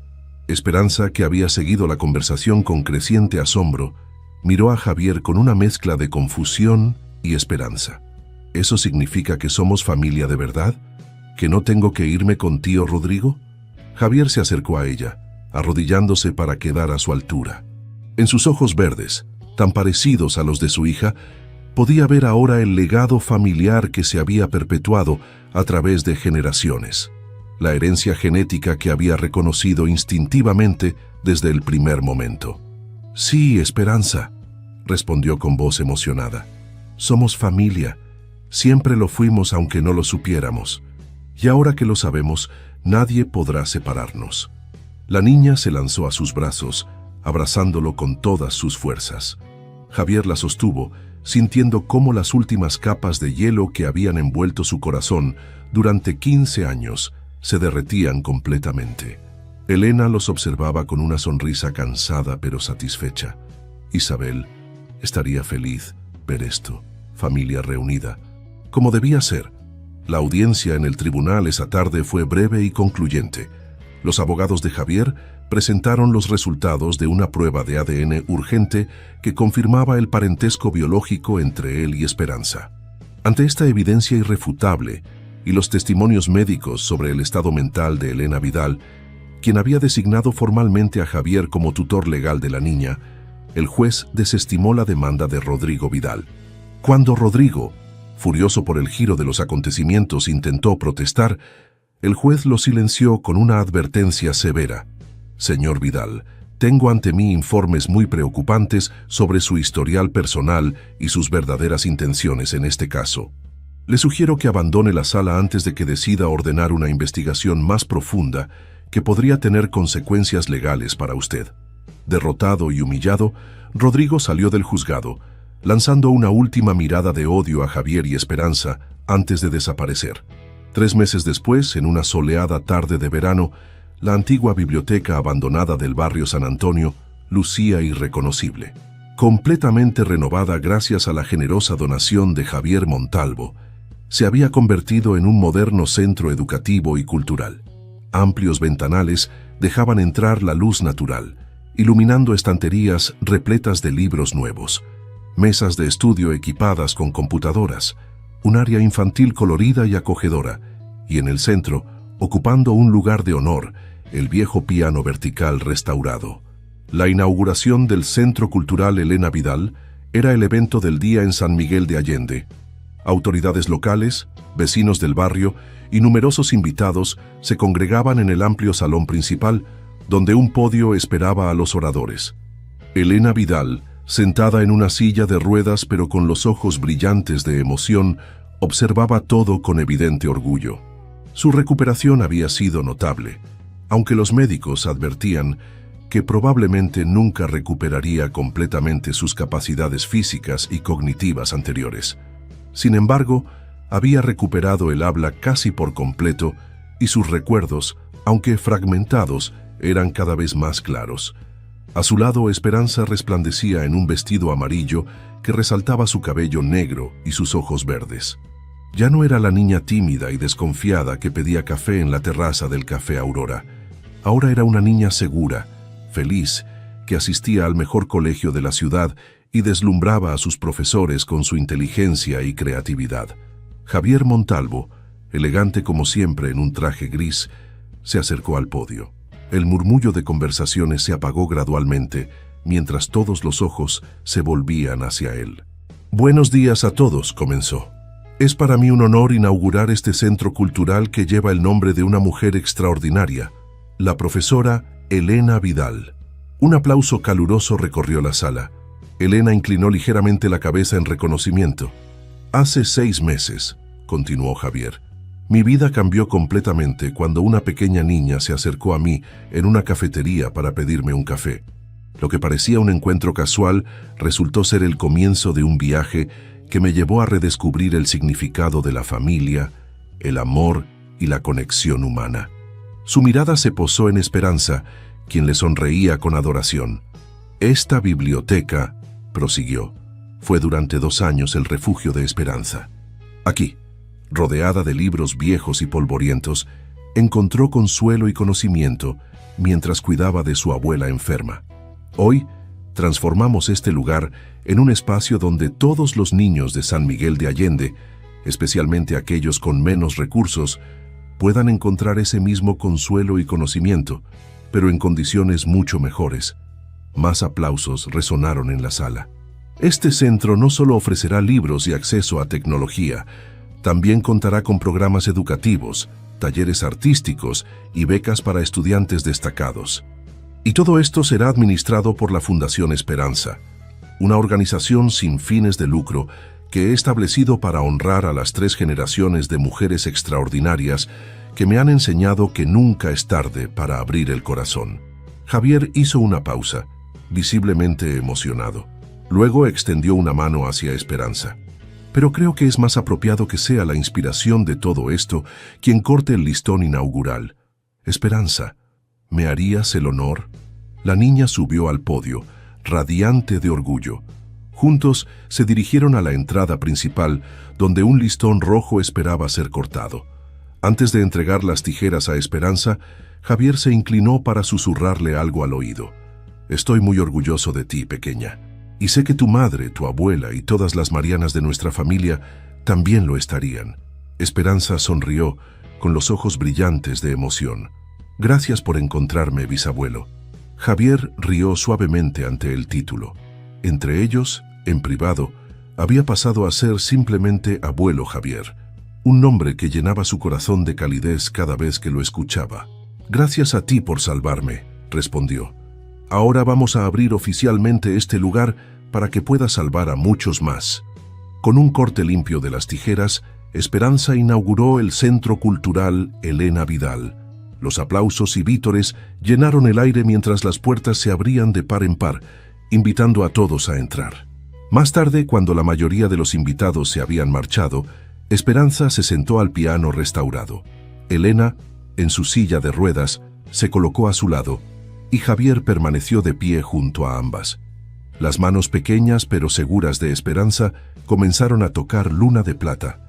Esperanza, que había seguido la conversación con creciente asombro, miró a Javier con una mezcla de confusión y esperanza. ¿Eso significa que somos familia de verdad? ¿Que no tengo que irme con tío Rodrigo? Javier se acercó a ella, arrodillándose para quedar a su altura. En sus ojos verdes, tan parecidos a los de su hija, podía ver ahora el legado familiar que se había perpetuado a través de generaciones, la herencia genética que había reconocido instintivamente desde el primer momento. «Sí, Esperanza», respondió con voz emocionada. «Somos familia, siempre lo fuimos aunque no lo supiéramos. Y ahora que lo sabemos, nadie podrá separarnos». La niña se lanzó a sus brazos, abrazándolo con todas sus fuerzas. Javier la sostuvo, sintiendo cómo las últimas capas de hielo que habían envuelto su corazón durante 15 años se derretían completamente. Elena los observaba con una sonrisa cansada pero satisfecha. Isabel estaría feliz ver esto, familia reunida, como debía ser. La audiencia en el tribunal esa tarde fue breve y concluyente. Los abogados de Javier presentaron los resultados de una prueba de ADN urgente que confirmaba el parentesco biológico entre él y Esperanza. Ante esta evidencia irrefutable y los testimonios médicos sobre el estado mental de Elena Vidal, quien había designado formalmente a Javier como tutor legal de la niña, el juez desestimó la demanda de Rodrigo Vidal. Cuando Rodrigo Furioso por el giro de los acontecimientos, intentó protestar. El juez lo silenció con una advertencia severa. «Señor Vidal, tengo ante mí informes muy preocupantes sobre su historial personal y sus verdaderas intenciones en este caso. Le sugiero que abandone la sala antes de que decida ordenar una investigación más profunda que podría tener consecuencias legales para usted». Derrotado y humillado, Rodrigo salió del juzgado, lanzando una última mirada de odio a Javier y Esperanza antes de desaparecer. 3 meses después, en una soleada tarde de verano, la antigua biblioteca abandonada del barrio San Antonio lucía irreconocible. Completamente renovada gracias a la generosa donación de Javier Montalvo, se había convertido en un moderno centro educativo y cultural. Amplios ventanales dejaban entrar la luz natural, iluminando estanterías repletas de libros nuevos, mesas de estudio equipadas con computadoras, un área infantil colorida y acogedora, y en el centro, ocupando un lugar de honor, el viejo piano vertical restaurado. La inauguración del Centro Cultural Elena Vidal era el evento del día en San Miguel de Allende. Autoridades locales, vecinos del barrio y numerosos invitados se congregaban en el amplio salón principal, donde un podio esperaba a los oradores. Elena Vidal, sentada en una silla de ruedas pero con los ojos brillantes de emoción, observaba todo con evidente orgullo. Su recuperación había sido notable, aunque los médicos advertían que probablemente nunca recuperaría completamente sus capacidades físicas y cognitivas anteriores. Sin embargo, había recuperado el habla casi por completo y sus recuerdos, aunque fragmentados, eran cada vez más claros. A su lado, Esperanza resplandecía en un vestido amarillo que resaltaba su cabello negro y sus ojos verdes. Ya no era la niña tímida y desconfiada que pedía café en la terraza del Café Aurora. Ahora era una niña segura, feliz, que asistía al mejor colegio de la ciudad y deslumbraba a sus profesores con su inteligencia y creatividad. Javier Montalvo, elegante como siempre en un traje gris, se acercó al podio. El murmullo de conversaciones se apagó gradualmente, mientras todos los ojos se volvían hacia él. «Buenos días a todos», comenzó. «Es para mí un honor inaugurar este centro cultural que lleva el nombre de una mujer extraordinaria, la profesora Elena Vidal». Un aplauso caluroso recorrió la sala. Elena inclinó ligeramente la cabeza en reconocimiento. «Hace 6 meses», continuó Javier, «mi vida cambió completamente cuando una pequeña niña se acercó a mí en una cafetería para pedirme un café. Lo que parecía un encuentro casual resultó ser el comienzo de un viaje que me llevó a redescubrir el significado de la familia, el amor y la conexión humana». Su mirada se posó en Esperanza, quien le sonreía con adoración. «Esta biblioteca», prosiguió, «fue durante 2 años el refugio de Esperanza. Aquí, rodeada de libros viejos y polvorientos, encontró consuelo y conocimiento mientras cuidaba de su abuela enferma. Hoy, transformamos este lugar en un espacio donde todos los niños de San Miguel de Allende, especialmente aquellos con menos recursos, puedan encontrar ese mismo consuelo y conocimiento, pero en condiciones mucho mejores». Más aplausos resonaron en la sala. Este centro no solo ofrecerá libros y acceso a tecnología, también contará con programas educativos, talleres artísticos y becas para estudiantes destacados. Y todo esto será administrado por la Fundación Esperanza, una organización sin fines de lucro que he establecido para honrar a las 3 generaciones de mujeres extraordinarias que me han enseñado que nunca es tarde para abrir el corazón. Javier hizo una pausa, visiblemente emocionado. Luego extendió una mano hacia Esperanza. «Pero creo que es más apropiado que sea la inspiración de todo esto quien corte el listón inaugural. Esperanza, ¿me harías el honor?». La niña subió al podio, radiante de orgullo. Juntos se dirigieron a la entrada principal, donde un listón rojo esperaba ser cortado. Antes de entregar las tijeras a Esperanza, Javier se inclinó para susurrarle algo al oído. «Estoy muy orgulloso de ti, pequeña. Y sé que tu madre, tu abuela y todas las Marianas de nuestra familia también lo estarían». Esperanza sonrió, con los ojos brillantes de emoción. «Gracias por encontrarme, bisabuelo». Javier rió suavemente ante el título. Entre ellos, en privado, había pasado a ser simplemente Abuelo Javier, un nombre que llenaba su corazón de calidez cada vez que lo escuchaba. «Gracias a ti por salvarme», respondió. «Ahora vamos a abrir oficialmente este lugar para que pueda salvar a muchos más». Con un corte limpio de las tijeras, Esperanza inauguró el Centro Cultural Elena Vidal. Los aplausos y vítores llenaron el aire mientras las puertas se abrían de par en par, invitando a todos a entrar. Más tarde, cuando la mayoría de los invitados se habían marchado, Esperanza se sentó al piano restaurado. Elena, en su silla de ruedas, se colocó a su lado, y Javier permaneció de pie junto a ambas. Las manos pequeñas pero seguras de Esperanza comenzaron a tocar Luna de Plata.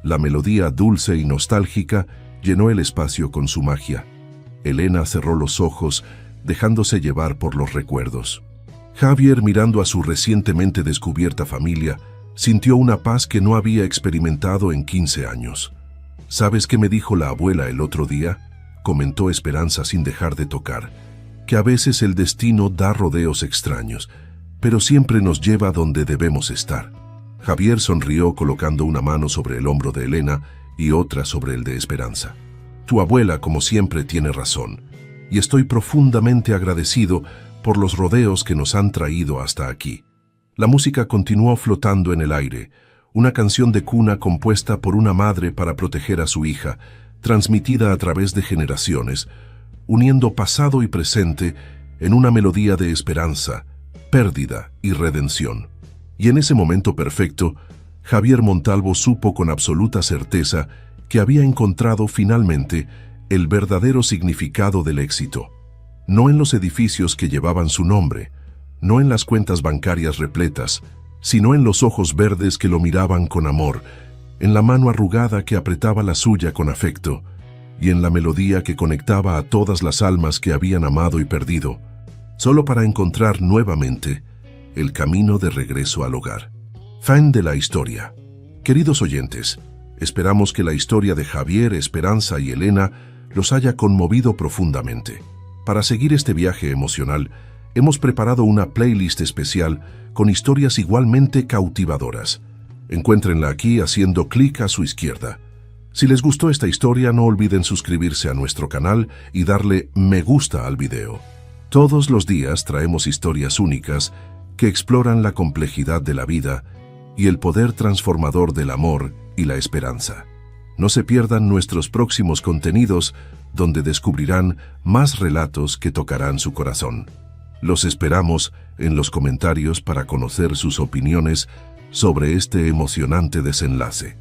La melodía dulce y nostálgica llenó el espacio con su magia. Elena cerró los ojos, dejándose llevar por los recuerdos. Javier, mirando a su recientemente descubierta familia, sintió una paz que no había experimentado en 15 años. «¿Sabes qué me dijo la abuela el otro día?», comentó Esperanza sin dejar de tocar. «Que a veces el destino da rodeos extraños, pero siempre nos lleva donde debemos estar». Javier sonrió colocando una mano sobre el hombro de Elena y otra sobre el de Esperanza. «Tu abuela, como siempre, tiene razón, y estoy profundamente agradecido por los rodeos que nos han traído hasta aquí». La música continuó flotando en el aire, una canción de cuna compuesta por una madre para proteger a su hija, transmitida a través de generaciones, uniendo pasado y presente en una melodía de esperanza, pérdida y redención. Y en ese momento perfecto, Javier Montalvo supo con absoluta certeza que había encontrado finalmente el verdadero significado del éxito. No en los edificios que llevaban su nombre, no en las cuentas bancarias repletas, sino en los ojos verdes que lo miraban con amor, en la mano arrugada que apretaba la suya con afecto, y en la melodía que conectaba a todas las almas que habían amado y perdido, solo para encontrar nuevamente el camino de regreso al hogar. Fin de la historia. Queridos oyentes, esperamos que la historia de Javier, Esperanza y Elena los haya conmovido profundamente. Para seguir este viaje emocional, hemos preparado una playlist especial con historias igualmente cautivadoras. Encuéntrenla aquí haciendo clic a su izquierda. Si les gustó esta historia, no olviden suscribirse a nuestro canal y darle me gusta al video. Todos los días traemos historias únicas que exploran la complejidad de la vida y el poder transformador del amor y la esperanza. No se pierdan nuestros próximos contenidos, donde descubrirán más relatos que tocarán su corazón. Los esperamos en los comentarios para conocer sus opiniones sobre este emocionante desenlace.